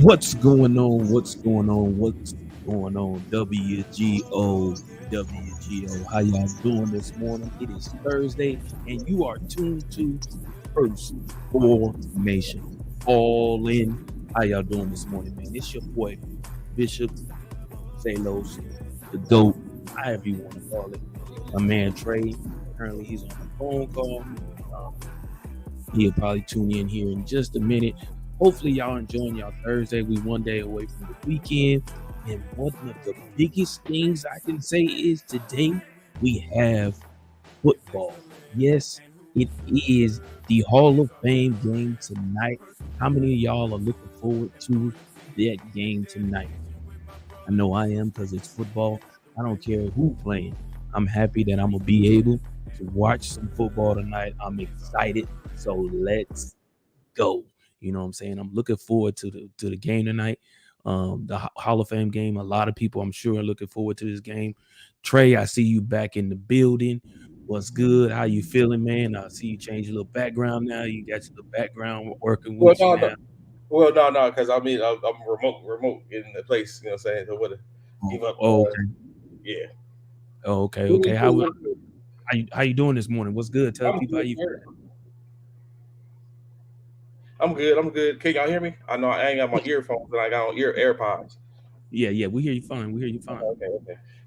What's going on? What's going on? What's going on? WGO. How y'all doing this morning? It is Thursday, and you are tuned to First Formation. All in. How y'all doing this morning, man? It's your boy, Bishop Salos, the GOAT, however you want to call it. My man, Trey. Currently, he's on a phone call. Um, He'll probably tune in here in just a minute. Hopefully, y'all enjoying y'all Thursday. We one day away from the weekend. And one of the biggest things I can say is today we have football. Yes, it is the Hall of Fame game tonight. How many of y'all are looking forward to that game tonight? I know I am because it's football. I don't care who playing. I'm happy that I'm gonna be able to watch some football tonight. I'm excited. So let's go. You know what I'm saying? I'm looking forward to the game tonight. The Hall of Fame game. A lot of people, I'm sure, are looking forward to this game. Trey, I see you back in the building. What's good? How you feeling, man? I see you change your little background now. You got your little background working Well, with you no, now. no. Well, no, because I mean, I'm remote in the place. You know, what I'm saying, so what? Oh, Give up. okay. Yeah. Oh, okay, What we okay. do, what we do. How you doing this morning? What's good? Tell I'm people how good, you sir. I'm good. I'm good. Can y'all hear me? I know I ain't got my earphones, and I got on AirPods. Yeah, we hear you fine. We hear you fine. Okay.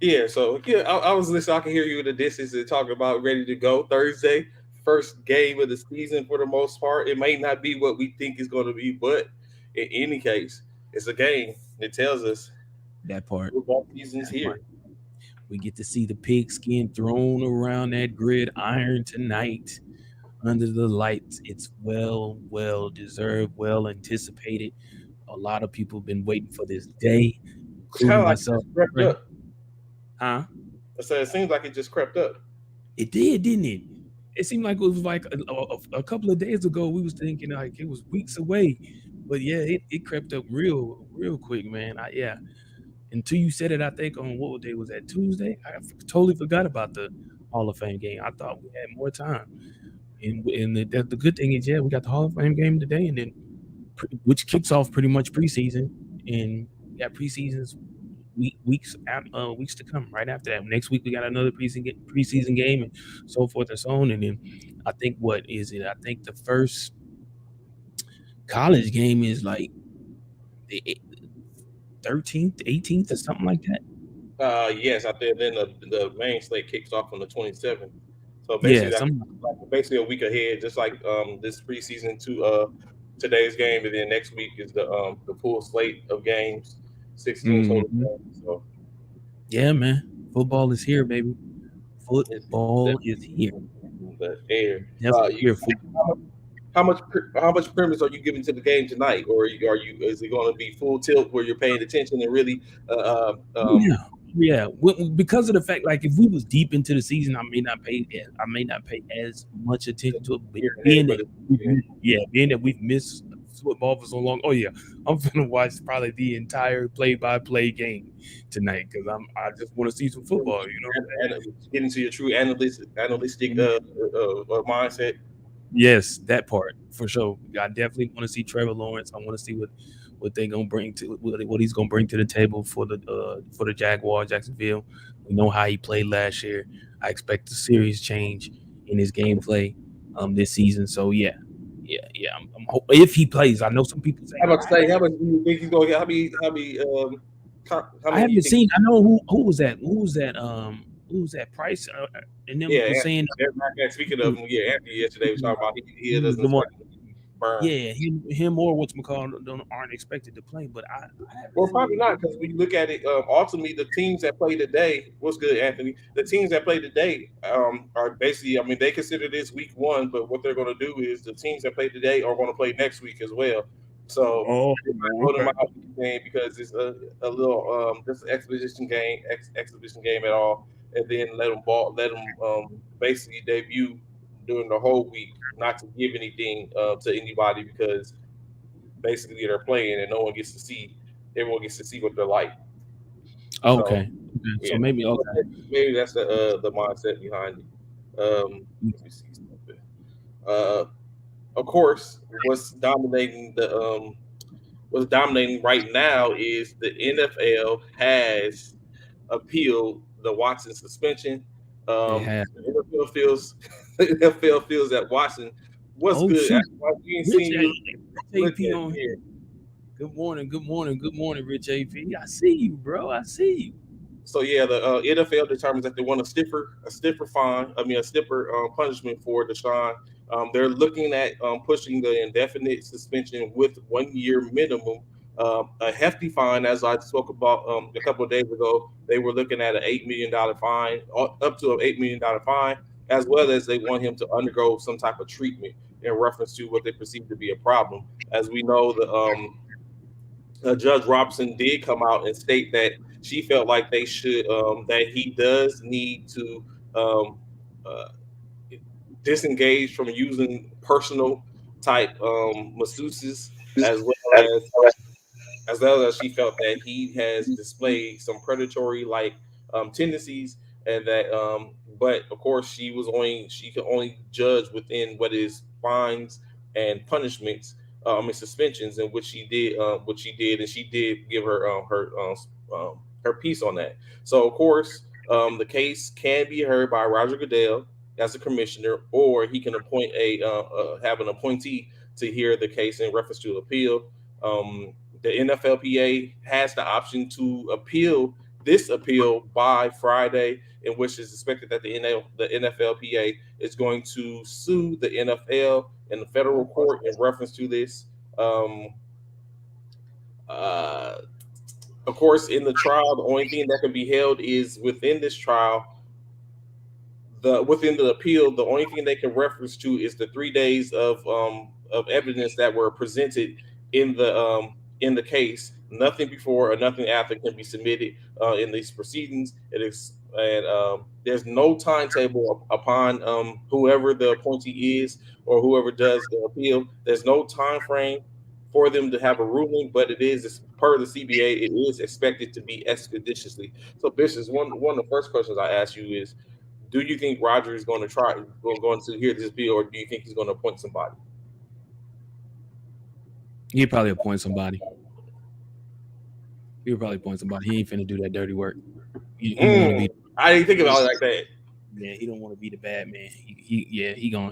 Yeah. So yeah, I was listening. I can hear you in the distance and talking about ready to go Thursday, first game of the season for the most part. It may not be what we think it's going to be, but in any case, it's a game. It tells us That part. football season's That part. here. We get to see the pigskin thrown around that gridiron tonight under the lights. It's well deserved, well anticipated. A lot of people have been waiting for this day, It's kind including of like it myself. just crept Right? up. Huh? I said it seems like it just crept up. It did, didn't it? It seemed like it was like a couple of days ago. We was thinking like it was weeks away, but yeah, it crept up real quick, man. Yeah, until you said it, I think on what day was that? Tuesday. Totally forgot about the Hall of Fame game. I thought we had more time. And the good thing is, yeah, we got the Hall of Fame game today, and then which kicks off pretty much preseason, and we got preseasons weeks to come. Right after that, next week we got another preseason game, and so forth and so on. And then I think what is it? I think the first college game is like the 13th, 18th, or something like that. Yes, I did. Then the main slate kicks off on the 27th. So basically, Yeah, that's some like basically a week ahead, just like this preseason to today's game, and then next week is the full slate of games, 16 total mhm. games. So Yeah, man. Football is here, baby. it's Football is definitely here. in the air. Definitely You, here for how much premise are you giving to the game tonight, or are you is it going to be full tilt where you're paying attention and really yeah. Yeah, because of the fact, like, if we was deep into the season, I may not pay as much attention to it. But here and there, being that, but it's, being that we've missed football for so long, oh yeah, I'm gonna watch probably the entire play-by-play game tonight because I just want to see some football. You know what I'm get into your true analytic saying? mindset. Yes, that part for sure. I definitely want to see Trevor Lawrence. I want to see what they gonna bring to what he's gonna bring to the table for the Jaguar Jacksonville. We know how he played last year. I expect a serious change in his gameplay this season. So yeah. If he plays, I know some people say How about to say? How much do you think he's going to get? How I many do you haven't think? seen. I know who was that Price and them Yeah, was saying they're back. Speaking of him, yeah, Anthony yesterday was talking about he he was doesn't the one. expect him to burn. Yeah, him or what's aren't expected to play, but I haven't Well, probably seen. not because when you look at it, ultimately the teams that play today, what's good, Anthony? The teams that play today are basically, I mean, they consider this week one, but what they're going to do is the teams that play today are going to play next week as well. So Oh, they might vote them okay. out game because it's a little just an exhibition game at all, and then let them basically debut during the whole week, not to give anything to anybody because basically they're playing and no one gets to see everyone gets to see what they're like. So Okay. Okay. So yeah, maybe okay. maybe that's the mindset behind it. Let me see something. Uh, of course, what's dominating what's dominating right now is the NFL has appealed the Watson suspension. They have. The NFL feels the NFL feels that Watson was Oh good. shoot, We ain't Rich, seen you Rich look AP at on here. here. Good morning, good morning, good morning, Rich AP. I see you, bro. I see you. So yeah, the NFL determines that they want a stiffer fine. I mean, a stiffer punishment for Deshaun. They're looking at pushing the indefinite suspension with 1 year minimum, a hefty fine. As I spoke about a couple of days ago, they were looking at an $8 million fine, up to an $8 million fine, as well as they want him to undergo some type of treatment in reference to what they perceive to be a problem. As we know, the Judge Robinson did come out and state that she felt like they should that he does need to um, uh, disengage from using personal type masseuses, as well as she felt that he has displayed some predatory like tendencies, and that but of course she can only judge within what is fines and punishments, I mean suspensions, and what she did, and she did give her piece on that. So of course the case can be heard by Roger Goodell as a commissioner, or he can appoint have an appointee to hear the case in reference to appeal. The NFLPA has the option to appeal this appeal by Friday, in which is expected that the NFLPA is going to sue the NFL in the federal court in reference to this. Um, uh, of course, in the trial, the only thing that can be held is within this trial, the within the appeal, the only thing they can reference to is the 3 days of evidence that were presented in the case. Nothing before or nothing after can be submitted in these proceedings. It is and there's no timetable upon whoever the appointee is or whoever does the appeal. There's no time frame for them to have a ruling, but it is as per the CBA. It is expected to be expeditiously. So, Bishop, one of the first questions I ask you is, do you think Roger is going to hear this bill, or do you think he's going to appoint somebody? He'd probably appoint somebody. He'll probably appoint somebody. He ain't finna do that dirty work. He don't want to be. I didn't think about it like that. Yeah, he don't want to be the bad man. Yeah, he gonna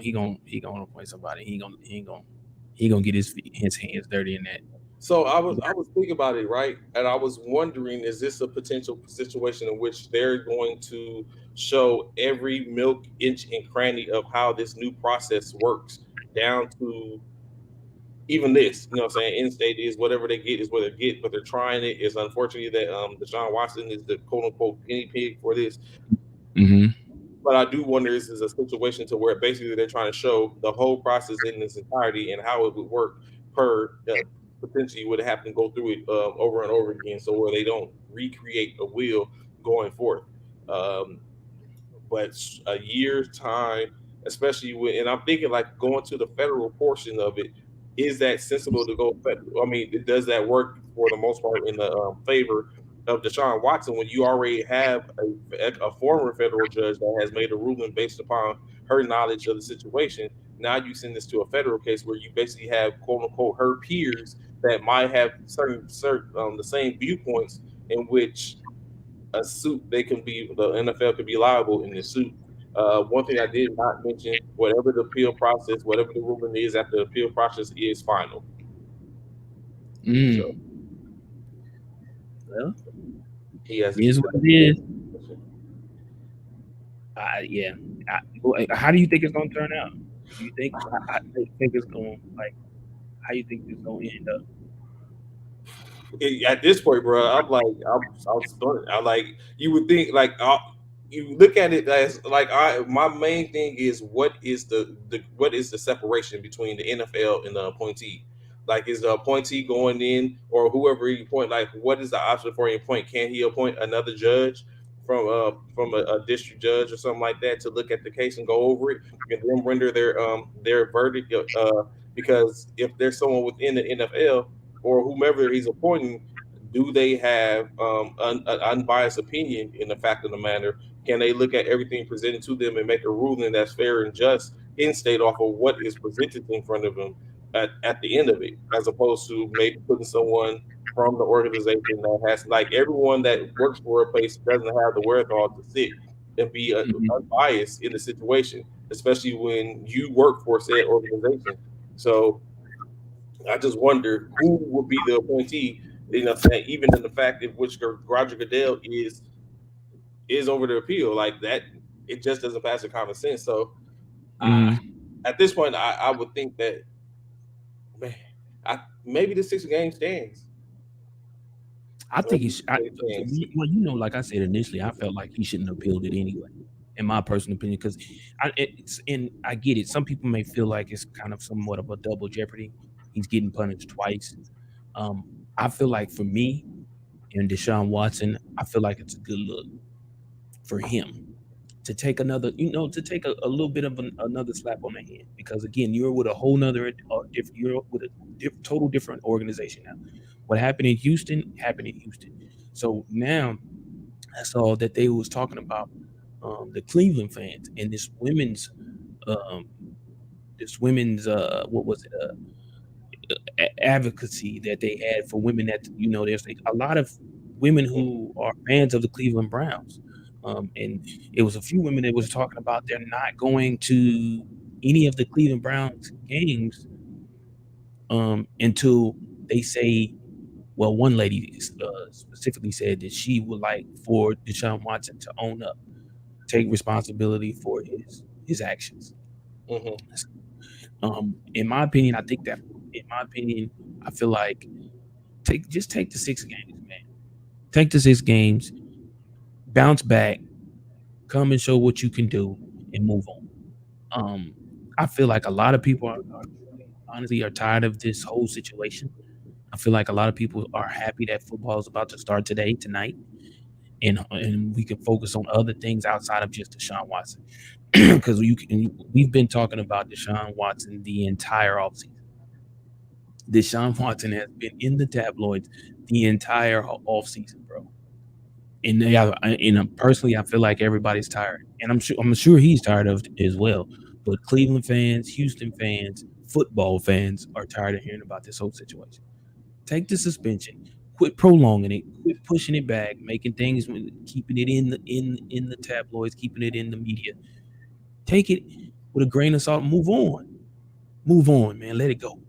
appoint somebody. He gonna get his hands dirty in that. So I was thinking about it, right, and I was wondering, is this a potential situation in which they're going to show every milk inch and cranny of how this new process works, down to even this, you know what I'm saying? In state is whatever they get is what they get, but they're trying it. It's unfortunately that Deshaun Watson is the quote unquote guinea pig for this. Mm-hmm. But I do wonder, this is a situation to where basically they're trying to show the whole process in its entirety and how it would work per potentially would have to go through it over and over again, so where they don't recreate a wheel going forth. Um, but a year's time, especially when, and I'm thinking like going to the federal portion of it, is that sensible to go federal? I mean, does that work for the most part in the favor of Deshaun Watson when you already have a former federal judge that has made a ruling based upon her knowledge of the situation? Now you send this to a federal case where you basically have quote unquote her peers that might have certain the same viewpoints, in which a suit, they can be, the NFL could be liable in this suit. One thing I did not mention: whatever the appeal process, whatever the ruling is after the appeal process is final. So Mm. Well, he has to it is keep what that. it is. Yeah. How do you think it's gonna turn out? You think? I think it's gonna like. How you think it's gonna end up? At this point, bro, I'm stunned. I like, you would think like you look at it as like, my main thing is what is what is the separation between the NFL and the appointee? Like, is the appointee going in, or whoever he appoint? Like, what is the option for him appoint? Can he appoint another judge from a district judge or something like that to look at the case and go over it and then render their verdict? Because if there's someone within the NFL or whomever he's appointing, do they have an unbiased opinion in the fact of the matter? Can they look at everything presented to them and make a ruling that's fair and just in state off of what is presented in front of them? at the end of it, as opposed to maybe putting someone from the organization that has, like, everyone that works for a place doesn't have the wherewithal to sit and be Mhm. unbiased in the situation, especially when you work for said organization. So I just wonder who would be the appointee. You know, saying even in the fact in which Roger Goodell is over the appeal like that, it just doesn't pass the common sense. So I, Mhm. at this point, I would think that, man, maybe the 6 game stands. I think Maybe it's it stands. well, like I said initially, I felt like he shouldn't have appealed it anyway, in my personal opinion, because it's and I get it. Some people may feel like it's kind of somewhat of a double jeopardy. He's getting punished twice. Um, I feel like for me and Deshaun Watson, I feel like it's a good look for him to take another, to take a little bit of another slap on the hand, because again, you're with a whole nother, you're with a total different organization now. What happened in Houston. So now I saw that they was talking about the Cleveland fans and um, what was it, advocacy that they had for women, that there's a lot of women who are fans of the Cleveland Browns, and it was a few women that was talking about they're not going to any of the Cleveland Browns games until they say, well, one lady specifically said that she would like for Deshaun Watson to own up, take responsibility for his actions. Hmm. In my opinion, I think that in my opinion, I feel like take the 6 games, man. Take the 6 games, bounce back, come and show what you can do, and move on. I feel like a lot of people honestly are tired of this whole situation. I feel like a lot of people are happy that football is about to start tonight, and we can focus on other things outside of just Deshaun Watson. Because we've been talking about Deshaun Watson the entire offseason. Deshaun Watson has been in the tabloids the entire offseason, bro. And personally, I feel like everybody's tired, and I'm sure he's tired of it as well. But Cleveland fans, Houston fans, football fans are tired of hearing about this whole situation. Take the suspension, quit prolonging it, quit pushing it back, making things, keeping it in the tabloids, keeping it in the media. Take it with a grain of salt. Move on, man. Let it go.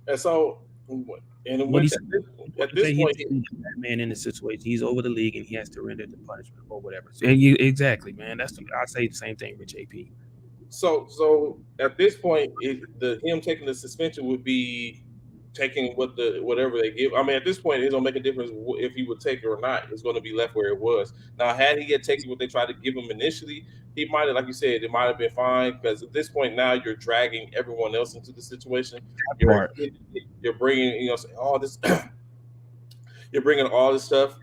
And so, and What he with said, what at he this say, he has point, to be the Batman in the situation. He's over the league and he has to render the punishment or whatever. So, exactly, man. I say the same thing with JP. so at this point, the him taking the suspension would be taking whatever they give. I mean, at this point, it don't make a difference if he would take it or not. It's going to be left where it was. Now, had he had taken what they tried to give him initially, he might have, like you said, it might have been fine, because at this point now you're dragging everyone else into the situation. That You're part. you're bringing, say, oh, this you're bringing all this stuff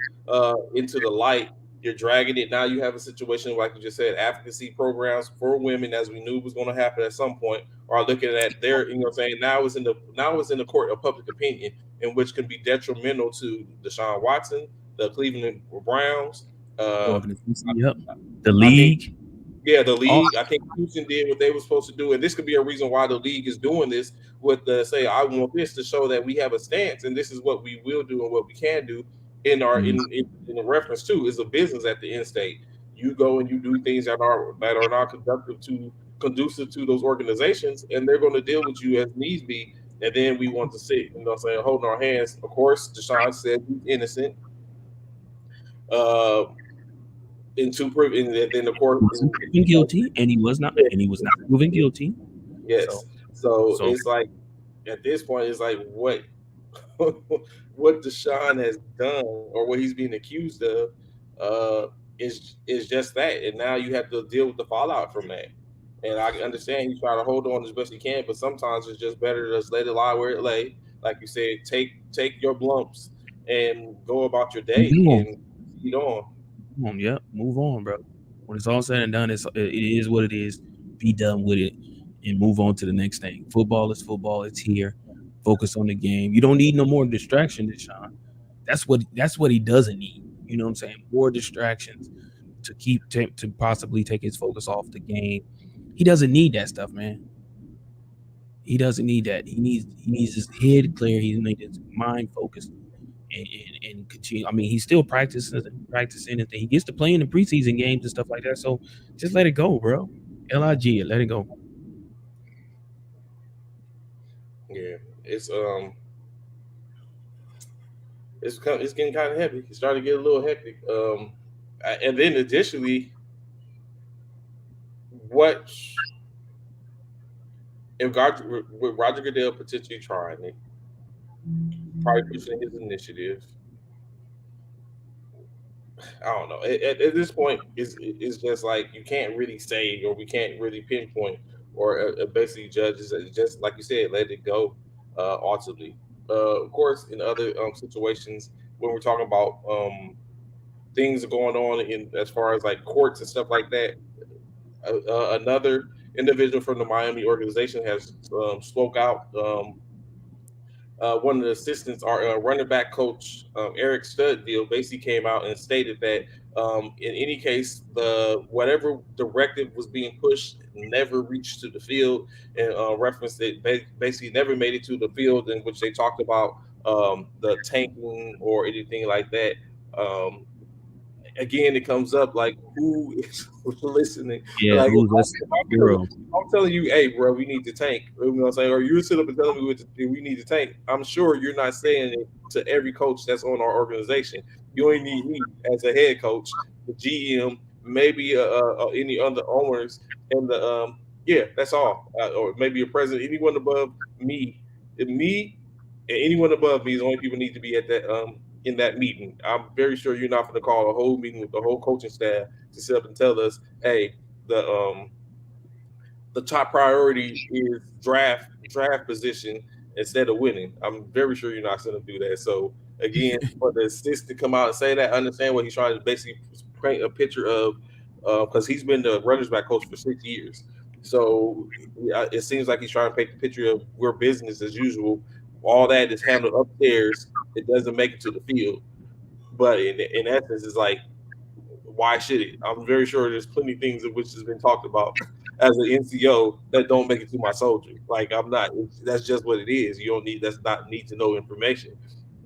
into the light. You're dragging it. Now you have a situation, like you just said, advocacy programs for women, as we knew was going to happen at some point, are looking at their, saying now it's in the court of public opinion, in which can be detrimental to Deshaun Watson, the Cleveland Browns. The Uh, organization, yep. The I think, league, yeah, the all league. I think Houston did what they were supposed to do, and this could be a reason why the league is doing this, with the say, I want this to show that we have a stance, and this is what we will do and what we can do in our mm, in the reference to is a business at the end state. You go and you do things that are not conducive to those organizations, and they're going to deal with you as needs be. And then we want to sit, saying, holding our hands. Of course, Deshaun said he's innocent. Uh, and then the court, wasn't proven guilty, and he was not proven guilty. So yes. So so it's like, at this point, it's like, what Deshaun has done, or what he's being accused of, is just that. And now you have to deal with the fallout from that. And I understand he's trying to hold on as best he can, but sometimes it's just better to just let it lie where it lay. Like you said, take your lumps and go about your move day on. and feed on. Yep, move on, bro. When it's all said and done, it is what it is. Be done with it and move on to the next thing. Football is football. It's here. Focus on the game. You don't need no more distraction, Deshaun. That's what he doesn't need. You know what I'm saying? More distractions to possibly take his focus off the game. He doesn't need that stuff, man. He doesn't need that. He needs his head clear. He needs his mind focused and continue. I mean, he's still practicing, and he gets to play in the preseason games and stuff like that. So just let it go, bro. Lig it, let it go. Yeah, it's it's getting kind of heavy. It's starting to get a little hectic. And then additionally, what if God with Roger Goodell potentially trying it, probably pushing his initiative? I don't know. At this point, it's just like you can't really say, or we can't really pinpoint, or basically judge. It's just like you said, let it go. Ultimately, of course, in other situations when we're talking about things going on in as far as like courts and stuff like that, another individual from the Miami organization has spoke out. One of the assistants, our running back coach, Eric Studdeal, basically came out and stated that in any case, the whatever directive was being pushed never reached to the field, and referenced it basically never made it to the field, in which they talked about the tanking or anything like that. Um, Again, it comes up like who is listening. Yeah, Like who's listening? Zero. if I'm telling you, hey, bro, we need to tank. You know what I'm saying? Or you sit up and telling me we need to tank. I'm sure you're not saying it to every coach that's on our organization. You only need me as a head coach, the GM, maybe any other owners, and the yeah, that's all. Or maybe a president, anyone above me. Me and anyone above me is the only people need to be at that in that meeting. I'm very sure you're not going to call a whole meeting with the whole coaching staff to sit up and tell us, hey, the top priority is draft position instead of winning. I'm very sure you're not going to do that. So again, for the assist to come out and say that, I understand what he's trying to basically paint a picture of, because he's been the runners back coach for 6 years. So it seems like he's trying to paint the picture of we're business as usual. All that is handled upstairs. It doesn't make it to the field. But in essence, it's like, why should it? I'm very sure there's plenty of things of which has been talked about as an NCO that don't make it to my soldier. Like I'm not. That's just what it is. You don't need. That's not need to know information,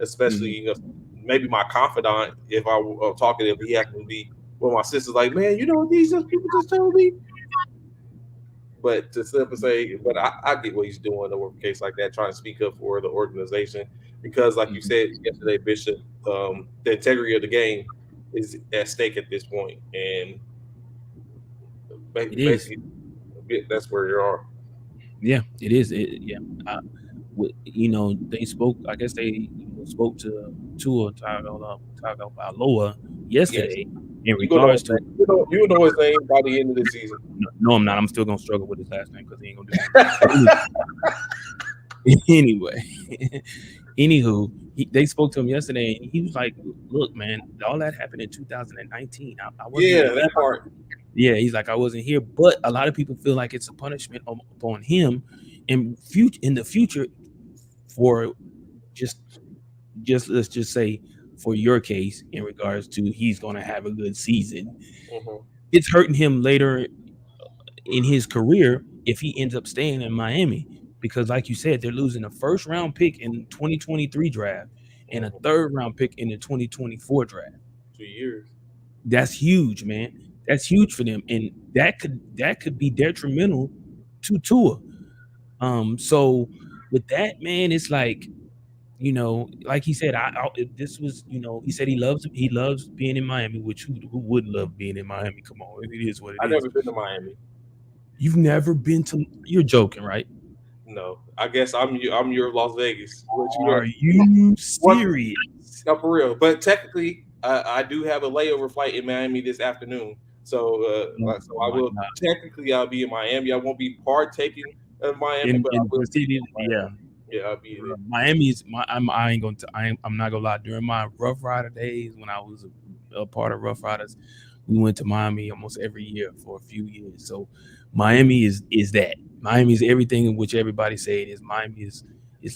especially Mhm. maybe my confidant if I were talking if he happened to be one of my sisters. Like man, you know what these just people just told me. But to simply say, but I get what he's doing over a case like that, trying to speak up for the organization because, like you Mhm. said yesterday, Bishop, the integrity of the game is at stake at this point, and It is. basically that's where you are. Yeah, it is. Yeah. I, they spoke. I guess they spoke to Tua Tagovailoa Yes, yesterday in you gonna know regards his to. name. You know his name by the end of the season. No, no, I'm not. I'm still gonna struggle with his last name because he ain't gonna do nothing. But anyway, anywho, they spoke to him yesterday, and he was like, "Look, man, all that happened in 2019. I wasn't Yeah, even here." that part. Yeah, he's like, "I wasn't here," but a lot of people feel like it's a punishment upon him in the future for just let's just say for your case in regards to he's going to have a good season. Hmm. It's hurting him later in his career if he ends up staying in Miami because like you said they're losing a first round pick in 2023 draft and a Hmm. third round pick in the 2024 draft. 2 years. That's huge, man. That's huge for them and that could be detrimental to Tua. So with that, man, it's like like he said, this was, he said he loves being in Miami, which who wouldn't love being in Miami? Come on, it is what it I is. never been to Miami. You've never been to? You're joking, right? No, I guess I'm your Las Vegas. What you Are know? you What? serious? No, for real. But technically, I do have a layover flight in Miami this afternoon. So, Oh so I my will God! technically I'll be in Miami. I won't be partaking of Miami, but I In will the be city, in yeah. Miami. Yeah, I'll be there. Miami's my. I ain't gonna. I'm not gonna lie. During my Rough Rider days, when I was a part of Rough Riders, we went to Miami almost every year for a few years. So Miami is that. Miami is everything in which everybody say it is. Miami is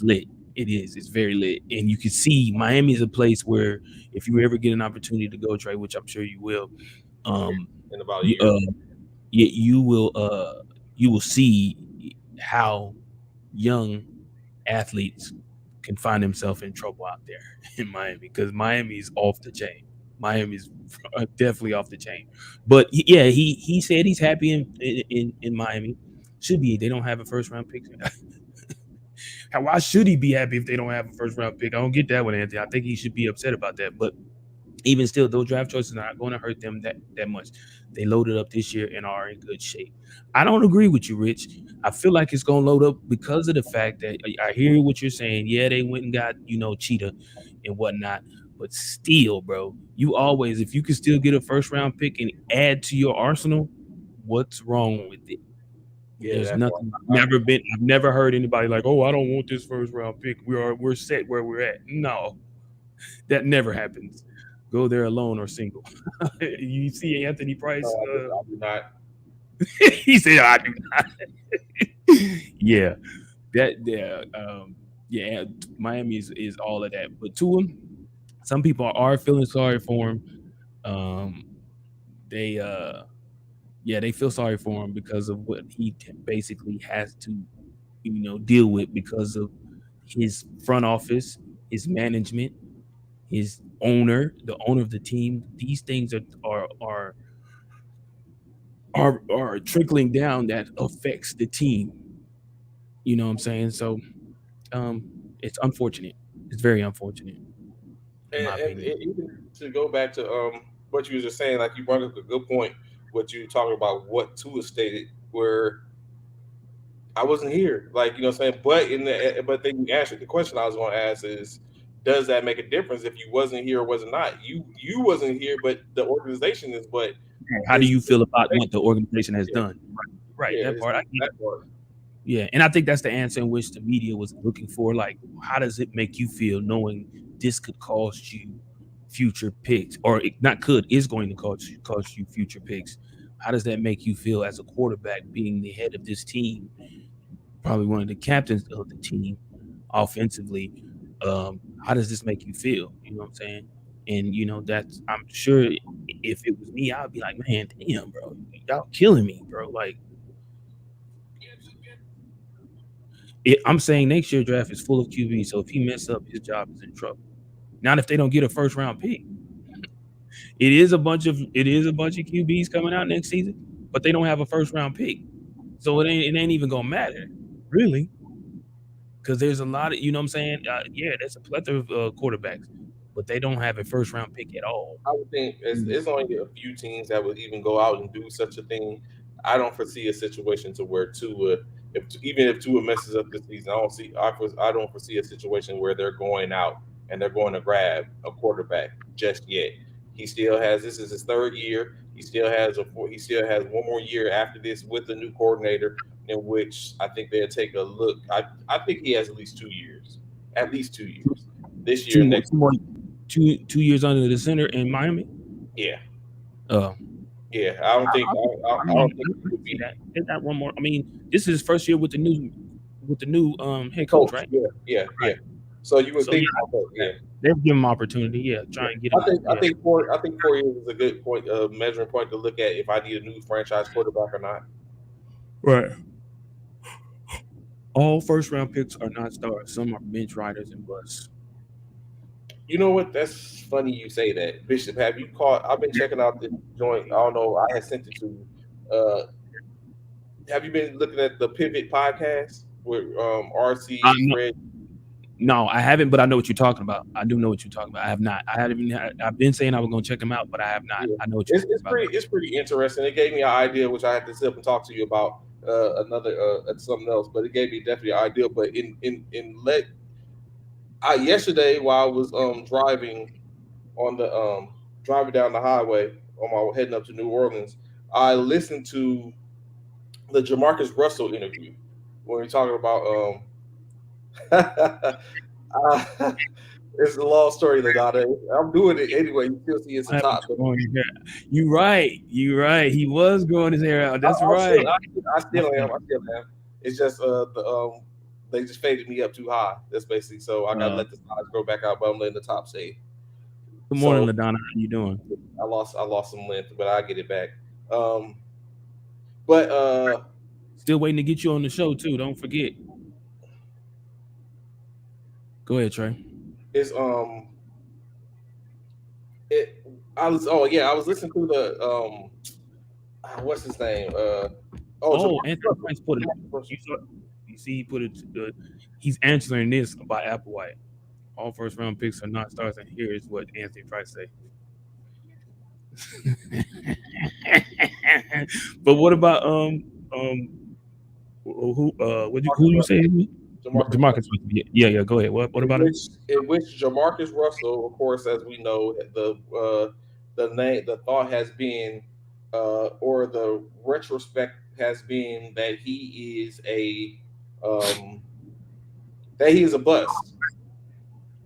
lit. It is. It's very lit, and you can see Miami is a place where if you ever get an opportunity to go, Trey, which I'm sure you will, Yeah, um, in about a you year. you will see how young athletes can find themselves in trouble out there in Miami because Miami's off the chain. Miami's definitely off the chain. But yeah, he said he's happy in Miami. Should be. They don't have a first round pick. Why should he be happy if they don't have a first round pick? I don't get that one, Anthony. I think he should be upset about that. But even still, those draft choices are not going to hurt them that much. They loaded up this year and are in good shape. I don't agree with you, Rich. I feel like it's going to load up because of the fact that I hear what you're saying. Yeah, they went and got Cheetah and whatnot, but still, bro, you always if you can still get a first round pick and add to your arsenal, what's wrong with it? Yeah, There's that's why. nothing. I've never heard anybody like, oh, I don't want this first round pick. We're set where we're at. No, that never happens. Go there alone or single. You see Anthony Price? I do not. He said, "I do not." Yeah, yeah. Miami is all of that. But to him, some people are feeling sorry for him. Um, they yeah, they feel sorry for him because of what he basically has to deal with because of his front office, his management, his the owner of the team. These things are trickling down that affects the team. You know what I'm saying? So um it's unfortunate. It's very unfortunate, in my opinion. Even to go back to what you were just saying, like you brought up a good point. What you talking about? What Tua stated, where I wasn't here, like what I'm saying. But then you answered the question I was going to ask is, does that make a difference if you wasn't here or wasn't not? You wasn't here, but the organization is. But How do it's you feel about what the organization has yeah, done? Right, yeah, that it's part. I get that it. part. Yeah, and I think that's the answer in which the media was looking for. Like, how does it make you feel knowing this could cost you future picks, or it not could is going to cost you future picks? How does that make you feel as a quarterback being the head of this team, probably one of the captains of the team offensively? How does this make you feel? You know what I'm saying? And that's I'm sure if it was me, I'd be like, man, damn, bro, y'all killing me, bro. Like, I'm saying next year draft is full of QB, so if he mess up, his job is in trouble. Not if they don't get a first round pick. It is a bunch of QBs coming out next season, but they don't have a first round pick, so it ain't even gonna matter, really, because there's a lot of what I'm saying. Yeah, there's a plethora of quarterbacks, but they don't have a first round pick at all. I would think it's only a few teams that would even go out and do such a thing. I don't foresee a situation to where Tua, even if Tua messes up this season, I don't foresee a situation where they're going out and they're going to grab a quarterback just yet. He still has this is his third year. He still has one more year after this with the new coordinator, in which I think they'll take a look. I think he has at least 2 years, this year Two and more, next. 2 years under the center in Miami. Yeah, Uh, yeah. I don't think I I mean, don't think I he can would see be that. They got one more. I mean, this is his first year with the new head coach, coach. right? Yeah, yeah, Right. yeah. So you would So yeah, think about that. Yeah, they'll give him opportunity. Yeah, yeah. try and get him out. I Yeah. think 4 years is a good point, measuring point to look at if I need a new franchise quarterback or not. Right. All first round picks are not stars. Some are bench riders and busts. You know what? That's funny you say that, Bishop. Have you caught? I've been checking out this joint. I don't know. I had sent it to you. Have you been looking at the Pivot podcast with I RC know, Fred? no, I haven't, but I know what you're talking about. I do know what you're talking about. I have not. I haven't even. I've been saying I was going to check them out, but I have not. Yeah, I know what you're talking about. it's pretty interesting. It gave me an idea, which I had to sit up and talk to you about another something else, but it gave me definitely an idea. But in let I yesterday while I was on the driving down the highway on my heading up to New Orleans, I listened to the Jamarcus Russell interview when we are talking about it's a long story, Ladonna. I'm doing it anyway. You still see it's a What happened top, to but growing his hair? You right. You right. He was growing his hair out. That's right. I still am. I still am. It's just they just faded me up too high. That's basically so I gotta Uh, let the sides grow back out, but I'm letting the top stay. Good morning, So Ladonna. How you doing? I lost some length, but I get it back. Um, but Still waiting to get you on the show too. Don't forget. Go ahead, Trey. Is it I was listening to the what's his name? Oh, Jamarcus Anthony Russell. Price put it. Jamarcus Russell. You saw. You see, he put it. He's answering this about Applewhite. All first round picks are not stars, and here is what Anthony Price say. But what about who who you say? Jamarcus Demarcus. Russell. Yeah. Go ahead. What about him? In which Jamarcus Russell, of course, as we know, the thought has been, or the retrospect has been that um, he is a bust.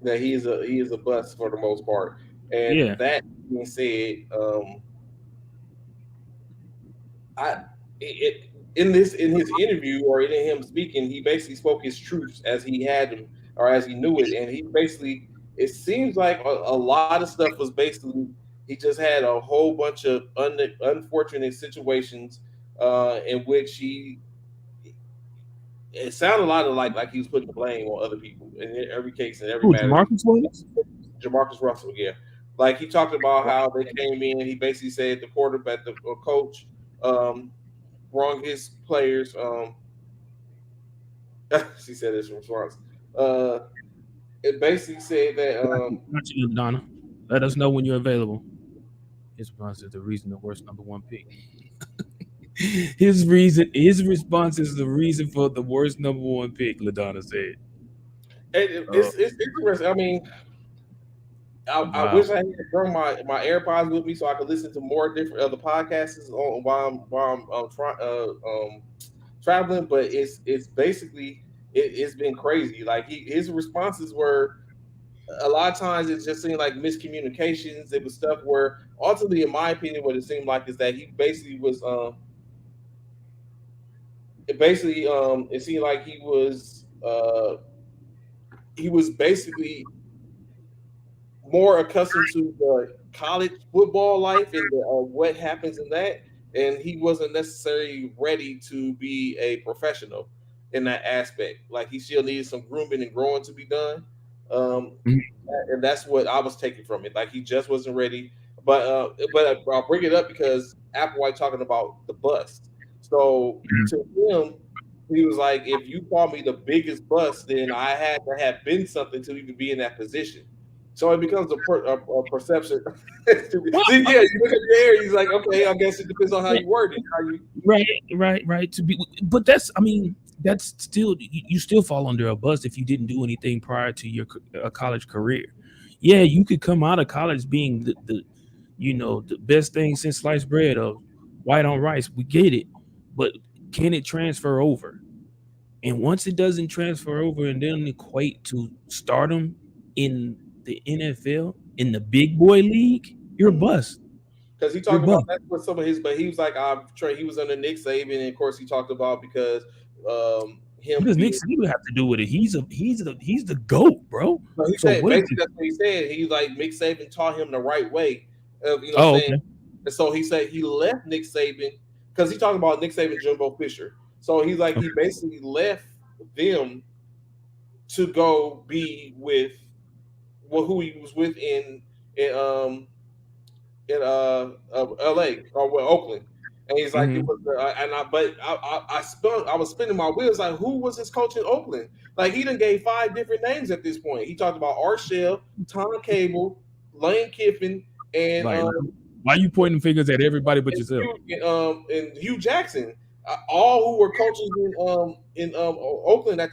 That he is a bust for the most part. And Yeah. that being said, I it in his interview or in him speaking, he basically spoke his truths as he had them or as he knew it, and he basically it seems like a lot of stuff was basically he just had a whole bunch of unfortunate situations in which he it sounded a lot of like he was putting the blame on other people in every case in every Who matter. Demarcus was? Jamarcus Russell, yeah. Like he talked about how they came in. He basically said the quarterback, the coach, um, wrong his players. She said this in response. Uh, it basically said that Not you, Donna. Let us know when you're available. His response is the reason the worst number one pick. His response is the reason for the worst number one pick. Ladonna said. Uh, it's interesting. I mean, I wow. wish I had brought my AirPods with me so I could listen to more different other podcasts on while I'm traveling. But it's basically it's been crazy. Like his responses were a lot of times it just seemed like miscommunications. It was stuff where ultimately, in my opinion, what it seemed like is that he basically was it seemed like he was basically more accustomed to the college football life and what happens in that, and he wasn't necessarily ready to be a professional in that aspect. Like he still needed some grooming and growing to be done, um, Mhm. and that's what I was taking from it. Like he just wasn't ready. But I'll bring it up because Applewhite talking about the bust. So to him, he was like, if you call me the biggest bust, then I had to have been something to even be in that position. So it becomes a perception. Well, See, yeah, you look at your hair, he's like, okay, I guess it depends on how yeah, you word it. How you right. To be, but that's, I mean, that's still you still fall under a bus if you didn't do anything prior to your college career. Yeah, you could come out of college being the best thing since sliced bread of white on rice. We get it, but can it transfer over? And once it doesn't transfer over and then equate to stardom in the NFL in the big boy league, you're a bust. because he You're talked a about bust. that's what some of his, but he was like, he was under Nick Saban, and of course he talked about because What him does Nick being. Saban have to do with it? He's the goat, bro. But he So said what is basically it? that's what he said. He's like Nick Saban taught him the right way of Oh, saying. okay. And so he said he left Nick Saban because he talked about Nick Saban, Jimbo Fisher. So he's like he Okay. basically left them to go be with who he was with in L.A. or Oakland, and he's like it Mm-hmm. was and I but I was spinning my wheels like who was his coach in Oakland? Like he done gave 5 different names at this point. He talked about Art Shell, Tom Cable, Lane Kiffin, and Like, why you pointing fingers at everybody but and yourself? and Hugh Jackson, all who were coaches in Oakland at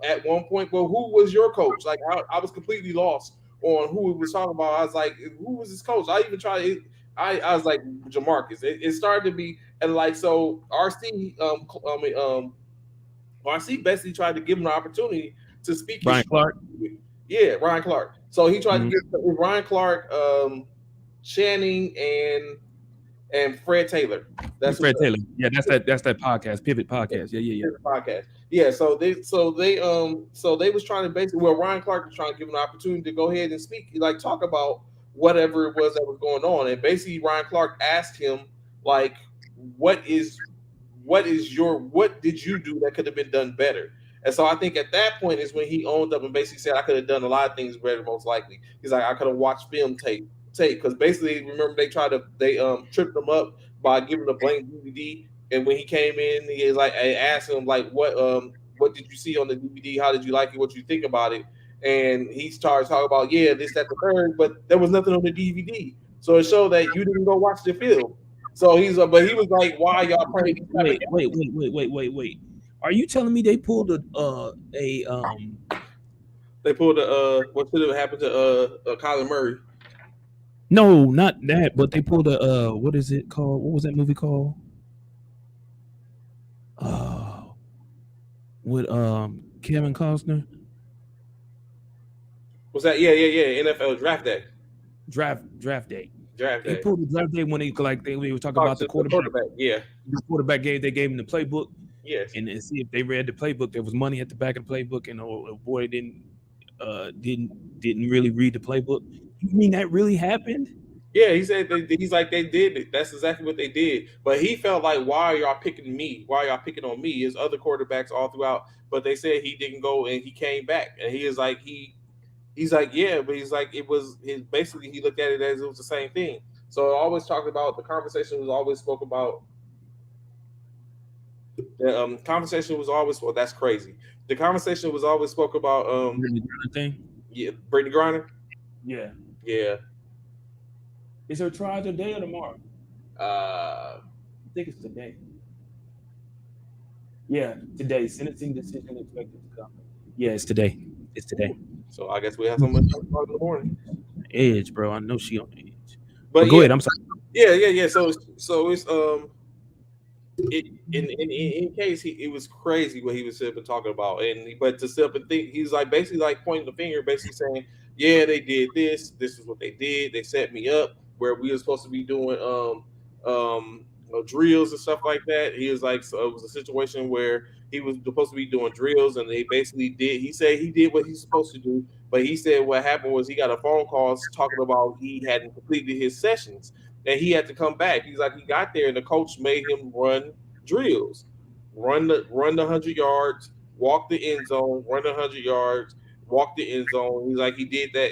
at one point. Well, who was your coach? Like I was completely lost on who we was talking about. I was like, who was his coach? I even tried. I was like Jamarcus. It started to be and like so RC basically tried to give him an opportunity to speak his Brian truth. Clark. Yeah, Ryan Clark. So he tried to Mm-hmm. give Ryan Clark, Channing, and Fred Taylor. That's who Fred Taylor. Yeah, that's that podcast, Pivot Podcast. Yeah. the podcast. Yeah, so they was trying to basically Ryan Clark was trying to give him an opportunity to go ahead and speak, like talk about whatever it was that was going on. And basically Ryan Clark asked him like what is what did you do that could have been done better? And so I think at that point is when he owned up and basically said, I could have done a lot of things better, most likely. He's like, I could have watched film tape. Because basically, remember, they tripped him up by giving a blank DVD. And when he came in, he is like, I asked him, like, what did you see on the DVD? How did you like it? What you think about it? And he started talking about, yeah, this, that, the third, but there was nothing on the DVD. So it showed that you didn't go watch the film. So but he was like, why y'all playing these type of Wait. Are you telling me they pulled a They pulled what should have happened to Kyler Murray. no, not that, but they pulled a what is it called? What was that movie called? Uh with Kevin Costner. Was that yeah NFL draft day. Draft day. Draft They day. pulled the draft day when they were talking Oh, about the just the quarterback. quarterback. Yeah. The quarterback they gave him the playbook Yes. and see if they read the playbook. There was money at the back of the playbook, and the boy didn't really read the playbook. You mean that really happened? Yeah, he said he's like they did it. That's exactly what they did. But he felt like, why are y'all picking me? Why are y'all picking on me? His other quarterbacks all throughout, but they said he didn't go and he came back, and he is like he's like yeah, but he's like it was his basically he looked at it as it was the same thing. So I always talked about the conversation was always spoke about. The conversation was always well. That's crazy. The conversation was always spoke about. Thing. Yeah, Brittany Griner. Yeah. Yeah. Is her trial today or tomorrow? Uh, I think it's today. Yeah, today. Sentencing decision expected to come. Yeah, it's today. It's today. so I guess we have something to talk about in the morning. Edge, bro. I know she on the edge. But Go yeah, ahead. I'm sorry. yeah. So it's in case it was crazy what he was sitting talking about, but to sit up and think, he's like basically like pointing the finger, basically saying, yeah, they did this. This is what they did. They set me up where we were supposed to be doing drills and stuff like that. He was like, so it was a situation where he was supposed to be doing drills, and they basically did. He said he did what he's supposed to do, but he said what happened was he got a phone call talking about he hadn't completed his sessions and he had to come back. He's like he got there and the coach made him run drills, run the 100 yards, walk the end zone, run the 100 yards, walk the end zone. He's like he did that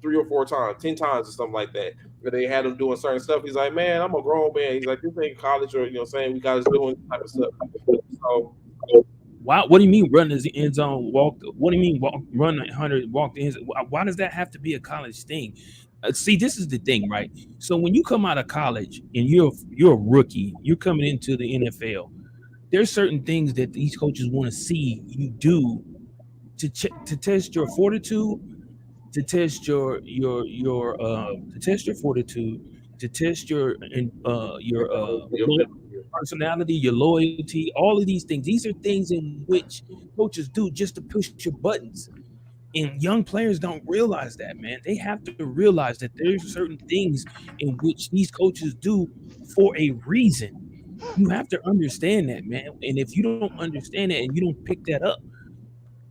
3 or 4 times, 10 times or something like that. But they had him doing certain stuff. He's like, man, I'm a grown man. He's like, this ain't college or saying we got us doing this type of stuff. So Why? What do you mean run the end zone? Walk? What do you mean run 100? Walk the end zone? Why does that have to be a college thing? See, this is the thing, right? So when you come out of college and you're a rookie, you're coming into the NFL. There's certain things that these coaches want to see you do to test your fortitude, to test to test your fortitude, to test your personality, your loyalty, all of these things. These are things in which coaches do just to push your buttons. And young players don't realize that, man. They have to realize that there's certain things in which these coaches do for a reason. You have to understand that, man. And if you don't understand that and you don't pick that up,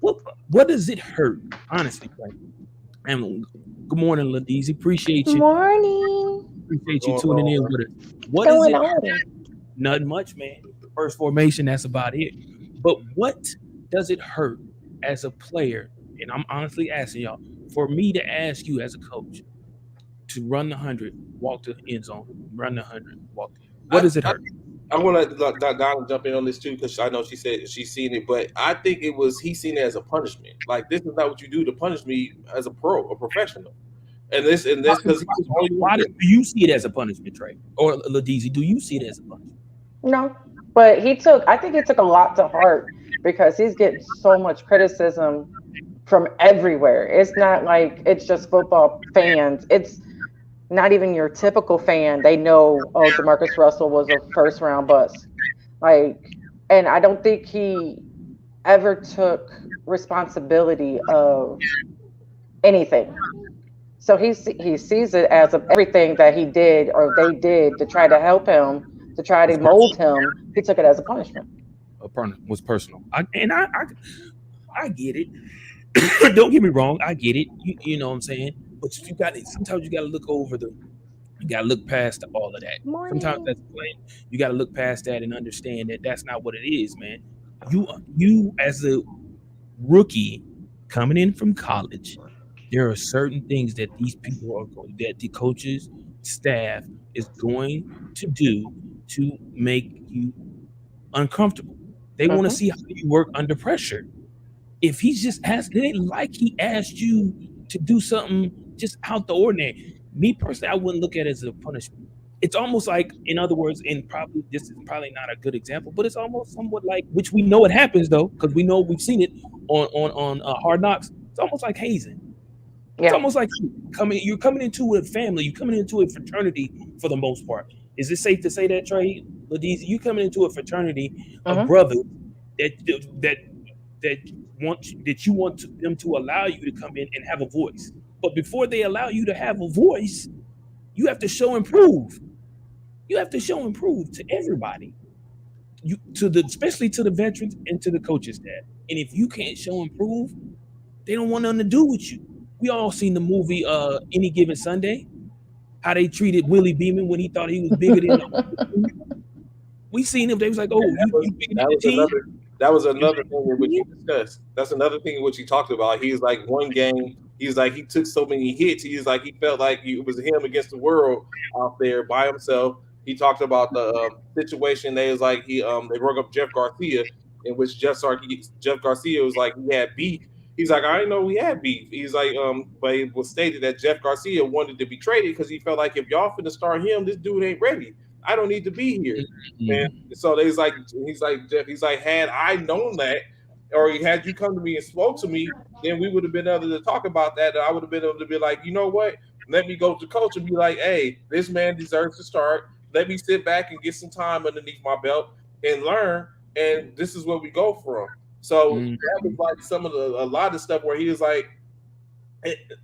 what does it hurt? Honestly, Frank. And good morning, Ladiz. Appreciate you. Morning. Appreciate you tuning in with us. What What's is going it? on? Nothing much, man. First formation, that's about it. But what does it hurt as a player? And I'm honestly asking y'all, for me to ask you as a coach to run the 100, walk the end zone, run the 100, walk. What does it hurt? I want to let Donna jump in on this too because I know she said she's seen it, but I think he's seen it as a punishment. Like this is not what you do to punish me as a professional. And this because why do you see it as a punishment, Trey or Ladizi? Do you see it as a punishment? No, but I think he took a lot to heart because he's getting so much criticism from everywhere. It's not like it's just football fans. It's not even your typical fan. They know, oh, Jamarcus Russell was a first round bust. Like, and I don't think he ever took responsibility of anything. So he sees it as everything that he did or they did to try to help him, to try to mold him. He took it as a punishment. Was personal. I get it. Don't get me wrong. I get it. You know what I'm saying? But sometimes you got to you got to look past all of that. Morning. Sometimes that's plain. You got to look past that and understand that that's not what it is, man. You as rookie coming in from college, there are certain things that these people are going, that the coaches, staff is going to do to make you uncomfortable. They want to see how you work under pressure. If he's just asked, it ain't like he asked you to do something just out the ordinary. Me personally, I wouldn't look at it as a punishment. It's almost like, in other words, and probably this is probably not a good example, but it's almost somewhat like, which we know it happens though, because we know we've seen it on Hard Knocks. It's almost like hazing. It's Yeah. almost like you're coming into a family, you're coming into a fraternity for the most part. Is it safe to say that, Trey Ladiz? You coming into a fraternity of brothers that that that you want them to allow you to come in and have a voice. But before they allow you to have a voice, you have to show and prove. You have to show and prove to everybody. Especially to the veterans and to the coaches staff. And if you can't show and prove, they don't want nothing to do with you. We all seen the movie Any Given Sunday, how they treated Willie Beeman when he thought he was bigger than the we seen him. They was like, "Oh, you bigger than the team." That was another thing in which he discussed. That's another thing in which he talked about. He's like, one game, he's like, he took so many hits. He's like, he felt like it was him against the world out there by himself. He talked about the situation. They was like, they broke up Jeff Garcia, in which Jeff Garcia was like, he had beef. He's like, I didn't know we had beef. He's like, but it was stated that Jeff Garcia wanted to be traded because he felt like, if y'all finna start him, this dude ain't ready. I don't need to be here. And so he's like, Jeff, he's like, had I known that, or had you come to me and spoke to me, then we would have been able to talk about that. And I would have been able to be like, you know what? Let me go to coach and be like, hey, this man deserves to start. Let me sit back and get some time underneath my belt and learn. And this is where we go from. So that was like a lot of stuff where he was like,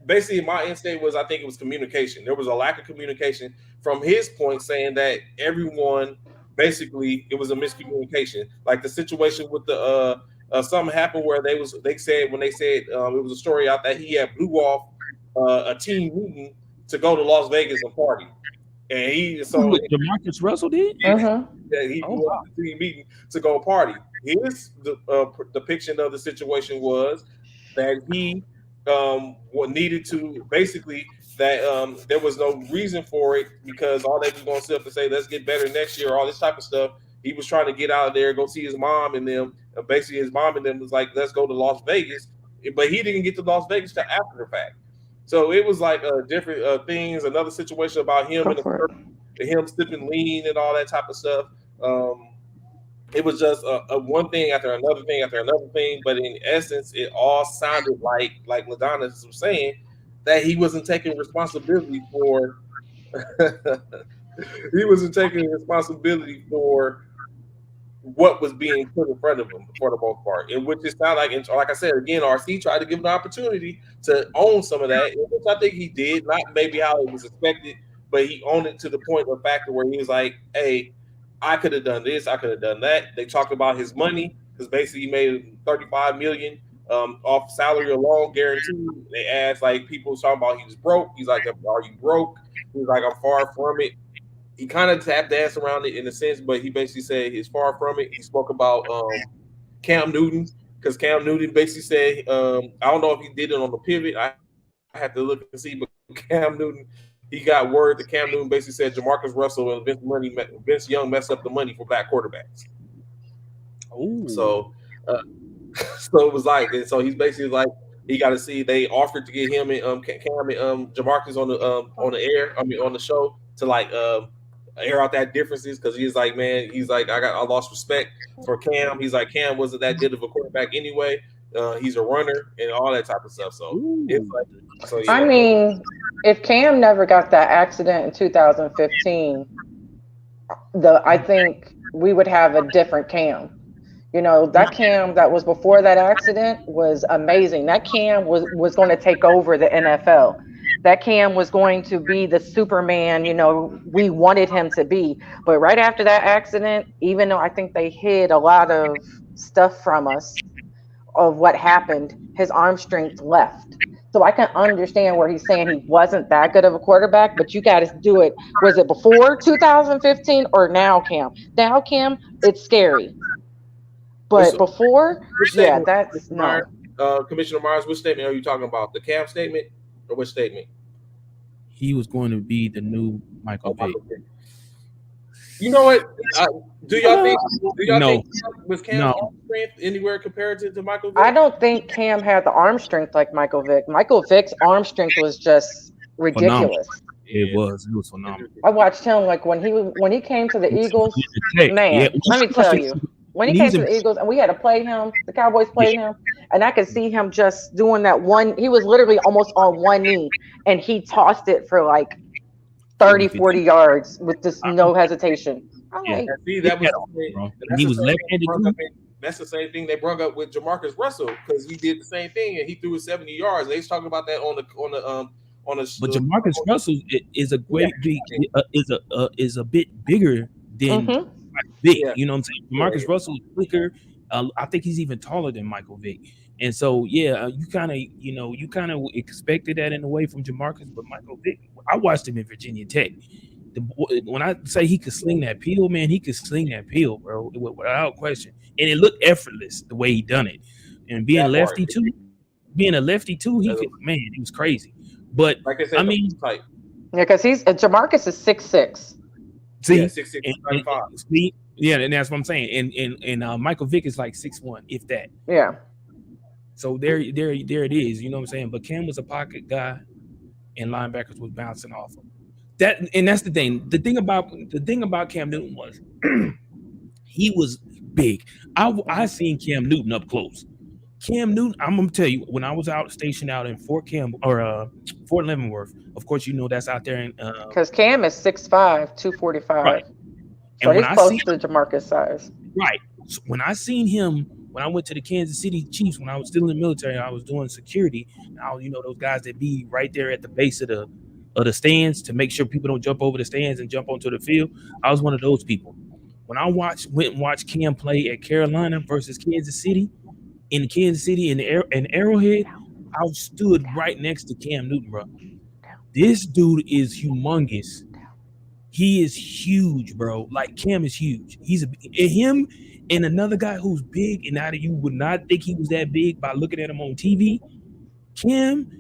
basically my instinct was, I think it was communication. There was a lack of communication from his point, saying that everyone, basically it was a miscommunication. Like the situation with the something happened where they said it was a story out that he had blew off a team meeting to go to Las Vegas and party. And Jamarcus Russell did? He blew off the team meeting to go party. His depiction of the situation was that he needed to basically that there was no reason for it, because all they was going to sit up and say, let's get better next year, all this type of stuff. He was trying to get out of there, go see his mom and them. Basically, his mom and them was like, let's go to Las Vegas. But he didn't get to Las Vegas till after the fact. So it was like different things. Another situation about him and him sipping lean and all that type of stuff. It was just one thing after another thing after another thing. But in essence, it all sounded like LaDonna was saying, that he wasn't taking responsibility for what was being put in front of him for the most part. And which it sounded like, and like I said, again, RC tried to give him the opportunity to own some of that, which I think he did, not maybe how it was expected, but he owned it to the point of factor where he was like, hey, I could have done this, I could have done that. They talked about his money, because basically he made $35 million off salary alone, guaranteed. They asked, like, people talking about he was broke. He's like, are you broke? He's like, I'm far from it. He kind of tapped dance around it in a sense, but he basically said he's far from it. He spoke about Cam Newton, because Cam Newton basically said, I don't know if he did it on the pivot. I have to look and see, but Cam Newton, he got word that Cam Newton basically said Jamarcus Russell and Vince Young messed up the money for black quarterbacks. Ooh. So it was like, and so he's basically like, he got to see, they offered to get him and Cam and Jamarcus on the show to like air out that differences, because he's like, man, he's like, I lost respect for Cam. He's like, Cam wasn't that good of a quarterback anyway. He's a runner and all that type of stuff. So it's like, so yeah. I mean, if Cam never got that accident in 2015, I think we would have a different Cam. You know, that Cam that was before that accident was amazing. That Cam was going to take over the NFL. That Cam was going to be the Superman, you know, we wanted him to be. But right after that accident, even though I think they hid a lot of stuff from us of what happened, his arm strength left. So I can understand where he's saying he wasn't that good of a quarterback, but you got to do it. Was it before 2015 or now, Cam? Now, Cam, it's scary. But before, yeah, that's no. Commissioner Myers, which statement are you talking about? The Cam statement or which statement? He was going to be the new Michael Oh, Vick. Michael Vick. You know what? Do y'all think? Do y'all No, think was Cam's no. arm strength anywhere compared to Michael I Vick? don't think Cam had the arm strength like Michael Vick. Michael Vick's arm strength was just Phenomenal. ridiculous. It Yeah. was. It was phenomenal. I watched him like when he came to the Eagles. Tech. Yeah. Man, let me tell you, when he When he came was to in, the Eagles and we had to play him, the Cowboys yeah, played him, and I could see him just doing that one. He was literally almost on one knee, and he tossed it for like 40, 30, 50. 40 yards with just no hesitation. I'm Yeah. like, And see, He that had was the all, same, bro. and And that's he the was same thing they left-handed brought too. up. That's the same thing they brought up with Jamarcus Russell because he did the same thing and he threw it 70 yards. They was talking about that on the But Jamarcus Russell is a yeah, great big is a bit bigger than mm-hmm. Vic. yeah, You know what I'm saying? yeah. Jamarcus Russell is quicker. I think he's even taller than Michael Vick. And so yeah, you kind of expected that in a way from Jamarcus, but Michael Vick, I watched him in Virginia Tech. When I say he could sling that peel, man, he could sling that peel, bro, without question. And it looked effortless the way he done it. And That part. being a lefty too, he That's could, man, it was crazy. But like I I said, the mean, type. Yeah, because he's Jamarcus is 6'6". Yeah, see, 6'6", and 95. see, yeah, and that's what I'm saying. And Michael Vick is like 6'1", if that. Yeah, So there it is. You know what I'm saying? But Cam was a pocket guy, and linebackers was bouncing off him. And that's the thing. The thing about Cam Newton was he was big. I seen Cam Newton up close. Cam Newton, I'm gonna tell you, when I was out stationed out in Fort Leavenworth, of course, you know that's out there in because Cam is 6'5", right. 245. So And when he's I see close to Jamarcus size. right, so when I seen him when I went to the Kansas City Chiefs when I was still in the military, I was doing security. Now those guys that be right there at the base of the stands to make sure people don't jump over the stands and jump onto the field. I was one of those people. When I went and watched Cam play at Carolina versus Kansas City, in Kansas City in Arrowhead, I stood right next to Cam Newton, bro. This dude is humongous. He is huge, bro. Like Cam is huge. Him and another guy who's big, and you would not think he was that big by looking at him on TV. Cam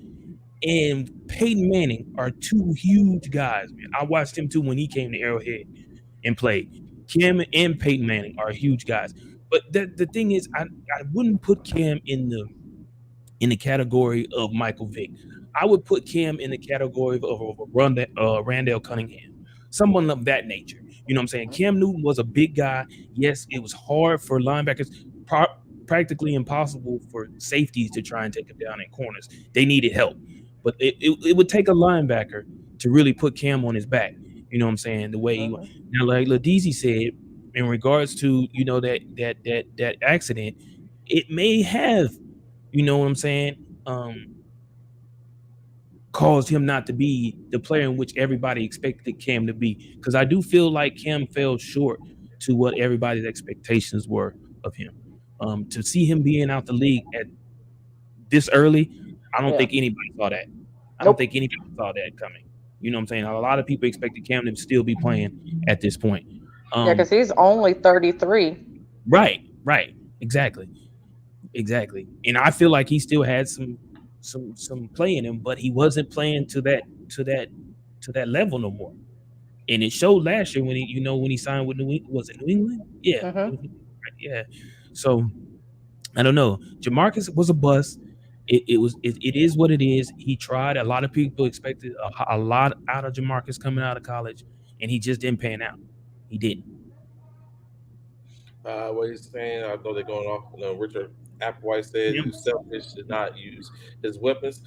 and Peyton Manning are two huge guys, man. I watched him too when he came to Arrowhead and played. Cam and Peyton Manning are huge guys. But the thing is, I wouldn't put Cam in the category of Michael Vick. I would put Cam in the category of Randall Cunningham, someone of that nature. You know what I'm saying? Cam Newton was a big guy. Yes, it was hard for linebackers, practically impossible for safeties to try and take him down in corners. They needed help, but it would take a linebacker to really put Cam on his back. You know what I'm saying? The way Mm-hmm. now, like Ladisi said, in regards to that accident, it may have, you know what I'm saying, caused him not to be the player in which everybody expected Cam to be. Because I do feel like Cam fell short to what everybody's expectations were of him. To see him being out the league at this early, I don't Yeah. think anybody saw that. I don't Nope. think anybody saw that coming. You know what I'm saying? A lot of people expected Cam to still be playing at this point. Yeah, because he's only 33. Right, exactly. And I feel like he still had some play in him, but he wasn't playing to that level no more. And it showed last year when he signed with was it New England? Yeah, it Mm-hmm. was, yeah. So I don't know. Jamarcus was a bust. It is what it is. He tried. A lot of people expected a lot out of Jamarcus coming out of college, and he just didn't pan out. He didn't. What he's saying, I know they're going off. Richard Applewhite said he Yeah. was selfish, did not use his weapons.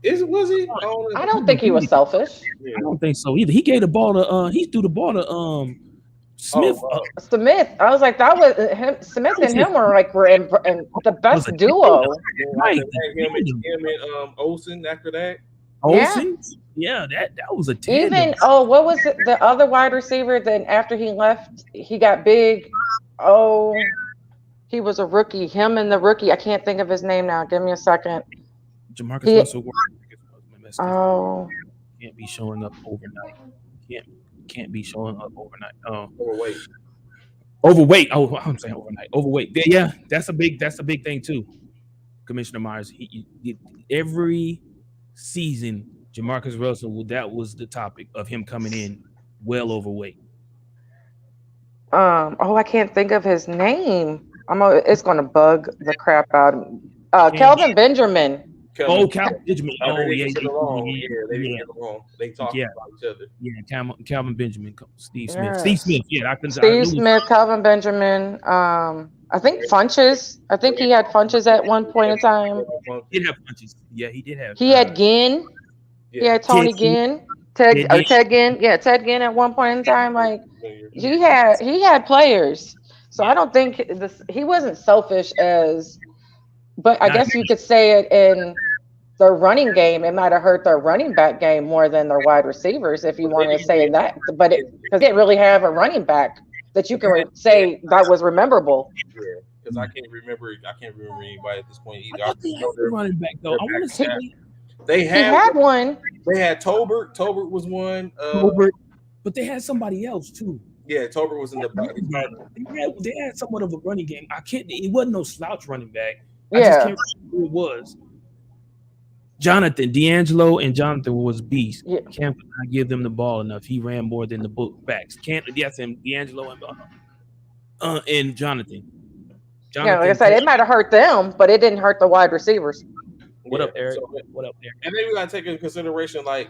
Was he? I don't I know. don't think he was selfish. I Yeah. don't think so either. He gave the ball to he threw the ball to Smith. Oh, Smith, I was like, that was him. Smith That was and his him were like in the was best a duo. right. after that, him and Olsen. After that, Yeah. Olsen, yeah, that was a tandem. Even what was it? The other wide receiver? Then after he left, he got big. Oh, he was a rookie. Him and the rookie. I can't think of his name now. Give me a second. Jamarcus He. Russell Oh. can't be showing up overnight. Can't can't be showing up overnight. overweight. Overweight. Oh, I'm saying overnight. Overweight. Yeah, that's a big thing too. Commissioner Myers, every season, Jamarcus Russell, that was the topic of him coming in well overweight. I can't think of his name. It's gonna bug the crap out of me. Can't Kelvin Benjamin. Oh, Calvin Benjamin. They Oh, didn't yeah, get along. Yeah, they didn't yeah, get along. They talked yeah, about each other. yeah. Calvin Benjamin, Steve Smith, Steve Yes. Smith. Yeah, I Steve knew. Smith, Calvin Benjamin. I think Funches. I think he had Funches at one point in time. He did have punches. Yeah, he did have. He had Ginn. He Yeah. had Tony Ted Ginn. Ted Ginn. Yeah, Ted Ginn at one point in time. Like he had players. So I don't think he wasn't selfish as, but I guess you could say it in their running game. It might have hurt their running back game more than their wide receivers, if you want to say that. But because they didn't really have a running back that you can say that was memorable. Yeah, because I can't remember anybody at this point either. I thought they had a running back though. I want to say they He had one. They had Tolbert. Tolbert was one. Tolbert, but they had somebody else too. Yeah, Tolbert was in the back. They had somewhat of a running game. It wasn't no slouch running back. I Yeah. just can't remember who it was. Jonathan, D'Angelo, and Jonathan was beast. Yeah. Cam could not give them the ball enough. He ran more than the book backs. Yes, and D'Angelo and Jonathan. Yeah, like I said, it might have hurt them, but it didn't hurt the wide receivers. What up, Eric? What up, Eric? And then we gotta take into consideration, like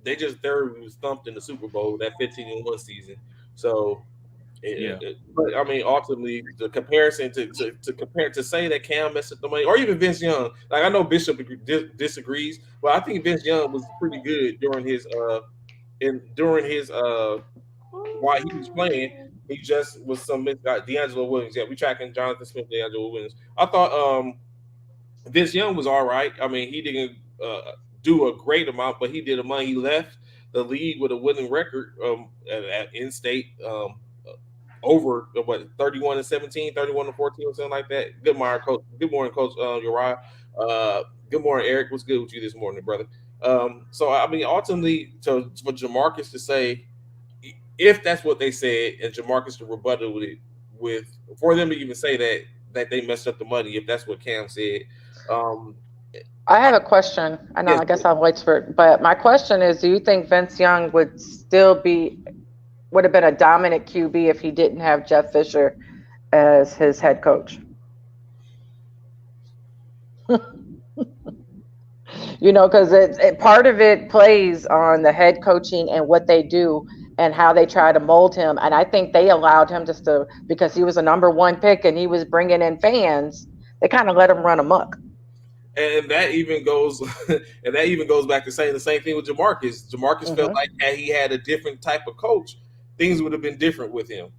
they just was thumped in the Super Bowl that 15-1 season. So but I mean, ultimately, the comparison to say that Cam messed up the money, or even Vince Young. Like I know Bishop disagrees, but I think Vince Young was pretty good during his while he was playing. He just was some D'Angelo Williams. Yeah, we tracking Jonathan Smith, D'Angelo Williams. I thought Vince Young was all right. I mean, he didn't do a great amount, but he did enough. He left the league with a winning record at in-state. Over 31-17, 31-14, or something like that. Good morning, Coach. Good morning, Coach Uriah. Good morning, Eric. What's good with you this morning, brother? So I mean, ultimately, for Jamarcus to say, if that's what they said, and Jamarcus to rebuttal with for them to even say that they messed up the money, if that's what Cam said. I have a question. I know. Yes. I guess I'll wait for it. But my question is: do you think Vince Young would have been a dominant QB if he didn't have Jeff Fisher as his head coach? Because part of it plays on the head coaching and what they do and how they try to mold him. And I think they allowed him because he was a number one pick and he was bringing in fans, they kind of let him run amok. And that even goes back to saying the same thing with Jamarcus. Jamarcus felt like had he had a different type of coach, things would have been different with him.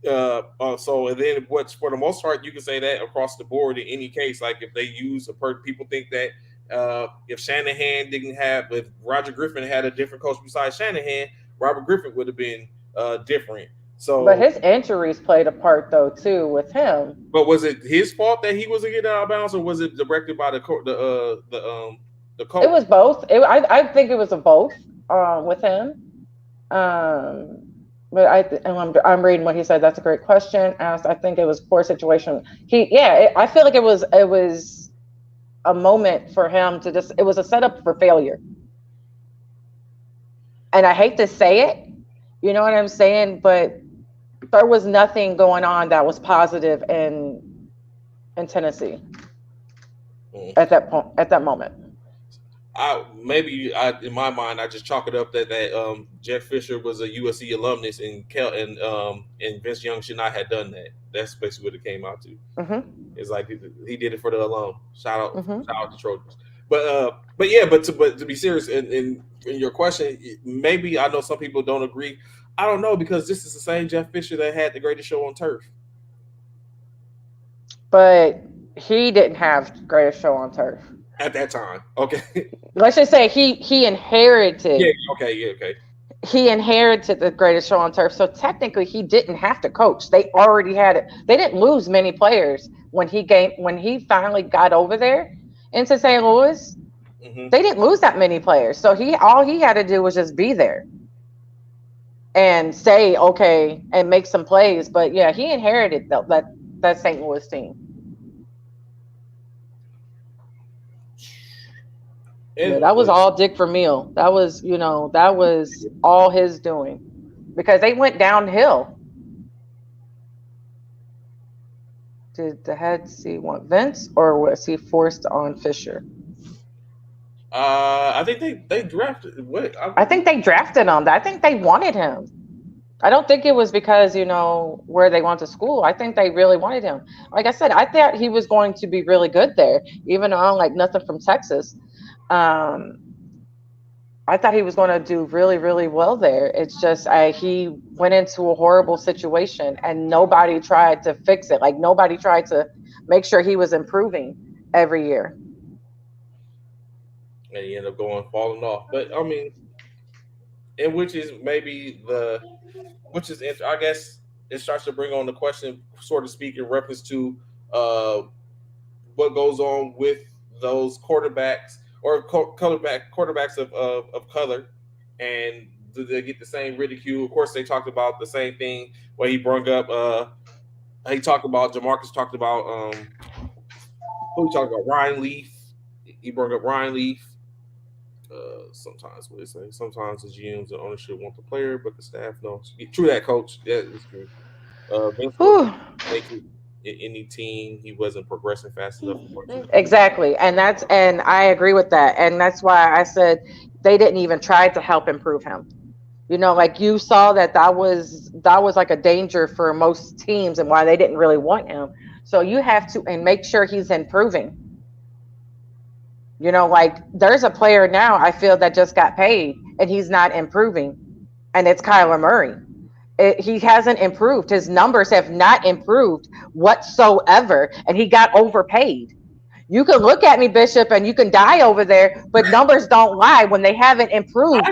So and then what's for the most part, you can say that across the board in any case. Like if they use people think that if Roger Griffin had a different coach besides Shanahan, Robert Griffin would have been different. So, but his injuries played a part though too with him. But was it his fault that he wasn't getting out of bounds, or was it directed by the coach? It was both. I think it was a both with him. But I'm reading what he said. That's a great question. Asked. I think it was poor situation. I feel like it was a moment for him to it was a setup for failure. And I hate to say it, you know what I'm saying? But there was nothing going on that was positive in Tennessee at that moment. In my mind, I just chalk it up that Jeff Fisher was a USC alumnus and Vince Young should not have done that. That's basically what it came out to. Mm-hmm. It's like he did it for the alum. Shout out to Trojans. But to be serious in your question, maybe I know some people don't agree. I don't know, because this is the same Jeff Fisher that had the greatest show on turf. But he didn't have greatest show on turf at that time. Okay. Let's just say he inherited. Yeah. Okay. He inherited the greatest show on turf, so technically he didn't have to coach. They already had it. They didn't lose many players when he finally got over there into St. Louis. Mm-hmm. They didn't lose that many players, so all he had to do was just be there and say okay and make some plays. But yeah, he inherited that St. Louis team. Yeah, And that was all Dick Vermeil. That was, that was all his doing because they went downhill. Did the head see want Vince or was he forced on Fisher? I think they drafted what I think they drafted him. I think they wanted him. I don't think it was because, where they went to school. I think they really wanted him. Like I said, I thought he was going to be really good there, even though I don't like nothing from Texas. Um, I thought he was going to do really, really well there. It's just he went into a horrible situation and nobody tried to fix it. Like nobody tried to make sure he was improving every year. and he ended up falling off. But I mean, and which is maybe I guess it starts to bring on the question, sort of speak in reference to uh, what goes on with those quarterbacks or quarterbacks of color, and do they get the same ridicule? Of course, they talked about the same thing where he brought up. He talked about Jamarcus talked about who he talked about Ryan Leaf. He brought up Ryan Leaf. Sometimes what they say. Sometimes the GMs and ownership want the player, but the staff knows. True that, coach. That is true. Vince wasn't making any team. He wasn't progressing fast enough. Exactly, and I agree with that, and that's why I said they didn't even try to help improve him. Like you saw that was like a danger for most teams, and why they didn't really want him. So you have to and make sure he's improving. Like there's a player now I feel that just got paid and he's not improving, and it's Kyler Murray. He hasn't improved. His numbers have not improved whatsoever, and he got overpaid. You can look at me, Bishop, and you can die over there, but numbers don't lie. When they haven't improved,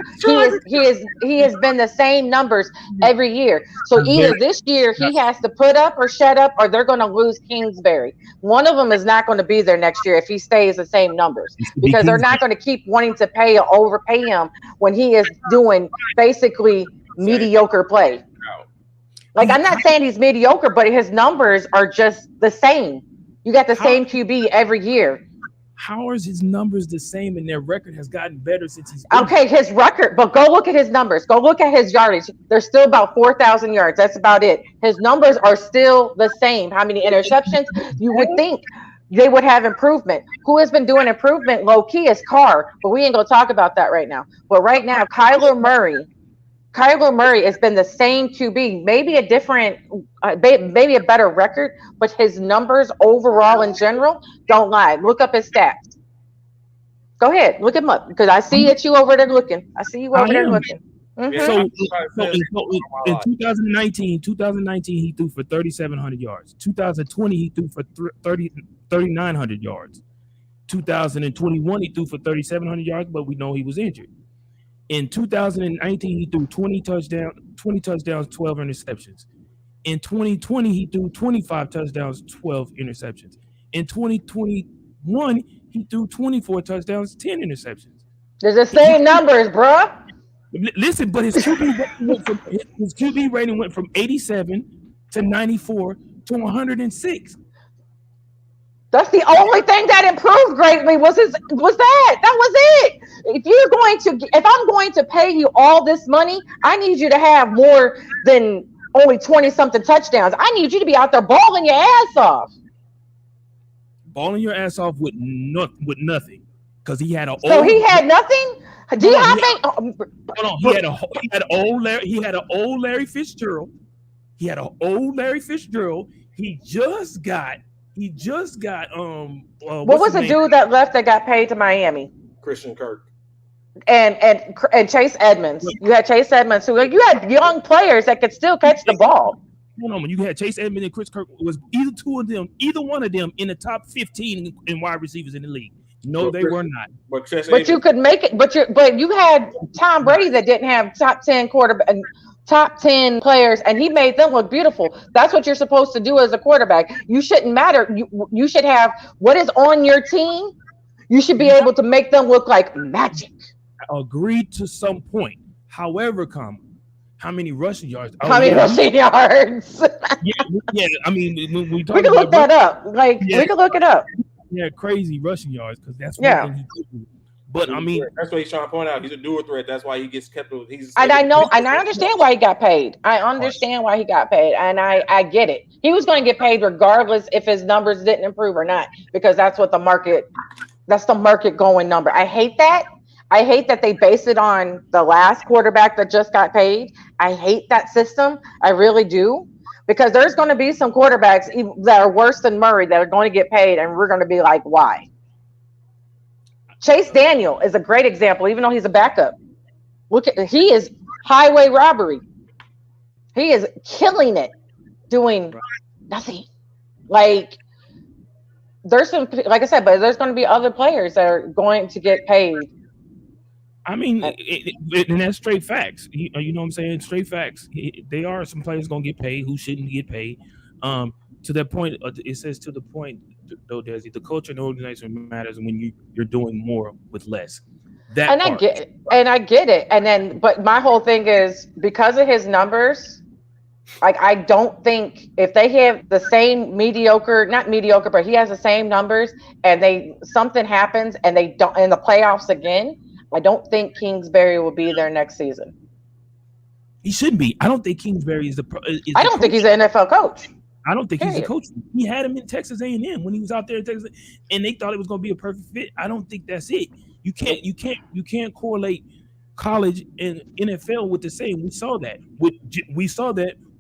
he has been the same numbers every year. So either this year he has to put up or shut up, or they're going to lose Kingsbury. One of them is not going to be there next year if he stays the same numbers, because they're not going to keep wanting to overpay him when he is doing basically mediocre play. Like, I'm not saying he's mediocre, but his numbers are just the same. You got the same QB every year. How is his numbers the same and their record has gotten better since he's been okay, his record, but go look at his numbers. Go look at his yardage. They're still about 4,000 yards. That's about it. His numbers are still the same. How many interceptions? You would think they would have improvement. Who has been doing improvement low key is Carr, but we ain't gonna talk about that right now. But right now, Kyler Murray has been the same QB, maybe a different, maybe a better record, but his numbers overall in general don't lie. Look up his stats. Go ahead, look him up, because I see that you over there looking. I see you over there looking. Mm-hmm. So in 2019, he threw for 3,700 yards. 2020, he threw for 3,900 yards. 2021, he threw for 3,700 yards, but we know he was injured. In 2019, he threw 20 touchdowns, 12 interceptions. In 2020, he threw 25 touchdowns, 12 interceptions. In 2021, he threw 24 touchdowns, 10 interceptions. There's the same numbers, bro. Listen, but his QB rating went from 87 to 94 to 106. That's the only thing that improved greatly was that. That was it. If I'm going to pay you all this money, I need you to have more than only 20-something touchdowns. I need you to be out there balling your ass off. Balling your ass off with nothing, because he had he had nothing. Do you have He had an old Larry Fitzgerald. He had an old Larry Fitzgerald. He just got what was the dude that left that got paid to Miami? Christian Kirk. And Chase Edmonds. You had Chase Edmonds, you had young players that could still catch the ball. No, when you had Chase Edmonds and Chris Kirk, was either one of them in the top 15 in wide receivers in the league. No, they were not. But you could make it. But you had Tom Brady that didn't have top 10 quarterback. Top 10 players, and he made them look beautiful. That's what you're supposed to do as a quarterback. You shouldn't matter. You should have what is on your team. You should be able to make them look like magic. Agreed to some point. However, how many rushing yards? Rushing yards? yeah. I mean, we can look that up. We can look it up. Yeah, crazy rushing yards, because that's one thing he did. But I mean, that's what he's trying to point out. He's a dual threat. That's why he gets kept. He's And I know, and I understand why he got paid. I understand why he got paid, and I get it. He was going to get paid regardless if his numbers didn't improve or not, because that's what that's the market going number. I hate that. I hate that they base it on the last quarterback that just got paid. I hate that system. I really do. Because there's going to be some quarterbacks that are worse than Murray that are going to get paid, and we're going to be like, why? Chase Daniel is a great example, even though he's a backup. He is highway robbery. He is killing it, doing nothing. Like there's some, like I said, but there's going to be other players that are going to get paid. I mean, and that's straight facts. You know what I'm saying? Straight facts. They are some players going to get paid who shouldn't get paid. To that point, it says to the point, though, Desi, the culture and the organization matters when you're doing more with less. I get it. And then, but my whole thing is because of his numbers, like I don't think if they have the same not mediocre, but he has the same numbers, and something happens and they don't in the playoffs again, I don't think Kingsbury will be there next season. He shouldn't be. I don't think Kingsbury is I don't think he's an NFL coach. I don't think he's a coach. He had him in Texas A&M when he was out there in Texas, and they thought it was going to be a perfect fit. I don't think that's it. You can't correlate college and NFL with the same. We saw that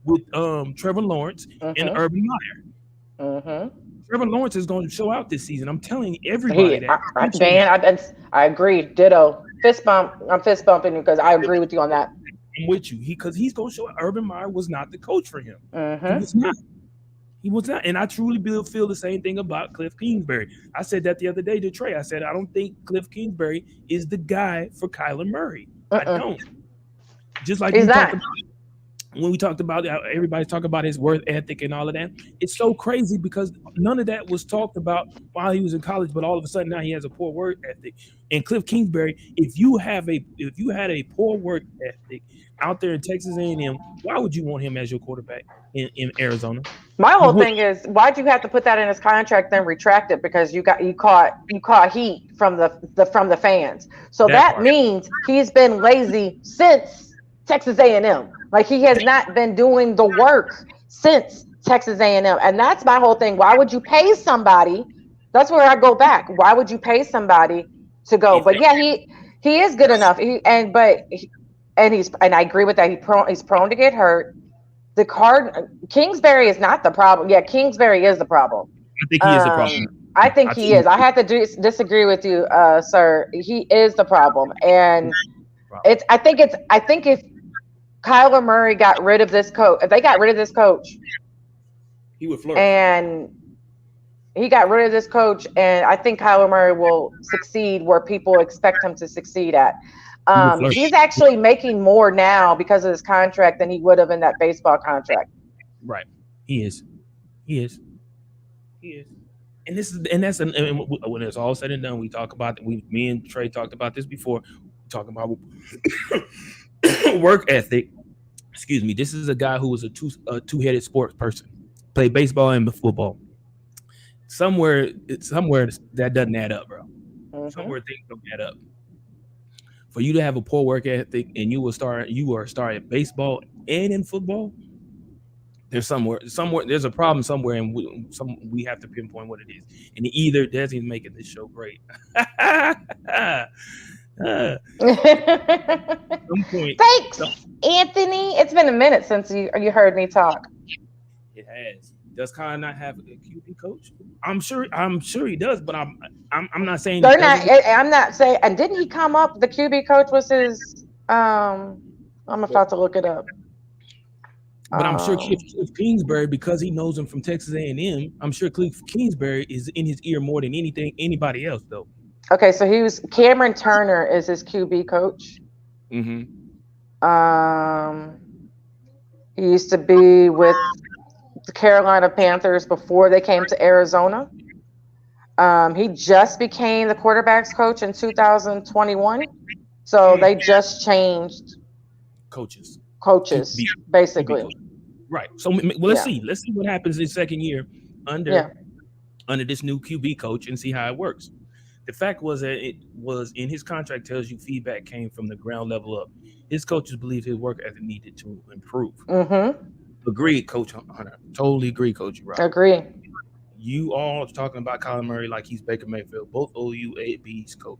with Trevor Lawrence and Urban Meyer. Trevor Lawrence is going to show out this season. I'm telling everybody that. I agree. Ditto. Fist bump. I'm fist bumping because I agree with you on that. I'm with you. Because he's going to show. Urban Meyer was not the coach for him. He was not. And I truly feel the same thing about Cliff Kingsbury. I said that the other day to Trey. I said, I don't think Cliff Kingsbury is the guy for Kyler Murray. I don't. Just like when we talked about everybody's talking about his work ethic and all of that. It's so crazy because none of that was talked about while he was in college, but all of a sudden now he has a poor work ethic. And Cliff Kingsbury, if you had a poor work ethic out there in Texas A&M, why would you want him as your quarterback in Arizona? My whole thing is, why'd you have to put that in his contract then retract it? Because you caught heat from the fans. So that means he's been lazy since Texas A&M. Like he has not been doing the work since Texas A&M. And that's my whole thing. Why would you pay somebody? That's where I go back. Why would you pay somebody to go? But yeah, he is good enough. And I agree with that. He's prone to get hurt. Kingsbury is not the problem. Yeah, Kingsbury is the problem. I think he is the problem. I think he is. I have to disagree with you, sir. He is the problem. And I think if Kyler Murray got rid of this coach, if they got rid of this coach, he would flourish. And he got rid of this coach, and I think Kyler Murray will succeed where people expect him to succeed at. He's actually making more now because of his contract than he would have in that baseball contract. Right. He is. And when it's all said and done, we talk about me and Trey talked about this before. Talking about work ethic. Excuse me. This is a guy who was a two-headed sports person. Played baseball and football. Somewhere that doesn't add up, bro. Somewhere things don't add up. For you to have a poor work ethic and you are starting baseball and in football, there's a problem somewhere, and we have to pinpoint what it is. And either Desi's making this show great. Thanks, Anthony. It's been a minute since you heard me talk. It has. Does Kyle not have a QB coach? I'm sure he does, but I'm not saying I'm not saying. And didn't he come up? The QB coach was his. I'm about to look it up. But I'm sure Cliff Kingsbury, because he knows him from Texas A&M, I'm sure Cliff Kingsbury is in his ear more than anybody else, though. Okay, so Cameron Turner is his QB coach. Mm-hmm. He used to be with the Carolina Panthers before they came to Arizona. He just became the quarterback's coach in 2021. So they just changed coaches, basically. Right. So let's see. Let's see what happens in second year under this new QB coach and see how it works. The fact was that it was in his contract tells you feedback came from the ground level up. His coaches believed his work ethic needed to improve. Mm-hmm. Agreed, Coach Hunter. Totally agree, Coach Rob. Agree. You all talking about Kyler Murray like he's Baker Mayfield. Both OU ABs coach.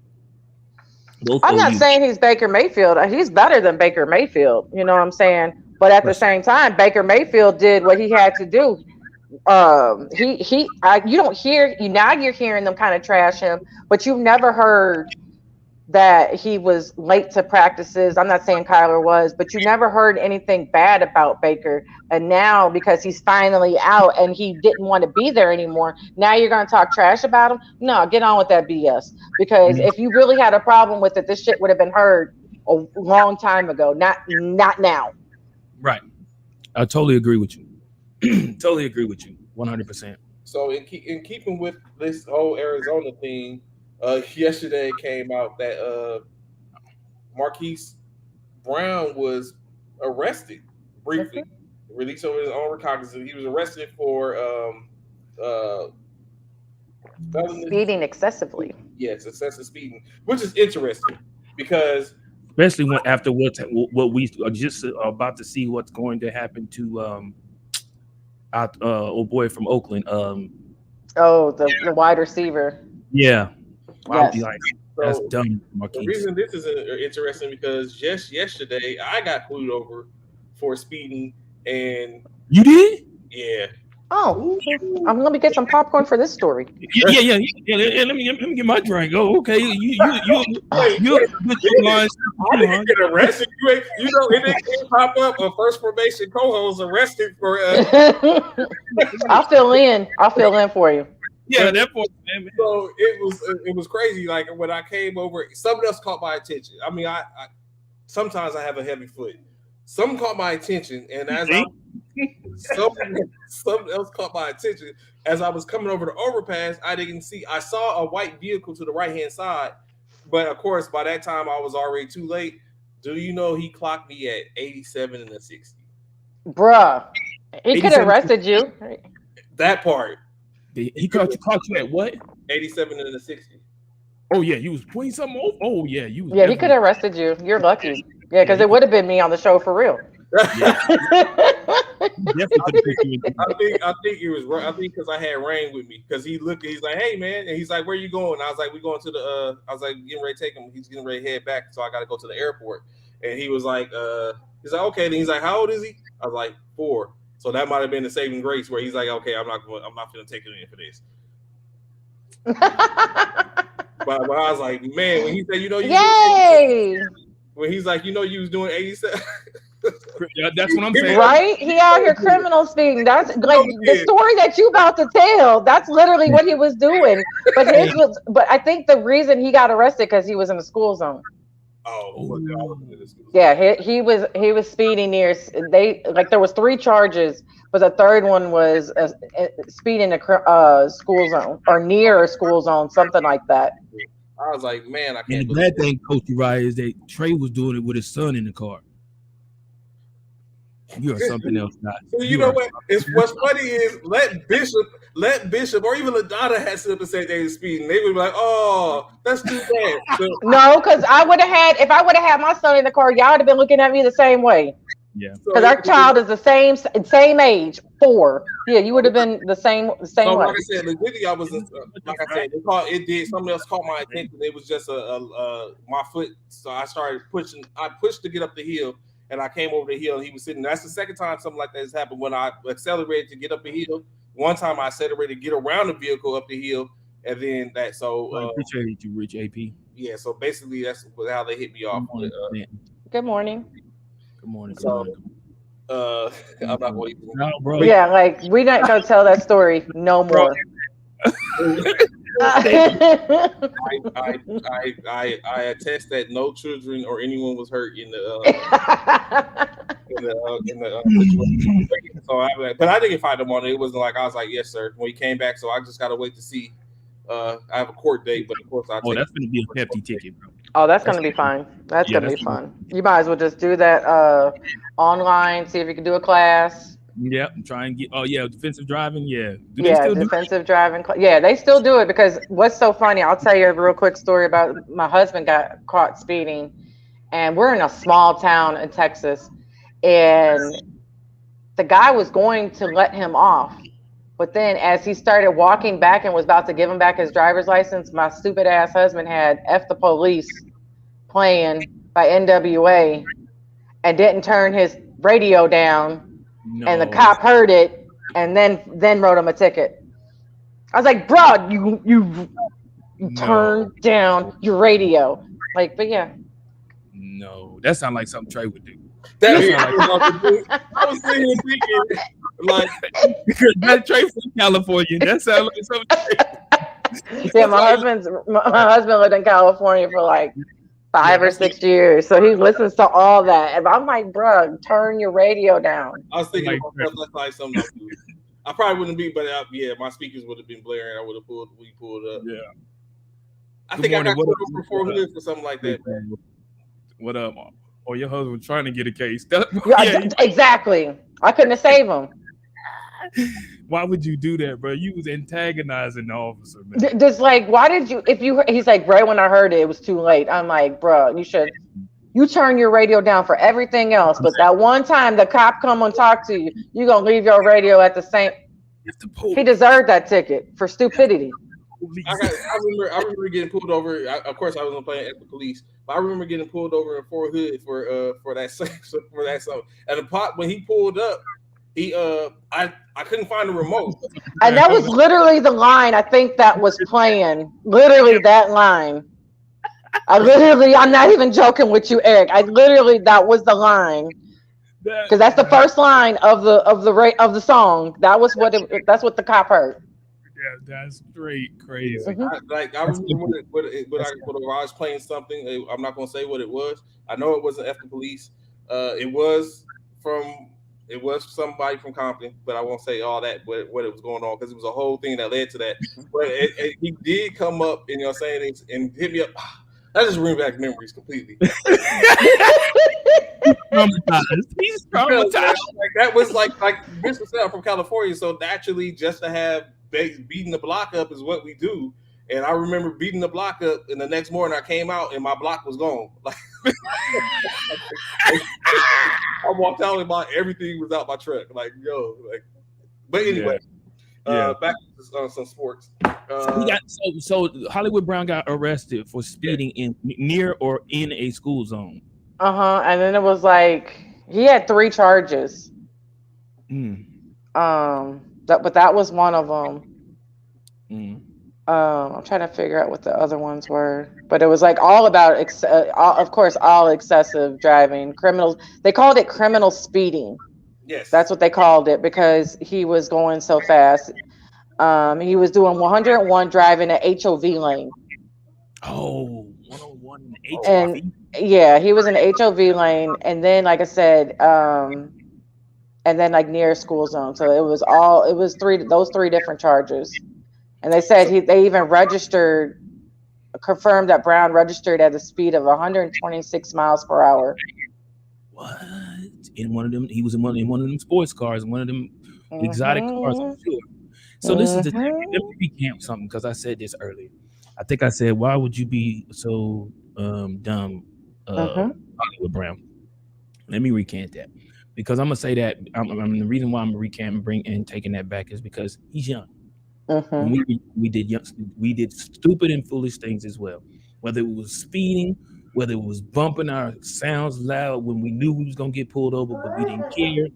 Both I'm not OU. saying he's Baker Mayfield. He's better than Baker Mayfield. You know what I'm saying? But at the same time, Baker Mayfield did what he had to do. You don't hear you now. You're hearing them kind of trash him, but you've never heard that he was late to practices. I'm not saying Kyler was, but you never heard anything bad about Baker. And now, because he's finally out and he didn't want to be there anymore, now you're going to talk trash about him? No, get on with that BS. Because if you really had a problem with it, this shit would have been heard a long time ago, not now. Right. I totally agree with you. Totally agree with you. 100%. So in keeping with this whole Arizona thing, yesterday it came out that Marquise Brown was arrested briefly, released over his own recognizance. He was arrested for Speeding excessively. Yes, excessive speeding, which is interesting because especially when after what we are just about to see what's going to happen to old boy from Oakland. The wide receiver. Yeah. I'll be Yes. like, that's dumb, Marquise. The reason this is interesting because just yesterday I got pulled over for speeding, and you did? Yeah. Oh, I'm gonna get some popcorn for this story. Yeah. Let me get my drink. Oh, okay. You I didn't get arrested. You know, it didn't pop up a first probation co-host arrested for. I'll fill in for you. Yeah, that point, man. So it was crazy. Like when I came over, something else caught my attention. I mean, I sometimes I have a heavy foot. Something caught my attention, and as something else caught my attention as I was coming over the overpass. I saw a white vehicle to the right hand side, but of course by that time I was already too late. Do you know he clocked me at 87 and a 60? Bruh, he could have arrested you. That part. He caught you at what? 87 and a 60. Oh yeah, you was putting something over. Oh yeah, you. Yeah, he could have arrested you. You're lucky. Yeah, because it would have been me on the show for real. I think it was right. I think because I had Rain with me, because he's like, hey man, and he's like, where you going? I was like, we going to the I was like, getting ready to take him. He's getting ready to head back, so I got to go to the airport. And he was like, okay. Then he's like, how old is he? I was like, 4. So that might have been the saving grace where he's like, okay, I'm not going to take you in for this. but I was like, man, when he said, yay! When he's like, you was doing 87. That's what I'm saying. Right? He out here criminal speeding. That's like the story that you about to tell. That's literally what he was doing. But I think the reason he got arrested because he was in the school zone. Oh, yeah, he was speeding near. There was 3 charges, but the third one was speeding a school zone or near a school zone, something like that. I was like, man, I can't. And the bad thing, Coach Uriah, is that Trey was doing it with his son in the car. You are something else, not. So you know what? What's funny is let Bishop, or even LaDonna had something to say they were speeding. They would be like, "Oh, that's too bad." So, no, because if I would have had my son in the car, y'all would have been looking at me the same way. Yeah, because our child is the same age, 4. Yeah, you would have been the same way. Like I said, the video was like I said, something else caught my attention. It was just my foot, so I started pushing. I pushed to get up the hill, and I came over the hill, and he was sitting. That's the second time something like that has happened when I accelerated to get up the hill. One time I accelerated to get around the vehicle up the hill, and then that. So I appreciate you, Rich AP. Yeah, so basically that's how they hit me off. Good morning. Good morning. So, I'm not going to. No, bro. Yeah, like we're not gonna tell that story no more. I attest that no children or anyone was hurt in the situation. So but I didn't fight him on it. It wasn't like I was like, yes, sir. When he came back, so I just gotta wait to see. I have a court date, but of course that's going to be a hefty ticket, bro. Oh, that's going to be fine. That's going to be fun. You might as well just do that online. See if you can do a class. Yeah, I'm trying to get. Oh yeah, defensive driving. Yeah, do they Yeah, still do? defensive driving. Yeah, they still do it because what's so funny? I'll tell you a real quick story about my husband got caught speeding, and we're in a small town in Texas, and the guy was going to let him off. But then, as he started walking back and was about to give him back his driver's license, my stupid ass husband had F the Police playing by NWA and didn't turn his radio down, and the No, cop heard it and then wrote him a ticket. I was like, bro, you no, turn down your radio. Like, but yeah. no. That sounds like something Trey would do. That That is sound like what I was thinking. I was sitting here thinking, like, that Trey from California. That sounds like something. Yeah, it's like, my husband lived in California for like Yeah, 5 or 6 years, so he listens to all that. And I'm like, bro, turn your radio down. I was thinking Like, to myself, that's like something I would do. I probably wouldn't be, but yeah, my speakers would have been blaring. I would have pulled up. yeah. I Good think morning. I got What pulled up? over for 4 hoods or something like that. Man. What up? Or your husband was trying to get a case. Yeah, exactly. I couldn't have saved him. Why would you do that, bro? You was antagonizing the officer, man. Just like, why did you? If you, he's like, right when I heard it, it was too late. I'm like, bro, you turn your radio down for everything else, but that one time the cop come and talk to you, you gonna leave your radio at the same. He deserved that ticket for stupidity. I remember getting pulled over. Of course, I wasn't playing at the police, but I remember getting pulled over in Fort Hood for that something. And the pot when he pulled up, I couldn't find the remote. And that was literally the line I think that was playing. Literally that line. I'm not even joking with you, Eric. That was the line. Because that's the first line of the song. That's what the cop heard. Yeah, that's straight crazy. Mm-hmm. I remember when I was playing something. I'm not gonna say what it was. I know it wasn't F the Police. It was somebody from Compton, but I won't say all that what it was going on because it was a whole thing that led to that. But he did come up and saying and hit me up. That just brings back memories completely. He's traumatized. Like, that was like Mr. Sam from California, so naturally just to have beating the block up is what we do. And I remember beating the block up, and the next morning I came out and my block was gone. Like, I walked out and everything was out my truck. Like, yo, like. But anyway, back to some sports. So Hollywood Brown got arrested for speeding in near or in a school zone. And then it was like he had 3 charges. But that was one of them. I'm trying to figure out what the other ones were, but it was like all about, of course, all excessive driving, criminals. They called it criminal speeding. Yes, that's what they called it because he was going so fast. He was doing 101 driving at HOV lane. Oh, 101 in the HOV. And yeah, he was in the HOV lane, and then like I said, and then like near school zone. So it was those 3 different charges. And they said they even confirmed that Brown registered at a speed of 126 miles per hour. What? In one of them, he was in one of them sports cars, one of them exotic cars, I'm sure. So this is the thing. Let me recap something because I said this earlier. I think I said, why would you be so dumb, Hollywood Brown? Let me recant that because I'm gonna say that the reason why I'm recanting and taking that back is because he's young. We did stupid and foolish things as well. Whether it was speeding, whether it was bumping our sounds loud when we knew we was gonna get pulled over, but we didn't care.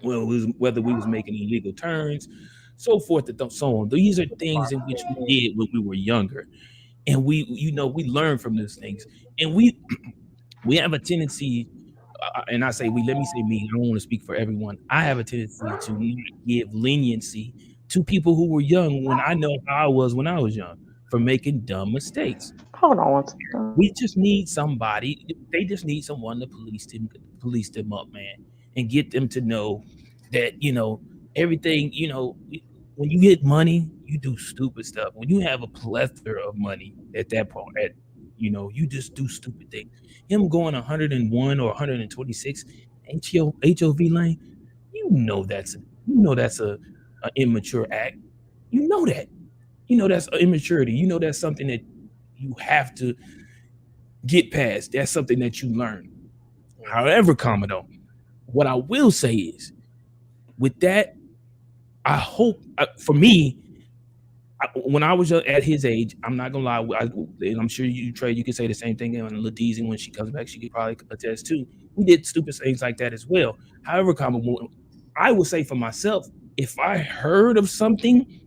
Well, whether we was making illegal turns, so forth and so on. These are things in which we did when we were younger, and we learn from those things, and we have a tendency. And I say we. Let me say me. I don't want to speak for everyone. I have a tendency to not give leniency to people who were young when I know how I was when I was young for making dumb mistakes. Hold on one second. We just need somebody. They just need someone to police them up, man, and get them to know that everything. When you get money, you do stupid stuff. When you have a plethora of money at that point, you just do stupid things. Him going 101 or 126 HOV lane. You that's a immature act. You know that. You know that's immaturity. You know that's something that you have to get past. That's something that you learn. However, Commodore, what I will say is, with that, I hope for me, when I was at his age, I'm not gonna lie, and I'm sure you, Trey, you can say the same thing on Ladizi when she comes back. She could probably attest too. We did stupid things like that as well. However, Commodore, I would say for myself, if I heard of something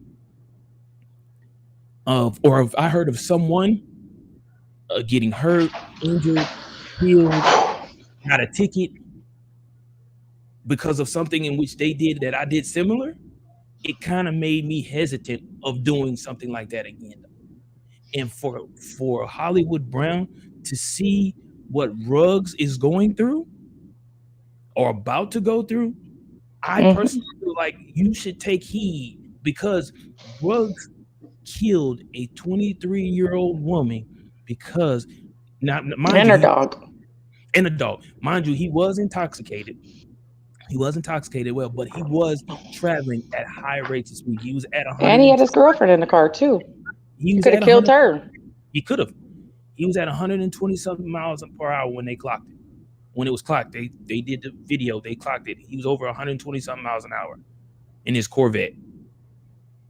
or if I heard of someone getting hurt, injured, killed, got a ticket because of something in which they did that I did similar, it kind of made me hesitant of doing something like that again. And for Hollywood Brown to see what Ruggs is going through or about to go through, I personally feel like you should take heed, because Ruggs killed a 23-year-old woman because, now mind And you, her dog. and a dog. Mind you, he was intoxicated. He was intoxicated, well, but he was traveling at high rates of speed. He was at And 100. he had his girlfriend in the car too. He was Could have at killed 100. her. He could have. He was at 120 something miles per hour when they clocked it. When it was clocked, they did the video. They clocked it. He was over 120 something miles an hour in his Corvette.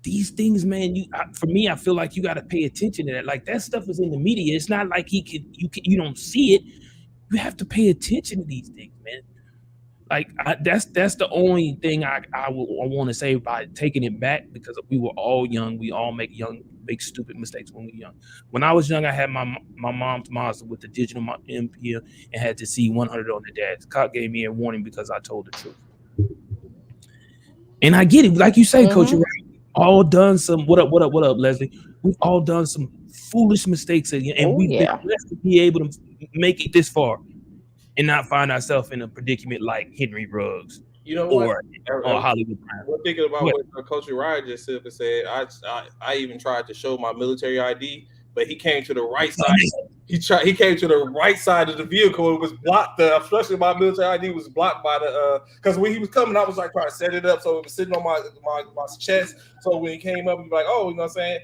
These things, man, for me, I feel like you got to pay attention to that. Like, that stuff is in the media. It's not like you don't see it. You have to pay attention to these things, man. Like, that's the only thing I want to say by taking it back, because we were all young. We all make stupid mistakes when we're young. When I was young, I had my mom's Mazda with the digital MP and had to see 100 on the dash. The cop gave me a warning because I told the truth. And I get it, like you say, Coach. Right? All done some. What up, Leslie? We've all done some foolish mistakes, and we've been blessed to be able to make it this far and not find ourselves in a predicament like Henry Ruggs, you know, or Hollywood. We're thinking about what Coach Ryan just said. I even tried to show my military ID, but he came to the right side. He came to the right side of the vehicle. It was blocked. The obstruction of my military ID was blocked by the because when he was coming, I was like trying to set it up so it was sitting on my chest. So when he came up, he was like, oh, you know what I'm saying?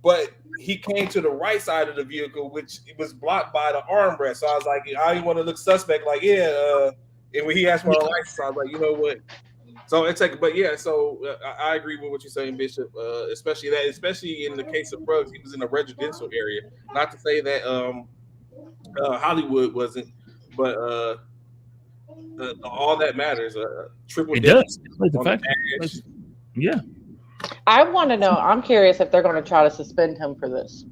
But he came to the right side of the vehicle, which was blocked by the armrest. So I was like, I didn't want to look suspect. Like, and when he asked for a license, I was like, you know what? So it's like, but yeah. So I agree with what you're saying, Bishop. Especially in the case of Ruggs, he was in a residential area. Not to say that Hollywood wasn't, but all that matters. Triple digits. Yeah. I want to know. I'm curious if they're going to try to suspend him for this.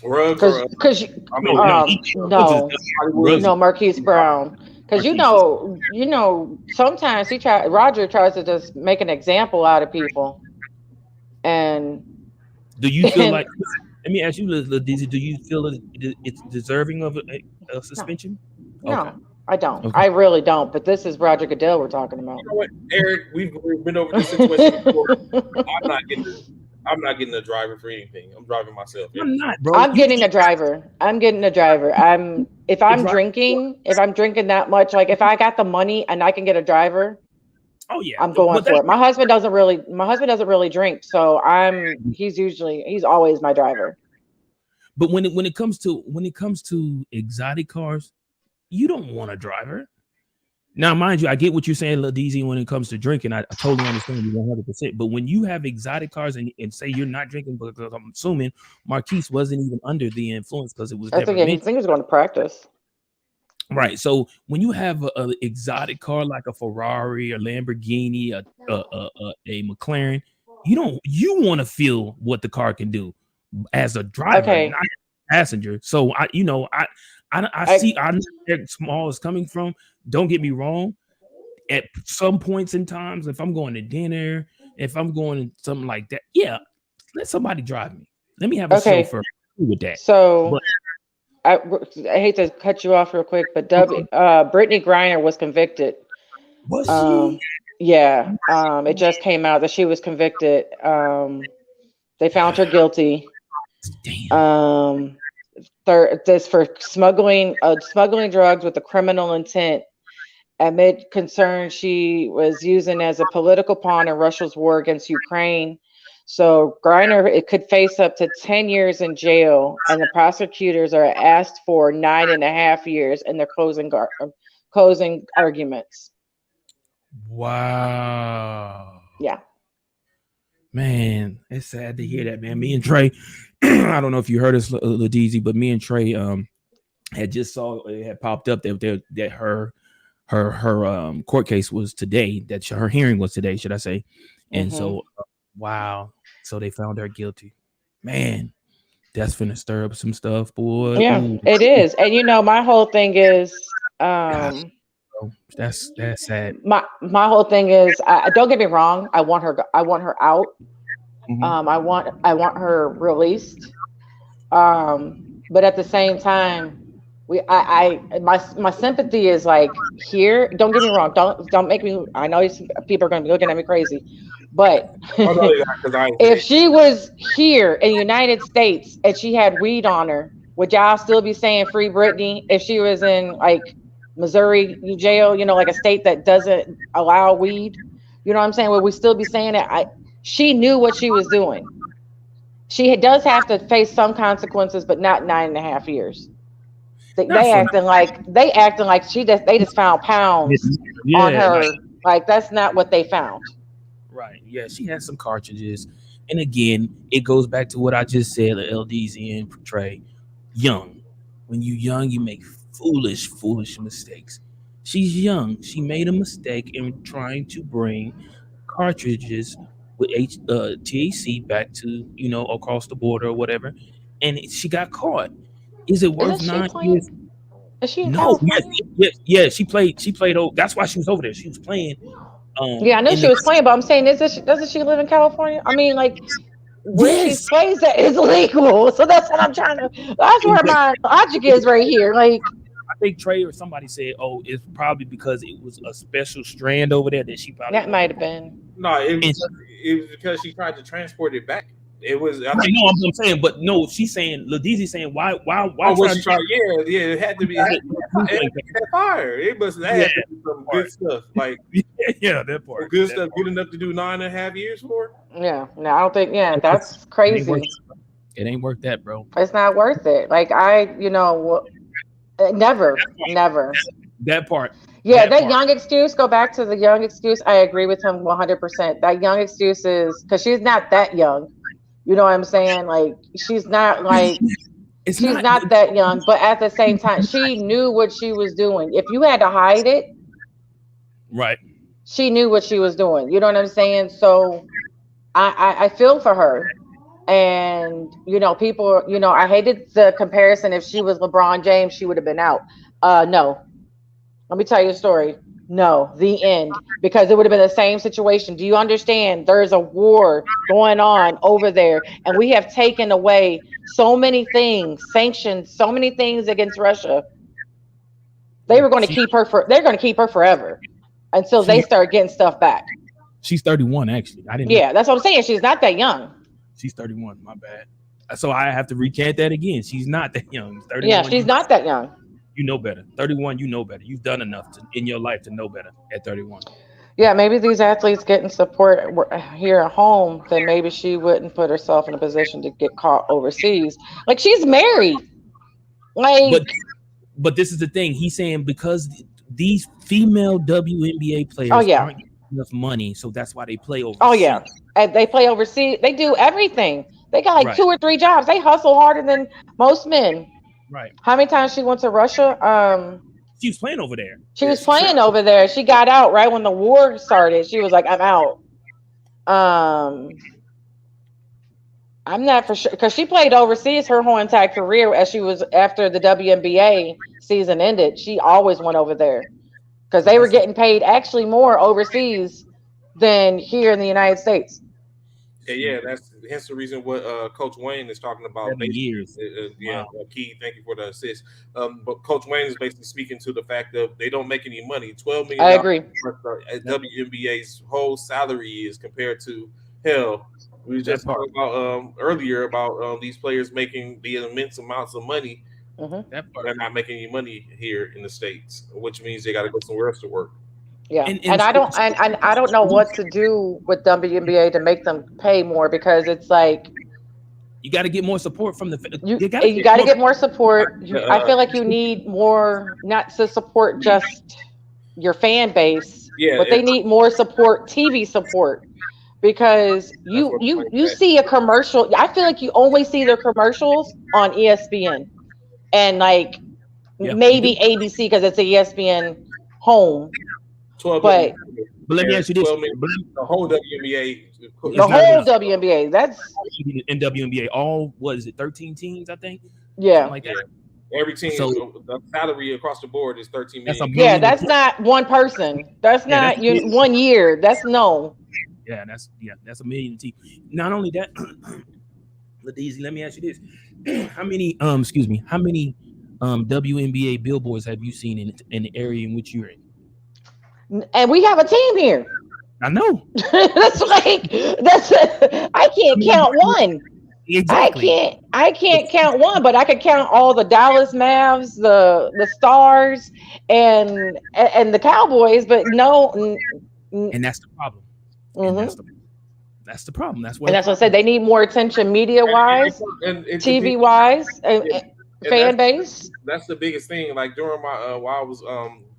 Ruggs, because no, Marquise Brown. Because you know, sometimes Roger tries to just make an example out of people. And do you feel like? Let me ask you, Lizzie, do you feel it's deserving of a suspension? No, okay. I don't. Okay. I really don't. But this is Roger Goodell we're talking about. You know what, Eric? We've been over this situation before. I'm not getting a driver for anything. I'm driving myself. I'm not, bro. I'm getting a driver. If I'm drinking that much, like if I got the money and I can get a driver, oh yeah, I'm going for it. My husband doesn't really drink, so he's always my driver. But when it comes to exotic cars, you don't want a driver. Now, mind you, I get what you're saying, Ladizi, when it comes to drinking. I totally understand you 100%. But when you have exotic cars and say you're not drinking, because I'm assuming Marquise wasn't even under the influence because it was I think he was going to practice. Right. So when you have an exotic car like a Ferrari, a Lamborghini, a McLaren, you want to feel what the car can do as a driver, not a passenger. So I see where Small is coming from. Don't get me wrong. At some points in times, if I'm going to dinner, if I'm going to something like that, yeah, let somebody drive me. Let me have a chauffeur with that. So I hate to cut you off real quick, but Brittany Griner was convicted. Was she? Yeah. It just came out that she was convicted. They found her guilty. Damn. This for smuggling drugs with a criminal intent. amid concerns she was using as a political pawn in Russia's war against Ukraine. So Griner it could face up to 10 years in jail, and the prosecutors are asked for 9.5 years in their closing arguments. Wow. Yeah. Man, it's sad to hear that, man. Me and Trey, I don't know if you heard us, Ladizi, but me and Trey had just saw it had popped up that her court case was today, that her hearing was today, should I say. And Hmm. so wow. So they found her guilty. Man, that's finna stir up some stuff, boy. Yeah, Ooh, it is. And my whole thing is gosh, bro. That's sad. my whole thing is don't get me wrong, I want her out. Mhm. I want her released. But at the same time, my sympathy is like here. Don't get me wrong. Don't make me. I know people are going to be looking at me crazy, but Oh no, because I ain't if say she was here in the United States and she had weed on her, would y'all still be saying free Britney? If she was in like Missouri jail, like a state that doesn't allow weed, you know what I'm saying? Would we still be saying it? She knew what she was doing. She does have to face some consequences, but not 9.5 years. Not for They acting like they just found pounds on yeah, like her. Like that's not what they found. right. Yeah, she has some cartridges. And again, it goes back to what I just said, the LDZ and portray. Young. When you young, you make foolish mistakes. She's young. She made a mistake in trying to bring cartridges with THC back to, across the border or whatever. And she got caught. Is it worth Isn't she 9 years? playing? Is she in No, yes, California? yes. She played. That's why she was over there. She was playing Yeah, I knew in she the was playing, but I'm saying, doesn't she live in California? I mean, like where she yes. plays at is legal. So that's what I'm trying to. That's where my logic is right here. Like I think Trey or somebody said, "Oh, it's probably because it was a special strand over there that she probably that wanted." might have been. no. And It was because she tried to transport it back. It was. I right, think. no, I'm saying, but no, she's saying, Ladizi saying, why Oh, what try she to tried? Yeah. It had to be. It had to be, move it had like to be that fire. It must. That Yeah, had to be some part. good stuff. Like Yeah, that some part. good That stuff. part. Good enough to do 9.5 years for. Yeah, no, I don't think. Yeah, It that's ain't worth. crazy. It ain't worth that, bro. It's not worth it. Like never, never. That part. Yeah, That that part. young excuse. Go back to the young excuse. I agree with him 100%. That young excuse is because she's not that young. You know what I'm saying? Like It's she's not not that young, but at the same time, she knew what she was doing. If you had to hide it, right. she knew what she was doing. You know what I'm saying? So I feel for her. And people, I hated the comparison. If she was LeBron James, she would have been out. No, let me tell you a story. No, the end. Because it would have been the same situation. Do you understand? There's a war going on over there, and we have taken away so many things, sanctioned so many things against Russia. They were going to She keep her for. They're going to keep her forever until they she start getting stuff back. she's 31 actually. I didn't know. Yeah, that's what I'm saying. She's not that young. She's 31. My bad. So I have to recant that again. She's not that young. Yeah, 31. she's not that young. You know better. 31. You know better. You've done enough in your life to know better at 31. Yeah, maybe these athletes getting support here at home, then maybe she wouldn't put herself in a position to get caught overseas. Like she's married. But Like, but this is the thing. He's saying because these female WNBA oh players yeah, aren't getting enough money, so that's why they play oh overseas. yeah. And they play overseas. They do everything. They got like Right. 2 or 3 jobs. They hustle harder than most men. Right. How many times she went to Russia? She was playing over there. She Yeah, was she said. playing over there. She got out right when the war started. She was like, I'm out. Um, I'm not for sure because she played overseas her whole entire career as she was after the WNBA season ended. She always went over there because they were That's getting paid actually more overseas than here in the United States. yeah. That's hence the reason what Coach Wayne is talking about. 7 years. Basically, yeah, Wow. Key. Thank you for the assist. But Coach Wayne is basically speaking to the fact that they don't make any money. I $12 million agree. at WNBA's whole salary is compared to hell. We were That just part. talking about earlier about these players making the immense amounts of money That part. They're not making any money here in the States, which means they got to go somewhere else to work. Yeah, And and I don't know what to do with WNBA to make them pay more because it's like you got to get more support from the. you You got to you get got to more. get more support. I Uh, feel like you need more, not to support just your fan base, yeah, but they need more support, TV support, because that's you what the you money's you at. see a commercial. I feel like you only see their commercials on ESPN and like Yeah, you do. maybe ABC because it's a ESPN home, 12 million, but But let me and ask you this: 12 million. The whole WNBA it's the not whole enough WNBA, that's in WNBA. All what is it? 13 teams, I think, something yeah. like that. Yeah, every team, So the salary across the board is 13 that's a million. Yeah, million. that's not one person. That's Yeah, that's not you 1 year. That's no. that's a million. Not only that, Ladizi, let me ask you this: how many excuse me, how many WNBA billboards have you seen in the area in which you're in? And we have a team here. I know. That's like that's I I can't mean, count one. exactly. I can't count one, but I could count all the Dallas Mavs, the Stars, and the Cowboys. But no, And that's the problem. And mm-hmm. that's the problem. That's where And the that's what I said. problem. They need more attention, media wise, And it TV continues. wise, Yeah, and fan base. that's the biggest thing. Like during my while I was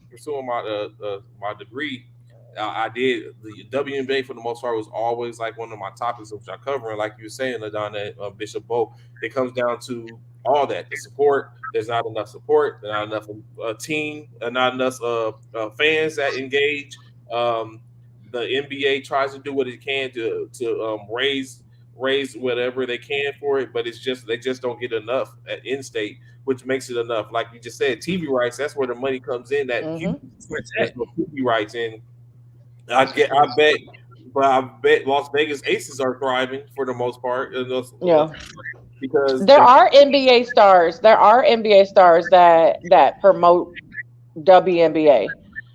pursuing my degree, I did the WNBA for the most part was always like one of my topics which I cover. And like you were saying, Ladonna, Bishop Bo, it comes down to all that the support. There's not enough support. There's not enough team. Not enough fans that engage. Um, the NBA tries to do what it can to raise whatever they can for it, but it's just they just don't get enough at in state, which makes it enough. Like you just said, TV rights, that's where the money comes in, that huge Mm-hmm. That's where it's there's at. no TV rights in. That's where I it's bet, but I bet Las Vegas Aces are thriving for the most part, Yeah. because There are NBA stars. There are NBA stars that promote WNBA.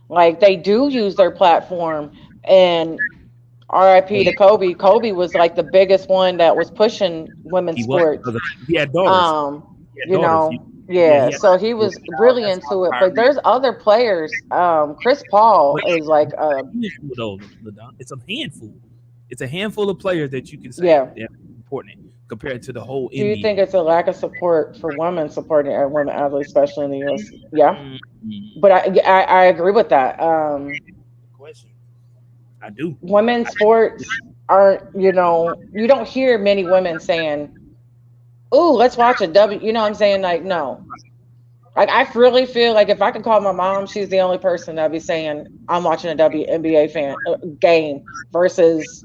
Like they do use their platform, and RIP to Kobe. Kobe was like the biggest one that was pushing women's he was sports. because he had daughters. Um, He had you daughters. know, Yeah, he yeah. had. So he was really that's why into it. But Kyrie. there's other players. Chris Paul But is like handful though, Ladon. It's a handful. It's a handful of players that you can say yeah. they're important compared to the whole Do you think NBA. it's a lack of support for women supporting women athletes, especially in the US? Yeah. Mm-hmm. But I agree with that. Question. I do. Women's sports aren't, you don't hear many women saying, "Ooh, let's watch a W." You know what I'm saying? Like, no. Like, I really feel like if I could call my mom, she's the only person that'd be saying, "I'm watching a WNBA game," versus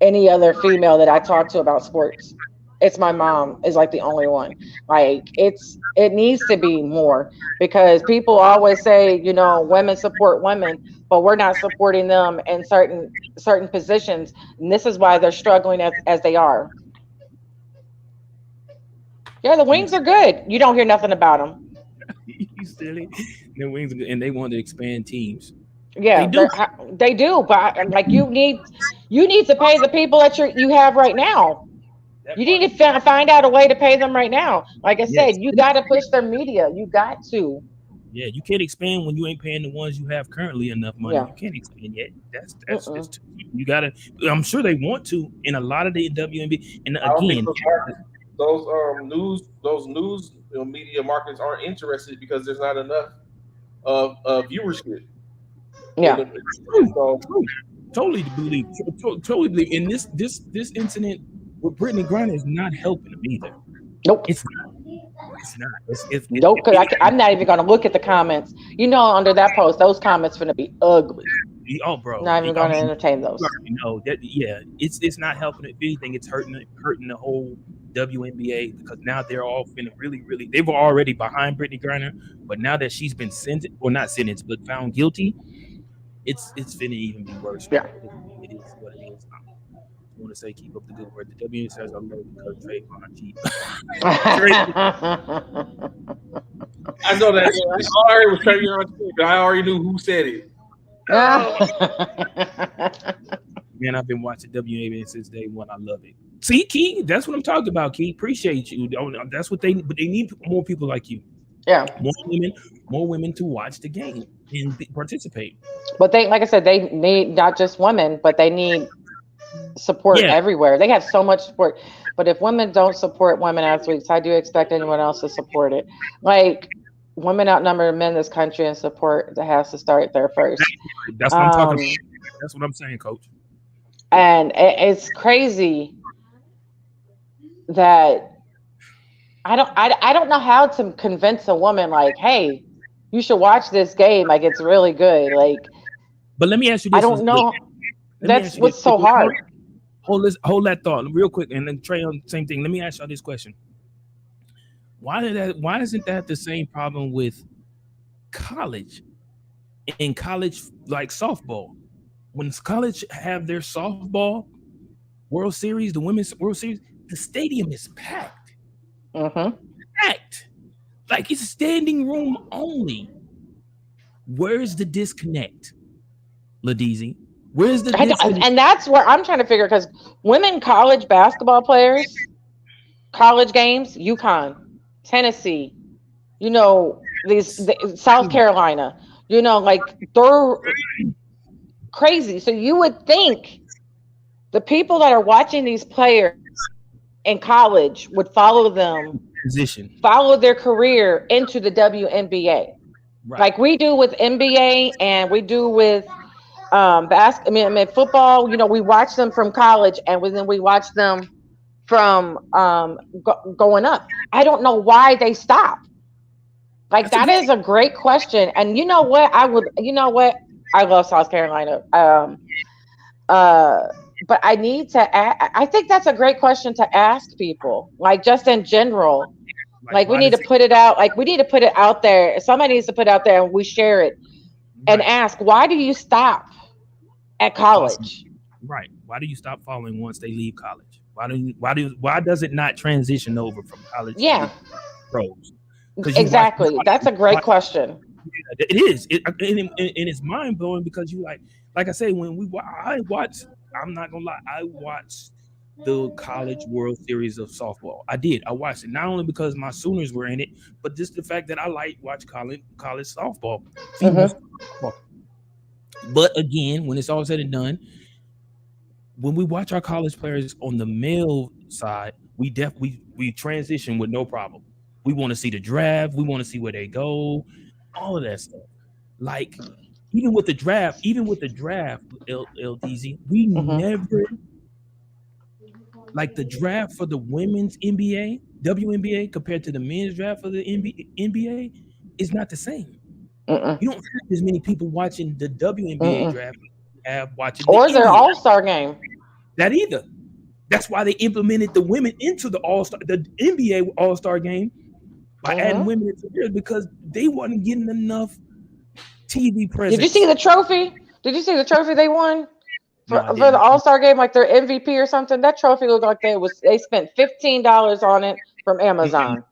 any other female that I talk to about sports. It's my mom is like the only one. Like, it needs to be more because people always say, women support women, but we're not supporting them in certain positions, and this is why they're struggling as they are. Yeah, the You wings are good. You don't hear nothing about them. you silly. Their wings are good, and they want to expand teams. They Yeah, do. they do, but like you need to pay the people that you have right now. That You part. need to find out a way to pay them right now. Like I Yes. said, you got to push their media. You got to. Yeah, you can't expand when you ain't paying the ones you have currently enough money. Yeah. You can't expand yet. That's Mm-mm. just too, you gotta. I'm sure they want to in a lot of the WNBA. And I don't think again, those news media markets aren't interested because there's not enough of viewership in Yeah. the so true, totally believe, totally believe. And this incident with Brittany Griner is not helping them either. Nope. It's not. It's not. Nope. Because I'm not even going to look at the comments. Under that post, those comments going to be ugly. Oh, bro. Not even I going to mean, entertain those. you know that. Yeah, it's not helping. If anything, it's hurting the whole WNBA because now they're all finna really. They were already behind Brittany Griner, but now that she's been sentenced, or not sentenced, but found guilty, it's finna even be worse. Yeah. It is what it is. I want to say keep up the good work. The WNBA says I love because Trayvon cheap. I know that. All I heard was Trayvon, but I already knew who said it. Man, I've been watching WNBA since day one. I love it. See, Key, that's what I'm talking about. Key, appreciate you. That's what but they need more people like you. Yeah. More women to watch the game and participate. But they, like I said, they need not just women, but they need support Yeah, everywhere. They have so much support. But if women don't support women athletes, I do expect anyone else to support it. Like women outnumber men in this country, and support that has to start there first. that's what I'm talking about. Um, That's what I'm saying, Coach. and it's crazy that I don't know how to convince a woman like, hey, you should watch this game. Like it's really good. Like But let me ask you I this. don't Look, know. let me That's ask you this. what's so hard. Hold that thought real quick, and then Trey on the same thing. Let me ask y'all this question: Why isn't that the same problem with college? In college, like softball, when college have their softball World Series, the women's World Series, the stadium is packed. Mm-hmm. Packed. Like it's standing room only. Where's the disconnect, Ladizi? Where's the disconnect? And that's where I'm trying to figure because women college basketball players, college games, UConn, Tennessee, South Carolina, like they're crazy. So you would think the people that are watching these players in college would follow them, follow their career into the WNBA, right, like we do with NBA and we do with football. We watch them from college and then we watch them from going up. I don't know why they stop. Like that is a great question. And you know what? I love South Carolina. But I need to I think that's a great question to ask people, like just in general. Like we need to put it out. Like we need to put it out there. Somebody needs to put it out there and we share it and ask, why do you stop at college? Right. Why do you stop following once they leave college? Why does it not transition over from college to pros? Exactly. That's a great question. It is. And it's mind blowing because you like I say, I'm not gonna lie, I watched the College World Series of softball. I watched it not only because my Sooners were in it, but just the fact that I watch college softball, female softball. But again, when it's all said and done, when we watch our college players on the male side, we transition with no problem. We want to see the draft. We want to see where they go, all of that stuff. Like even with the draft, LDZ, we never like the draft for the women's NBA, WNBA compared to the men's draft for the NBA is not the same. You don't have as many people watching the WNBA draft have watching or their All-Star game. That either. That's why they implemented the women into the NBA All-Star game by adding women into there because they wasn't getting enough TV presence. Did you see the trophy? Did you see the trophy they won for the All-Star game, like their MVP or something? That trophy looked like they spent $15 on it from Amazon.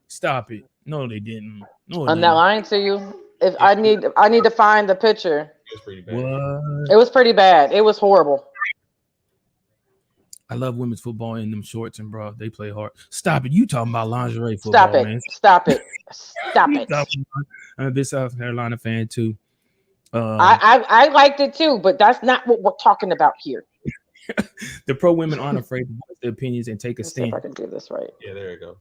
Stop it! No, they didn't. No, I'm not lying to you. If I need to find the picture. It was pretty bad. What? It was pretty bad. It was horrible. I love women's football in them shorts and bro, they play hard. Stop it! You talking about lingerie football? Stop it! Man. Stop it! Stop it! I'm a big South Carolina fan too. I liked it too, but that's not what we're talking about here. The pro women aren't afraid to voice their opinions and take a stand. See if I can do this right. Yeah, there you go.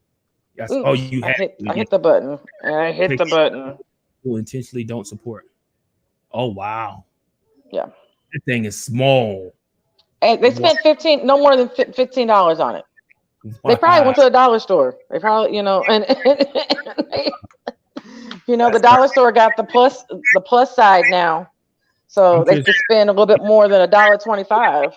Yes. Ooh, oh, you I hit the button. I hit the button. Who intentionally don't support. Oh wow. Yeah. That thing is small. And they spent no more than $15 on it. Wow. They probably went to a dollar store. They probably, and the dollar store got the plus side now, so they can spend a little bit more than $1.25.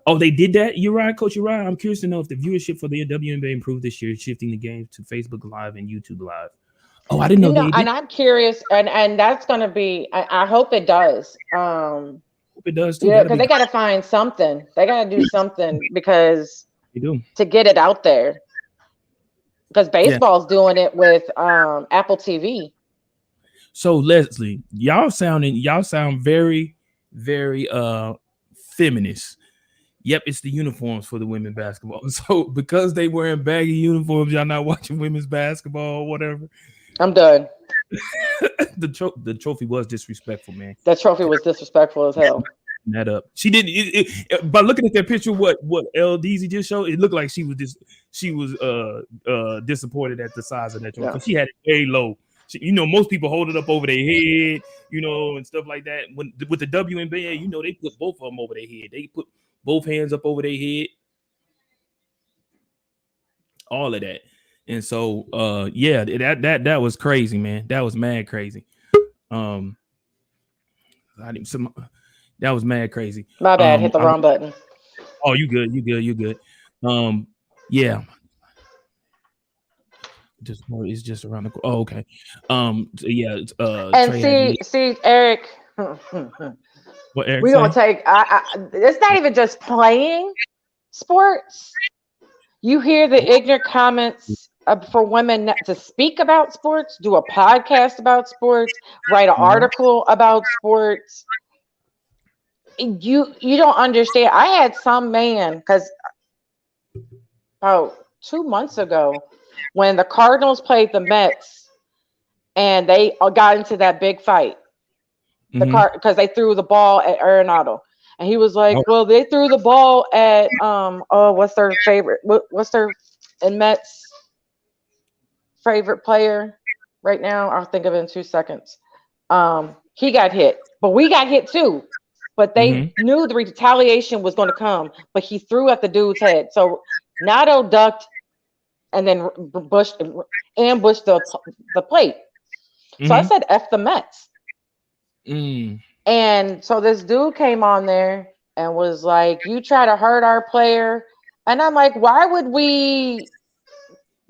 Oh, they did that? You're right, Coach. You're right. I'm curious to know if the viewership for the WNBA improved this year, shifting the game to Facebook Live and YouTube Live. Oh, I didn't know. And I'm curious, and that's going to be. I hope it does. It does too. Yeah, because they got to find something. They got to do something because they do to get it out there. Because baseball's doing it with Apple TV. So Leslie, y'all sound very, very feminist. Yep, it's the uniforms for the women's basketball. So because they wearing baggy uniforms, y'all not watching women's basketball or whatever. I'm done. The trophy was disrespectful, man. That trophy was disrespectful as hell. That up. She didn't. By looking at that picture, what LDZ just showed, it looked like she was disappointed at the size of that trophy. Yeah. She had it way low. Most people hold it up over their head, and stuff like that. When with the WNBA, they put both of them over their head. They put both hands up over their head. All of that. And so that was crazy, man. That was mad crazy. That was mad crazy. My bad, hit the wrong button. Oh, you good. Yeah. It's just around the. Oh, okay. Yeah. And see, Eric. What Eric? We're gonna take. It's not even just playing sports. You hear the ignorant comments for women to speak about sports, do a podcast about sports, write an article about sports. You don't understand. I had some man, because about 2 months ago, when the Cardinals played the Mets and they got into that big fight, because they threw the ball at Arenado. And he was like, well, they threw the ball at what's their favorite? What's their in Mets favorite player right now? I'll think of it in 2 seconds. He got hit, but we got hit too. But they knew the retaliation was going to come, but he threw at the dude's head. So Nato ducked and then ambushed the plate. So I said, F the Mets. And so this dude came on there and was like, you try to hurt our player. And I'm like, why would we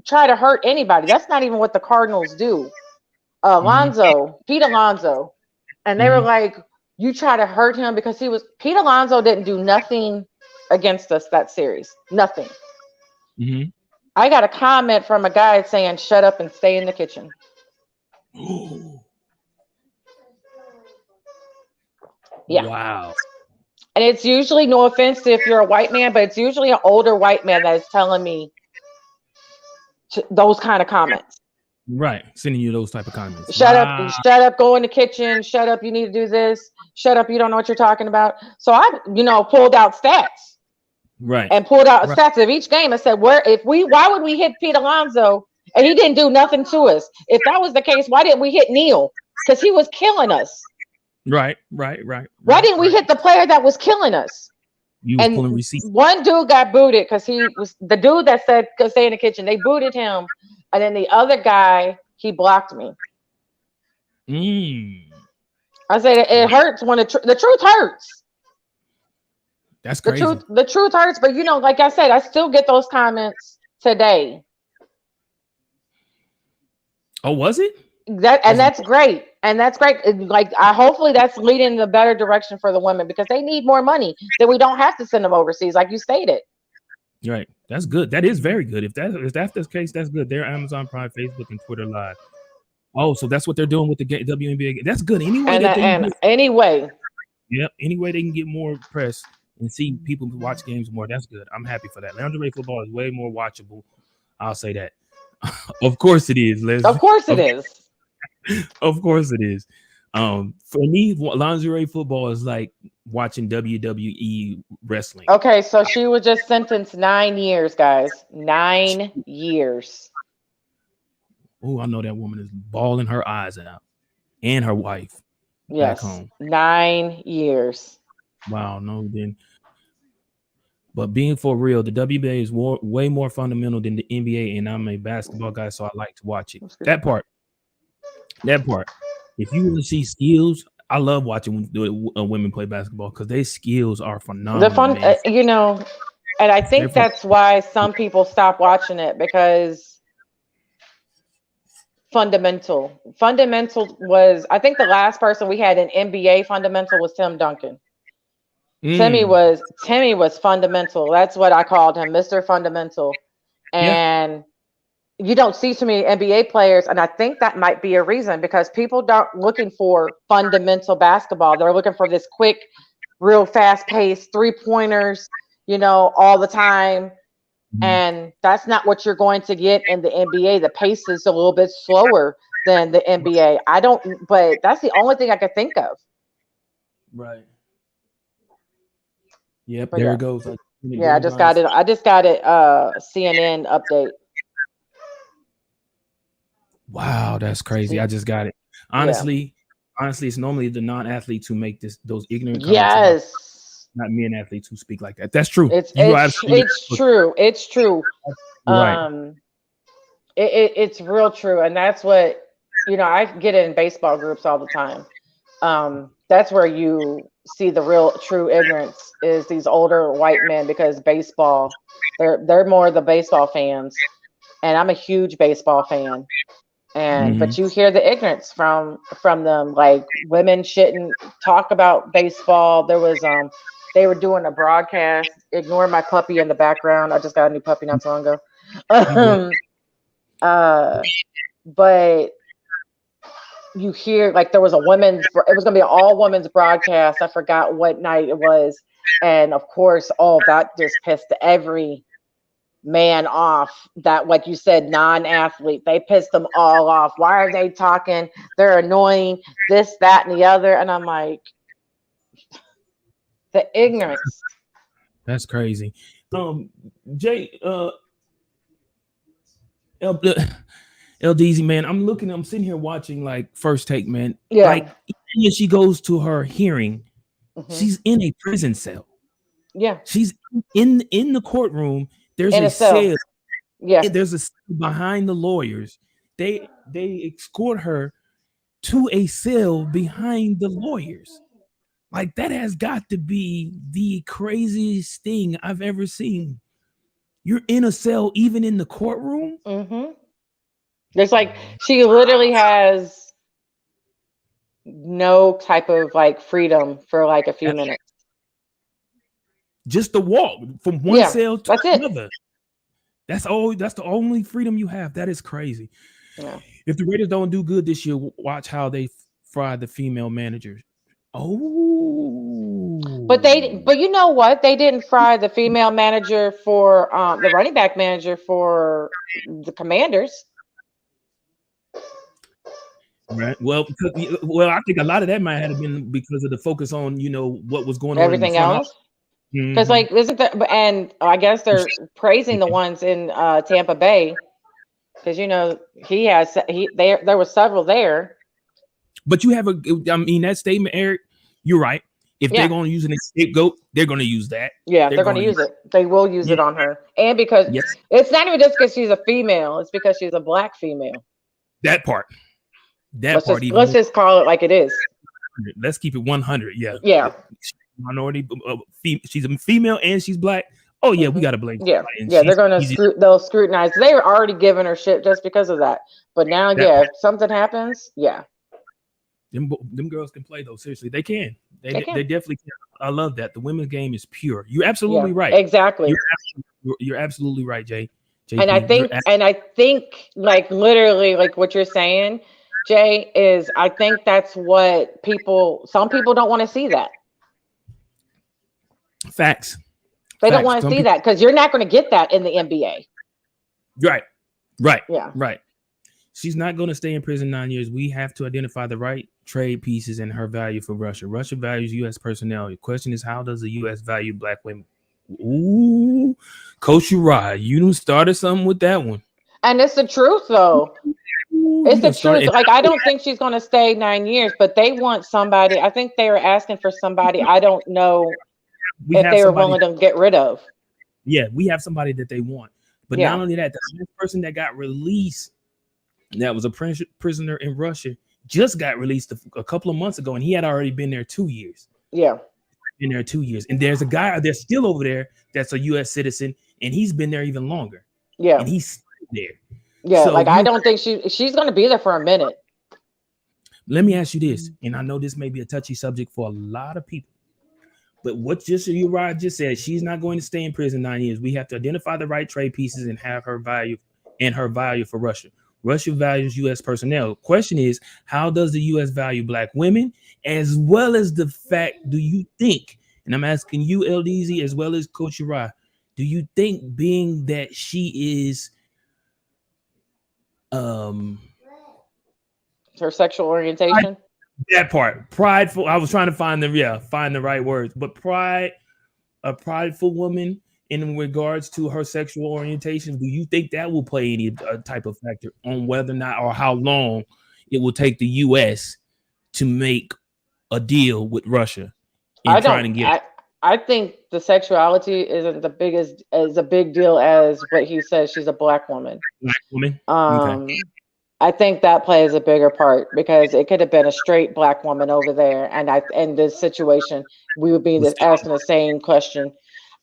try to hurt anybody? That's not even what the Cardinals do. Pete Alonso. And they were like, you try to hurt him because Pete Alonso didn't do nothing against us that series. Nothing. I got a comment from a guy saying, shut up and stay in the kitchen. Yeah. Wow. And it's usually, no offense if you're a white man, but it's usually an older white man that is telling me those kind of comments. Right. Sending you those type of comments. Shut up, go in the kitchen. Shut up, you need to do this. Shut up, you don't know what you're talking about. So I, pulled out stats. Right. And pulled out stats of each game and said, why would we hit Pete Alonso and he didn't do nothing to us? If that was the case, why didn't we hit Neil? Because he was killing us. Right. Why didn't we hit the player that was killing us? You was pulling receipts. One dude got booted because he was the dude that said, "Go stay in the kitchen." They booted him, and then the other guy, he blocked me. I said it hurts when the truth hurts. That's crazy. The truth hurts, but like I said, I still get those comments today. Oh, was it? That's great. And that's great. Like, hopefully that's leading in a better direction for the women because they need more money. That we don't have to send them overseas, like you stated. Right. That's good. That is very good. If that's the case, that's good. They're Amazon Prime, Facebook, and Twitter Live. Oh, so that's what they're doing with the WNBA. That's good. Anyway. Yep. Anyway, they can get more press and see people watch games more. That's good. I'm happy for that. Lingerie football is way more watchable. I'll say that. Of course it is, Liz. Of course it is. Of course it is. For me, lingerie football is like watching WWE wrestling. Okay, so she was just sentenced 9 years, guys. 9 years. Oh, I know that woman is bawling her eyes out, and her wife. Yes, back home. 9 years. Wow, no, then. But being for real, the WNBA is way more fundamental than the NBA, and I'm a basketball guy, so I like to watch it. That part. If you want to see skills, I love watching women play basketball because their skills are phenomenal. The fun, and I think that's why some people stop watching it because fundamental was, I think the last person we had in NBA fundamental was Tim Duncan. Timmy was fundamental. That's what I called him, Mr. Fundamental. And you don't see too many NBA players, and I think that might be a reason because people aren't looking for fundamental basketball. They're looking for this quick, real fast-paced 3-pointers, all the time. Mhm. And that's not what you're going to get in the NBA. The pace is a little bit slower than the NBA. But that's the only thing I could think of. Right. Yep, But there yeah, it goes. yeah, I just got it. I just got it. CNN update. Wow, that's crazy. I just got it. Yeah. Honestly, it's normally the non-athletes who make those ignorant comments about Yes. not men athletes who speak like that. That's true. It's You are it's absolutely it's true. It's true. right. Um, it's real true, and that's what I get in baseball groups all the time. That's where you see the real true ignorance is these older white men because baseball, they're more the baseball fans, and I'm a huge baseball fan. And Mhm. but you hear the ignorance from them, like women shouldn't talk about baseball. There was they were doing a broadcast. Ignore my puppy in the background. I just got a new puppy not so long ago. You good. Uh, but you hear like there was it was going to be an all women's broadcast. I forgot what night it was. And of course, that just pissed every man off that, like you said, non-athlete. They pissed them all off. Why are they talking? They're annoying, this, that, and the other. And I'm like, the ignorance. That's crazy. Jay, LDZ, man, I'm sitting here watching like First Take, man. Yeah. Like even if she goes to her hearing, Mhm. she's in a prison cell. Yeah. She's in the courtroom. There's In a a cell. cell. Yeah. There's a cell behind the lawyers. They escort her to a cell behind the lawyers. Like that has got to be the craziest thing I've ever seen. You're in a cell, even in the courtroom. Mm-hmm. There's like she literally has no type of like freedom for like a few minutes. Just to walk from one cell to that's it. another. That's the only freedom you have. That is crazy. Yeah. If the Raiders don't do good this year, watch how they fry the female managers. Oh, But you know what? They didn't fry the female manager for the running back manager for the Commanders. Right. Well, I think a lot of that might have been because of the focus on what was going on in the Everything front else. office. Because Mhm. like isn't that? And I guess they're praising the ones in Tampa Bay because there were several there. But you have that statement, Eric. You're right. If they're going to use an scapegoat, they're going to use that. Yeah, they're going to use it. They will use it on her, and because it's not even just because she's a female; it's because she's a black female. That part. Let's just call it like it is. Let's keep it 100. Yeah. Yeah. Minority. She's a female and she's black. Oh yeah, we got to blame. Yeah. Yeah, they're going to they'll scrutinize. They were already giving her shit just because of that. But now, if something happens, them girls can play though. Seriously, they can. They definitely can. I love that. The women's game is pure. You're absolutely right. Exactly. You're absolutely right, Jay. And I think like literally like what you're saying, Jay, is I think that's what some people don't want to see that. Facts. They don't want to see that because you're not going to get that in the NBA. Right. Yeah. Right. She's not going to stay in prison 9 years. We have to identify the right trade pieces and her value for Russia. Russia values U.S. personnel. The question is, how does the U.S. value black women? Ooh, Coach Uriah, you started something with that one. And it's the truth, though. It's the truth. Like, I don't think she's going to stay 9 years, but they want somebody. I think they were asking for somebody. I don't know if they were willing to get rid of. Yeah, we have somebody that they want. But not only that, the person that got released, that was a prisoner in Russia, just got released a couple of months ago, and he had already been there 2 years. Yeah. Been there 2 years. And there's a guy that's still over there that's a U.S. citizen, and he's been there even longer. Yeah. And he's there. Yeah, so I don't think she's going to be there for a minute. Let me ask you this, and I know this may be a touchy subject for a lot of people, but what Uriah just said, she's not going to stay in prison 9 years. We have to identify the right trade pieces and have her value for Russia. Russia values U.S. personnel. Question is, how does the U.S. value black women, as well as the fact, do you think, And I'm asking you, LDZ, as well as Coach Uri, do you think being that she is Her sexual orientation? that part prideful? I was trying to find the right words, but a prideful woman in regards to her sexual orientation, do you think that will play any type of factor on whether or not or how long it will take the U.S. to make a deal with Russia in I trying don't. to get I think the sexuality isn't the biggest as a big deal as what he says. She's a black woman. black women? Okay. I think that plays a bigger part because it could have been a straight black woman over there, and in this situation we would be asking the same question.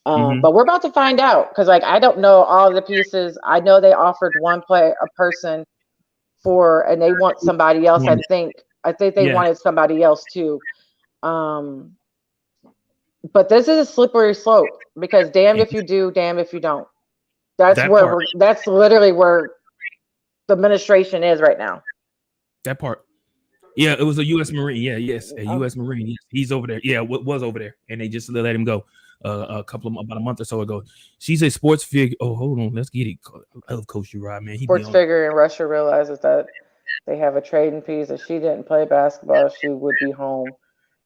But we're about to find out because, like, I don't know all the pieces. I know they offered a person and they want somebody else. I think they wanted somebody else too. But this is a slippery slope because damned if you do, damned if you don't. That's literally where the administration is right now. That part. Yeah, it was a U.S. Marine. Yeah, yes, a U.S. Marine. Yes, he's over there. Yeah, was over there, and they just let him go about a month or so ago. She's a sports figure. Oh, hold on, let's get it. I love Coach Uri, man. Sports figure in Russia realizes that they have a trading piece. If she didn't play basketball, she would be home.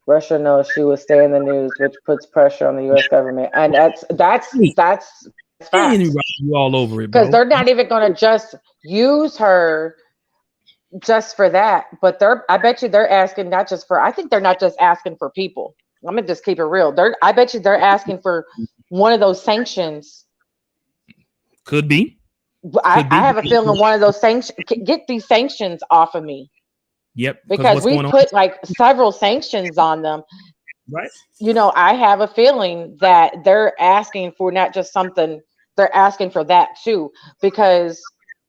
Russia knows she would stay in the news, which puts pressure on the U.S. government, and that's facts. You all over it, because they're not even going to just use her just for that, but I bet you they're asking not just for. I think they're not just asking for people. I'm gonna just keep it real. I bet you they're asking for one of those sanctions. Could be. I have a feeling one of those sanctions. Get these sanctions off of me. Yep. Because we put like several sanctions on them. Right. You know, I have a feeling that they're asking for not just something. They're asking for that too. Because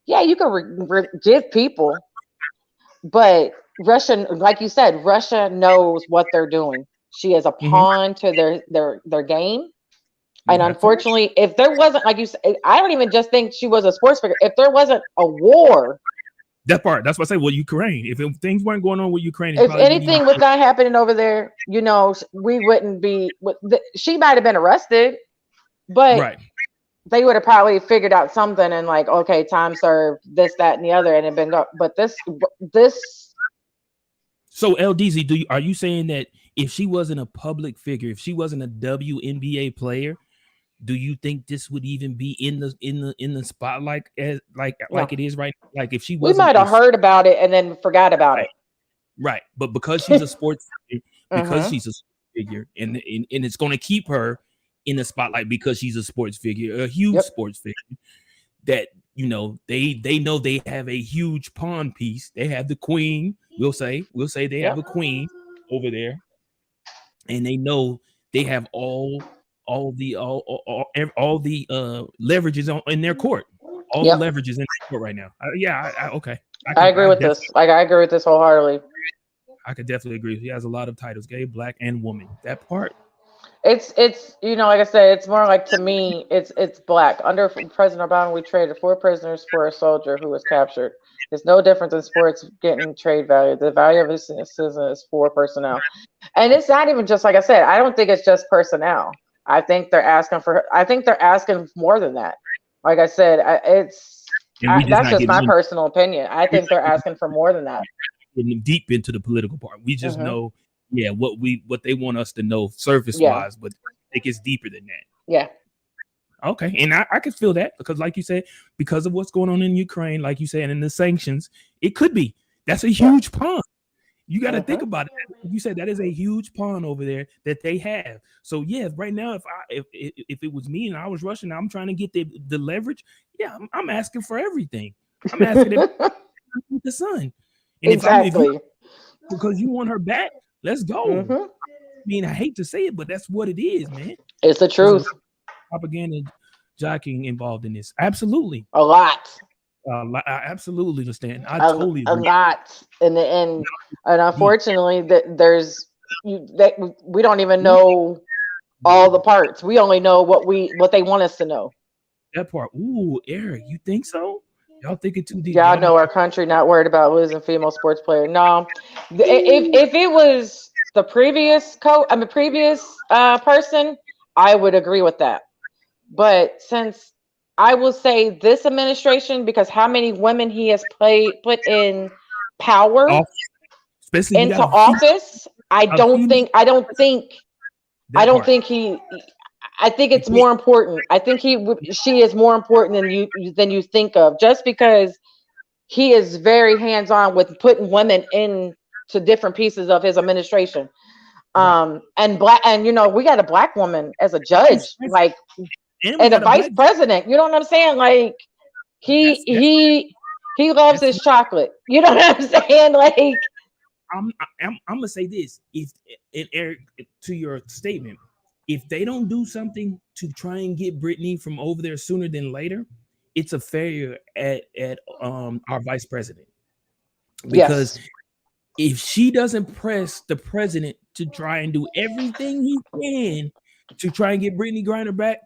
you can give people, but Russia, like you said, Russia knows what they're doing. She is a pawn to their game. And unfortunately, if there wasn't, like you said, I don't even just think she was a sports figure. If there wasn't a war. That part. That's what I say. Well, Ukraine. If things weren't going on with Ukraine, if anything was not happening over there, you know, we wouldn't be. She might have been arrested, but they would have probably figured out something and like, okay, time served, this, that, and the other, and it been. But this. So LDZ, are you saying that if she wasn't a public figure, if she wasn't a WNBA player, do you think this would even be in the spotlight as like it is right now? Like if she was, we might have heard about it and then forgot about it. Right, but because she's a sports figure, she's a figure, and it's going to keep her in the spotlight because she's a sports figure, a huge sports figure. That they know they have a huge pawn piece. They have the queen. We'll say they have a queen over there, and they know they have all the leverages in their court. All the leverages in their court right now. Okay. I agree with this. Like I agree with this wholeheartedly. I could definitely agree. He has a lot of titles: gay, black, and woman. That part. It's like I said, it's more like, to me, it's black. Under President Obama, we traded 4 prisoners for a soldier who was captured. There's no difference in sports getting trade value. The value of this citizen is 4 personnel. And it's not even just, like I said, I don't think it's just personnel. I think they're asking more than that. Like I said, that's just my personal opinion. I think they're asking for more than that. Getting deep into the political part. We just know what they want us to know surface wise, but I think it's deeper than that. Yeah. Okay. And I can feel that because, like you said, because of what's going on in Ukraine, like you said, and the sanctions, it could be. That's a huge pawn. You got to think about it. You said that is a huge pawn over there that they have. So right now, if it was me and I was Russian, I'm trying to get the leverage. Yeah, I'm asking for everything. I'm asking the sun. And exactly. Because you want her back, let's go. I mean, I hate to say it, but that's what it is, man. It's the truth. Propaganda jockeying involved in this. Absolutely. A lot. I absolutely understand. I totally agree. A lot in the end, and unfortunately, we don't even know all the parts. We only know what they want us to know. That part. Ooh, Eric, you think so? Y'all thinking too deep? Y'all know our country not worried about losing female sports players. No, if it was the previous person, I would agree with that. But since I will say this administration, because how many women he has put in power Off, especially we got into office, a female, I that don't part. think I think You it's can't. more important. I think she is more important than you think of, just because he is very hands on with putting women into different pieces of his administration. Right. And we got a black woman as a Vice judge, president, like, and we and a got a vice black. president. You know what I'm saying? Like, he That's he loves that's. his chocolate. You know what I'm saying? Like, I'm gonna say this. If and Eric, to your statement, if they don't do something to try and get Brittany from over there sooner than later, it's a failure at our vice president. Because yes, if she doesn't press the president to try and do everything he can to try and get Brittany Griner back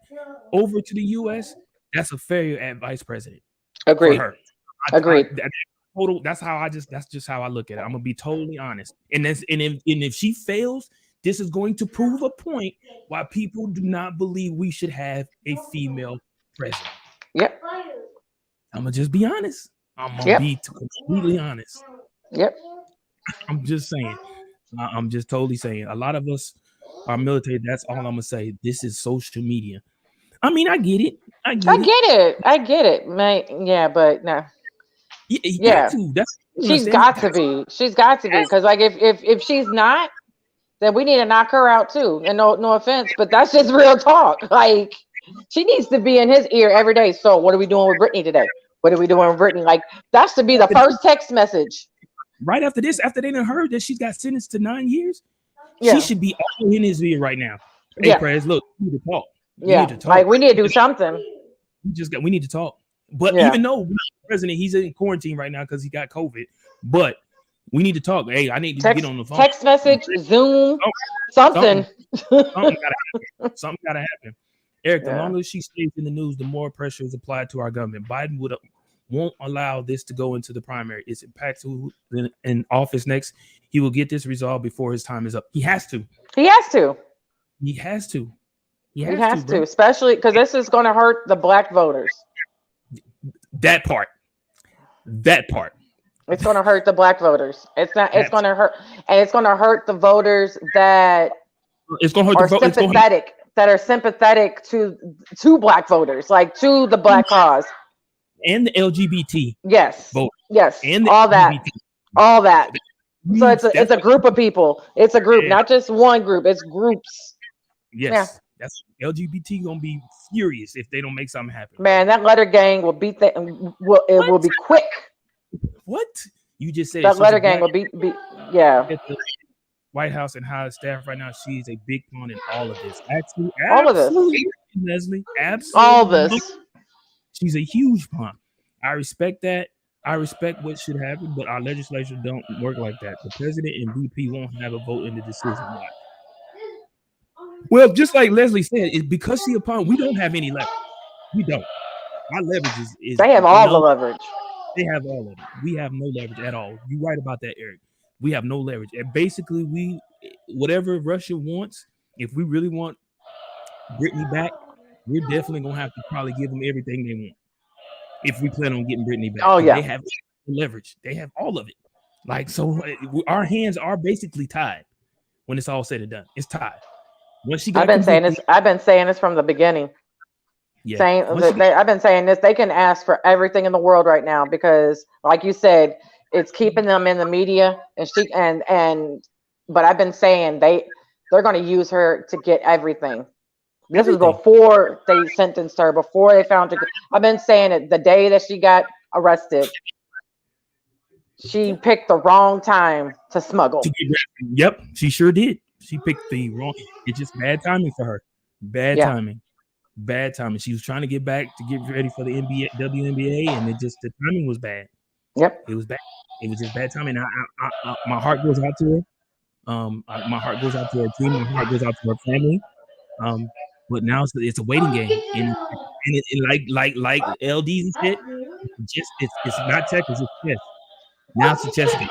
over to the U.S., that's a failure at vice president for agreed, her. agreed. That's just how I look at it. I'm gonna be totally honest. And if she fails, this is going to prove a point why people do not believe we should have a female president. Yep, I'm gonna just be honest. I'm gonna yep, be completely honest. yep. I'm just saying. I'm just totally saying. A lot of us are military. That's all I'm gonna say. This is social media. I mean, I get it. I I get it. get it. I get it, man. Yeah, but no. You got Yeah, to. That's you she's understand it. got to be. She's got to be, because like, if she's not, then we need to knock her out too. And no offense, but that's just real talk. Like, she needs to be in his ear every day. So what are we doing with Brittany today? What are we doing with Brittany? Like, that should be the first text message. Right after this, after they done heard that she's got sentenced to 9 years, she Yeah, should be all in his ear right now. Hey, yeah, Prez, look, we need to talk. We need yeah. to talk. Like, we need to do something. We need to talk. But Yeah. even though we're not the president, he's in quarantine right now because he got COVID. But we need to talk. Hey, I need to get on the phone. Text message, Zoom, something. Something gotta happen. Eric, the Yeah. longer she stays in the news, the more pressure is applied to our government. Biden won't allow this to go into the primary. It's impacts who in office next. He will get this resolved before his time is up. He has to. He has to. He has to. He has to, especially because this is going to hurt the black voters. That part. It's going to hurt the black voters. It's not. It's going to hurt, and it's going to hurt the voters that it's going to hurt are the sympathetic. That are sympathetic to black voters, like to the black cause, and the LGBT. Yes. Vote. Yes. And all that. All that. So it's a group of people. It's a group, not just one group. It's groups. Yes. Yeah. That's LGBT gonna be furious if they don't make something happen. Man, that letter gang will beat that. It will be quick. What you just said? That letter gang will be yeah. At the White House and high staff right now. She's a big pawn in all of this. Actually, all of this, Leslie. Absolutely, all this. She's a huge pawn. I respect that. I respect what should happen, but our legislature don't work like that. The president and VP won't have a vote in the decision. Why? Well, just like Leslie said, it's because she a pawn. We don't have any leverage. We don't. Our leverage is they have all the leverage. They have all of it. We have no leverage at all. You're right about that, Eric. We have no leverage. And basically, whatever Russia wants, if we really want Brittany back, we're definitely gonna have to probably give them everything they want. If we plan on getting Brittany back. Oh yeah. They have leverage. They have all of it. Like, so our hands are basically tied when it's all said and done. It's tied. I've been saying this from the beginning. Yeah. I've been saying this. They can ask for everything in the world right now because, like you said, it's keeping them in the media. But I've been saying they're going to use her to get everything. This is before they sentenced her. Before they found her. I've been saying it. The day that she got arrested, she picked the wrong time to smuggle. Yep, she sure did. She picked the wrong. It's just bad timing for her. Bad timing. She was trying to get back to get ready for the WNBA, and the timing was bad. Yep, it was bad. It was just bad timing. My heart goes out to her. My heart goes out to her team. My heart goes out to her family. But now it's a waiting game, and like LDs and shit. It's not checkers, it's chess. Now it's a chess game.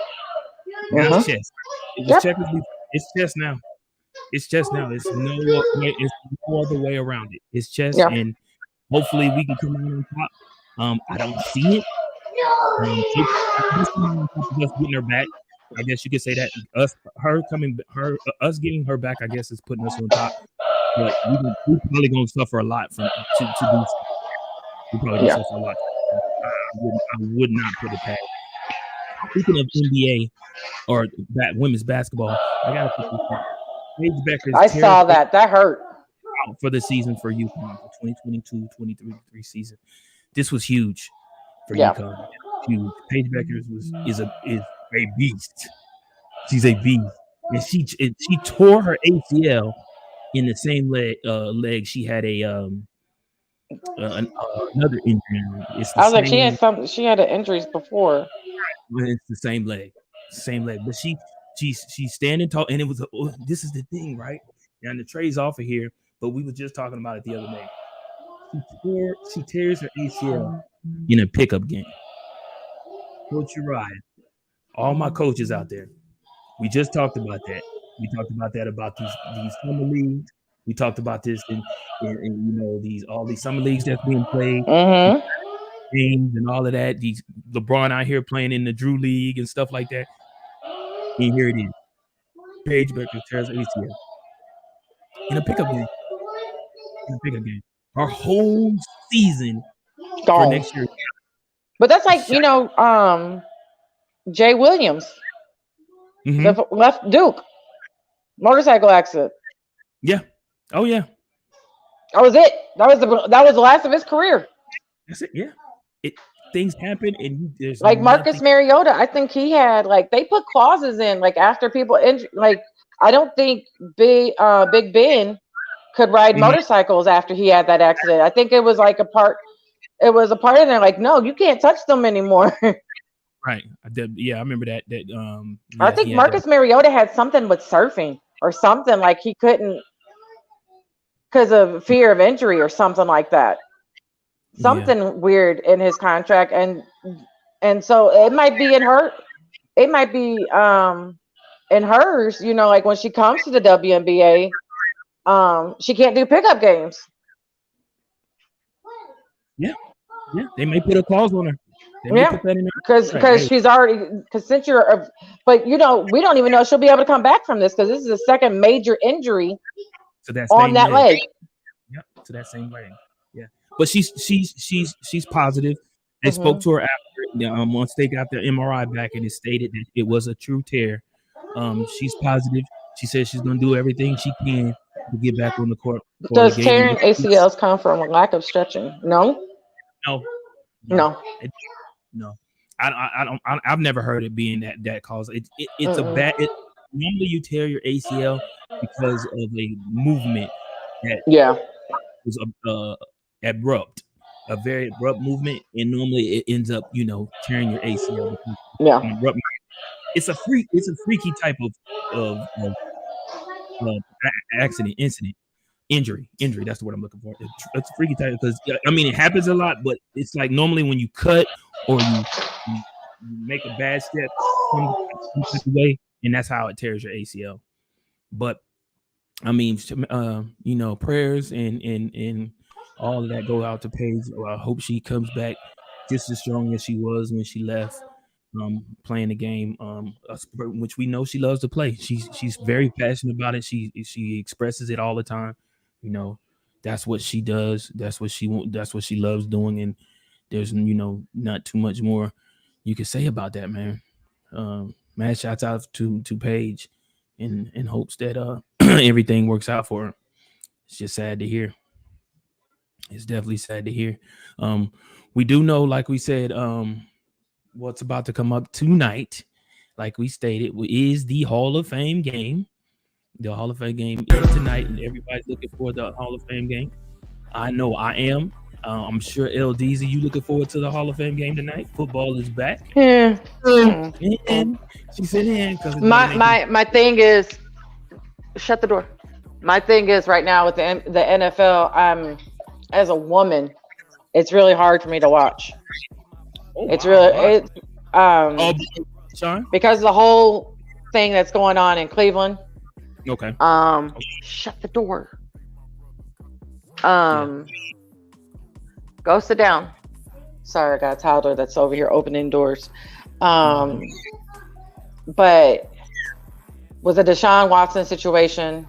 Now it's chess. It was checkers. It's chess now. It's chess now. It's no other way around it. It's chess, Yeah. and hopefully we can come out on top. I don't see it. This us getting her back. I guess you could say that us getting her back. I guess is putting us on top. But we probably gonna suffer a lot to do. We probably gonna suffer a lot. I would not put it past. Speaking of NBA or women's basketball, I gotta put this up. Paige Beckers. I saw that. That hurt. Out for the season for UConn for 2022-2023 season. This was huge for UConn. Huge. Paige Beckers is a beast. She's a beast, and she tore her ACL in the same leg. She had another injury. I was like, she had injuries before. It's the same leg, but she's standing tall, and it was this is the thing, right? And the tray's off of here, but we were just talking about it the other day. She tears her ACL in a pickup game. Coach Uriah, all my coaches out there, we just talked about that. We talked about that about these summer leagues. We talked about this in all these summer leagues that's being played, games and all of that. These LeBron out here playing in the Drew League and stuff like that. And here it is. Paige Beckers tears ACL in a pickup game. Our whole season for next year. But that's like Jay Williams, left Duke, motorcycle accident. Yeah. Oh yeah. That was it. That was the last of his career. That's it. Yeah. Things happen, and there's like Marcus Mariota. I think he had they put clauses in after people injured. I don't think Big Ben could ride motorcycles after he had that accident. I think it was a part. It was a part of there. No, you can't touch them anymore. Right. I remember that. I think Marcus Mariota had something with surfing or something he couldn't because of fear of injury or something like that. Something weird in his contract, and so it might be in her. It might be in hers. When she comes to the WNBA, she can't do pickup games. Yeah, they may put a clause on her. Because she's already since you're, but we don't even know if she'll be able to come back from this because this is the second major injury on that leg. Yep, to that same leg. Yeah, but she's positive. They spoke to her after once they got their MRI back, and it stated that it was a true tear. She's positive. She says she's going to do everything she can to get back on the court. Does tearing ACLs come from a lack of stretching? No. I don't. I've never heard it being that cause. It's a bad. Normally, you tear your ACL because of a movement that was abrupt, a very abrupt movement, and normally it ends up tearing your ACL. It's a freaky type of accident, incident, injury. That's the word I'm looking for. It's a freaky type because it happens a lot, but it's normally when you cut or you make a bad step some way, and that's how it tears your ACL. But prayers and all of that go out to Paige. I hope she comes back just as strong as she was when she left. Playing the game, which we know she loves to play. She's very passionate about it. She expresses it all the time. That's what she does. That's what she loves doing. And there's not too much more you can say about that, man. Mad shouts out to Paige, in hopes that everything works out for her. It's just sad to hear. It's definitely sad to hear. We do know, like we said, what's about to come up tonight, like we stated, is the Hall of Fame game. The Hall of Fame game is tonight, and everybody's looking for the Hall of Fame game. I know I am. I'm sure LDZ, you looking forward to the Hall of Fame game tonight? Football is back. Yeah. And she said, because my thing is, shut the door. My thing is right now with the NFL, as a woman, it's really hard for me to watch. Sean? Because of the whole thing that's going on in Cleveland Okay. Shut the door. Go sit down. Sorry, I got a toddler that's over here opening doors. But with the Deshaun Watson situation,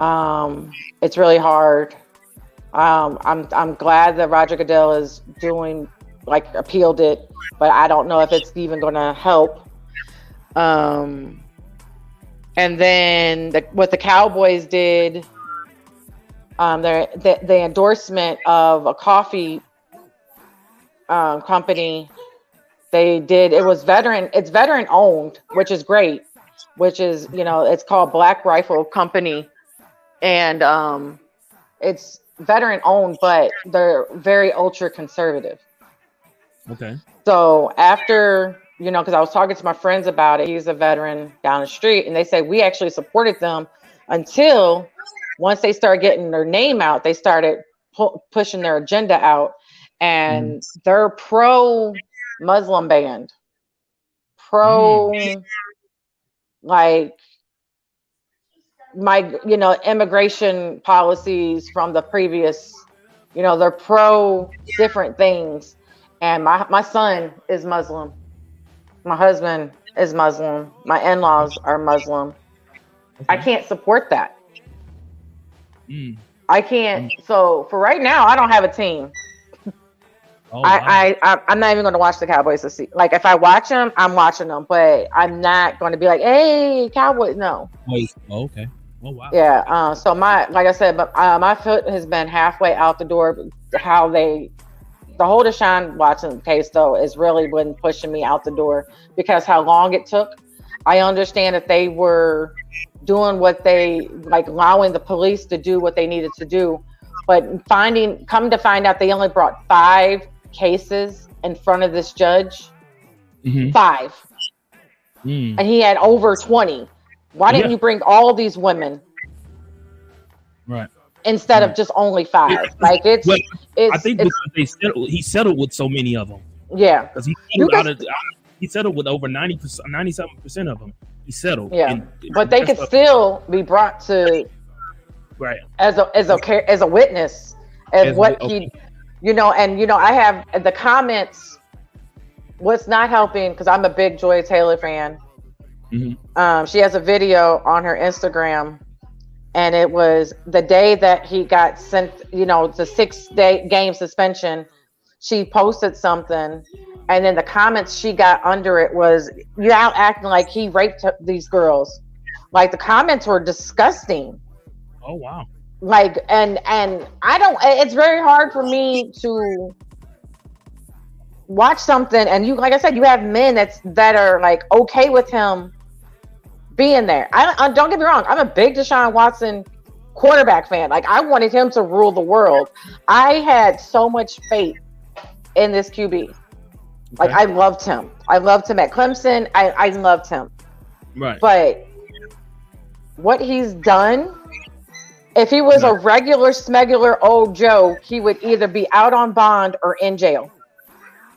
it's really hard. I'm glad that Roger Goodell is doing, like, appealed it, but I don't know if it's even going to help. And then what the Cowboys did, the endorsement of a coffee company, they did. It's veteran owned, which is great. Which is, it's called Black Rifle Company, and it's veteran owned, but they're very ultra conservative. Okay. So after, because I was talking to my friends about it, he's a veteran down the street, and they say we actually supported them until once they started getting their name out, they started pushing their agenda out, and they're pro-Muslim band, like immigration policies from the previous, they're pro different things. And my son is Muslim. My husband is Muslim. My in-laws are Muslim. Okay. I can't support that. I can't. So for right now, I don't have a team. Oh, wow. I'm not even going to watch the Cowboys this season. Like, if I watch them, I'm watching them, but I'm not going to be like, "Hey, Cowboys!" No. Oh, okay. Oh, wow. Yeah. So like I said, but my foot has been halfway out the door. The whole Deshaun Watson case, though, is really been pushing me out the door because how long it took. I understand that they were doing allowing the police to do what they needed to do, but come to find out they only brought 5 cases in front of this judge. 5. And he had over 20. Why didn't you bring all these women? Right. Instead of just only 5. Like I think he settled with so many of them. Yeah. Because he settled with over 97% of them. He settled. Yeah. But they could still be brought to as a witness as what he I have the comments. What's not helping, because I'm a big Joy Taylor fan. She has a video on her Instagram, and it was the day that he got sent, the 6-day game suspension. She posted something, and then the comments she got under it was, "You out acting like he raped these girls." Like, the comments were disgusting. Oh, wow. Like, and I don't, it's very hard for me to watch something, and like I said, you have men that are like okay with him being there. I don't get me wrong, I'm a big Deshaun Watson quarterback fan. Like, I wanted him to rule the world. I had so much faith in this QB. Okay. Like, I loved him at Clemson. I loved him. Right. But what he's done, if he was a regular smegular old Joe, he would either be out on bond or in jail.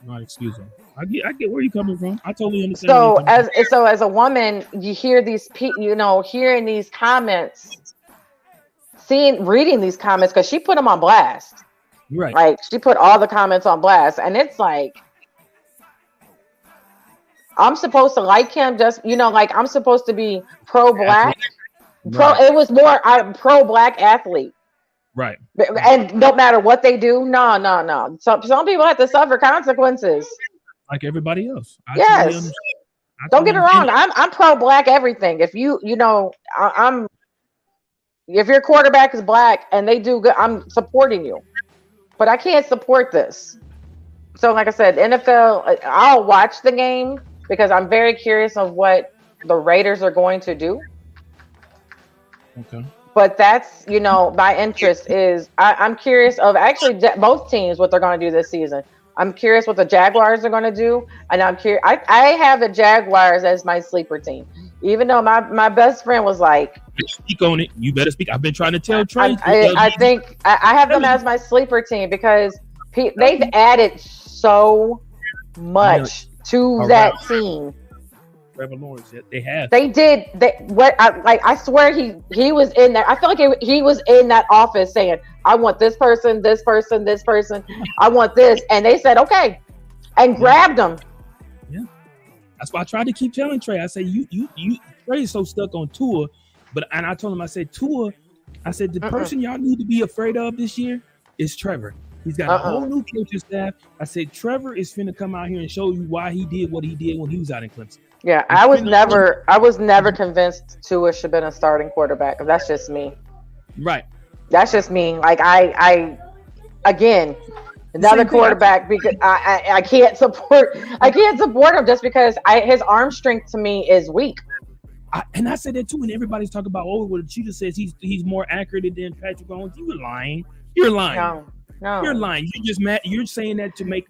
Not excuse him. I get where you're coming from. I totally understand. So as a woman, you hear hearing these comments, reading these comments, because she put them on blast. Right. Like, she put all the comments on blast, and it's like, I'm supposed to like him, just like I'm supposed to be pro-black. Right. It was more pro-black athlete. Right. And no matter what they do, no. Some people have to suffer consequences. Like everybody else. Yes. Don't get me wrong. I'm pro-black everything. If if your quarterback is black and they do good, I'm supporting you. But I can't support this. So like I said, NFL, I'll watch the game because I'm very curious of what the Raiders are going to do. Okay. But that's, my interest is, I'm curious of actually both teams, what they're going to do this season. I'm curious what the Jaguars are going to do. And I'm curious. I have the Jaguars as my sleeper team, even though my best friend was like, speak on it. You better speak. I've been trying to tell Trey. I think I have them as my sleeper team because they've added so much to that team. Trevor Lawrence. They have. They did. I swear he was in there. I feel like he was in that office saying, "I want this person, this person, this person. I want this," and they said, "Okay," and grabbed him. Yeah, that's why I tried to keep telling Trey. I said, "You, Trey is so stuck on Tua," and I told him, I said, "Tua," I said, "The person y'all need to be afraid of this year is Trevor. He's got a whole new coaching staff." I said, "Trevor is finna come out here and show you why he did what he did when he was out in Clemson." Yeah, I was never convinced Tua should have been a starting quarterback. That's just me. Right. That's just me. Like I again, another quarterback because I can't support him just because his arm strength to me is weak. And I said that too. And everybody's talking about, oh, well, Cheetah says he's more accurate than Patrick Mahomes. You're lying. You're lying. No. You're lying. You're just mad. You're saying that to make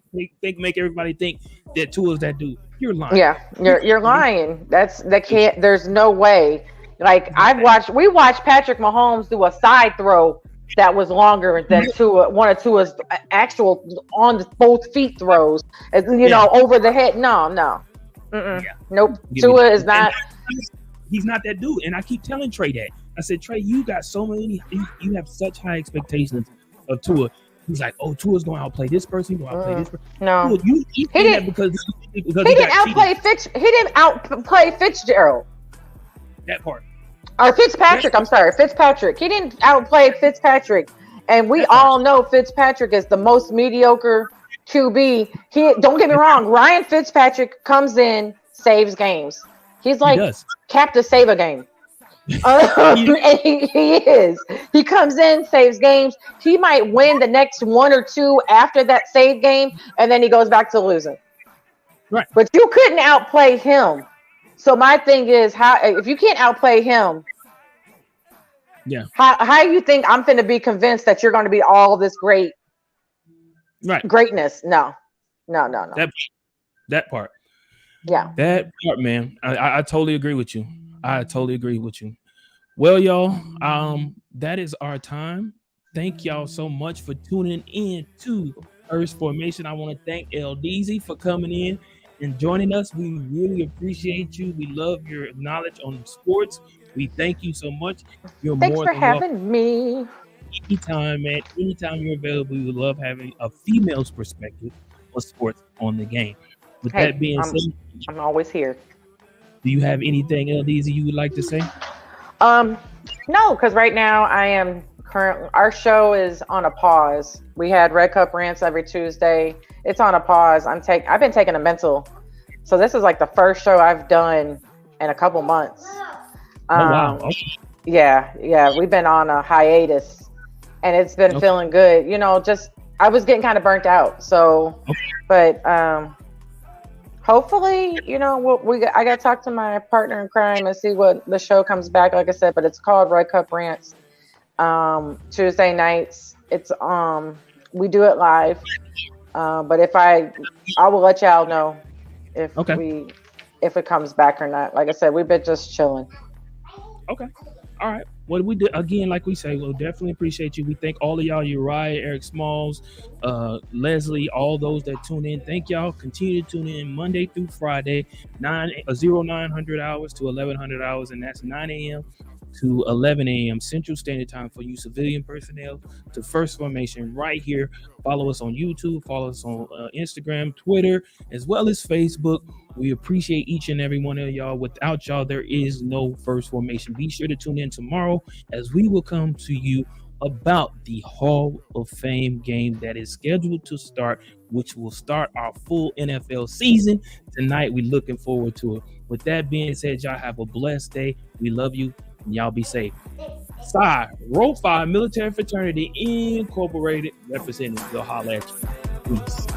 everybody think that Tua's that dude. You're lying. Yeah, you're lying. There's no way. Like we watched Patrick Mahomes do a side throw that was longer than one of Tua's actual on both feet throws. Over the head. No. Nope. Tua is not. He's not that dude. And I keep telling Trey that. I said, Trey, you got so many. You have such high expectations of Tua. He's like, oh, Tua's going to outplay this person. He's going to outplay this person. No, Tua, he didn't because he didn't outplay Fitz. He didn't outplay Fitzgerald. That part. Or Fitzpatrick. I'm sorry, Fitzpatrick. He didn't outplay Fitzpatrick, and we all know Fitzpatrick is the most mediocre QB. Don't get me wrong. Ryan Fitzpatrick comes in, saves games. He's like Captain Save a Game. And he is. He comes in, saves games. He might win the next one or two after that save game, and then he goes back to losing. Right. But you couldn't outplay him. So my thing is, if you can't outplay him, how you think I'm going to be convinced that you're going to be all this greatness? No. That part. Yeah. That part, man. I totally agree with you. Well, y'all, that is our time. Thank y'all so much for tuning in to First Formation. I want to thank LDZ for coming in and joining us. We really appreciate you. We love your knowledge on sports. We thank you so much. Thanks for having me. Anytime, man. Anytime you're available, we would love having a female's perspective of sports on the game. With that being said, I'm always here. Do you have anything, LDZ, you would like to say? No, because right now our show is on a pause. We had Red Cup Rants every Tuesday. It's on a pause. I've been taking a mental. So this is like the first show I've done in a couple months. Wow. Okay. Yeah. We've been on a hiatus and it's been feeling good. I was getting kind of burnt out. So, but, hopefully, I got to talk to my partner in crime and see what the show comes back. Like I said, but it's called Red Cup Rants. Tuesday nights. It's we do it live. But I will let y'all know if it comes back or not. Like I said, we've been just chilling. Okay. All right. What we did again, like we say, we'll definitely appreciate you. We thank all of y'all, Uriah, Eric Smalls, Leslie, all those that tune in. Thank y'all. Continue to tune in Monday through Friday, 0900 hours to 1100 hours, and that's 9 a.m. to 11 a.m. Central Standard Time for you civilian personnel to First Formation right here. Follow us on YouTube, follow us on Instagram, Twitter, as well as Facebook. We appreciate each and every one of y'all. Without y'all, there is no First Formation. Be sure to tune in tomorrow as we will come to you about the Hall of Fame game that is scheduled to start, which will start our full NFL season tonight. We're looking forward to it. With that being said, y'all have a blessed day. We love you. And y'all be safe. Row 5 Military Fraternity Incorporated representing. You'll holler at you. Peace.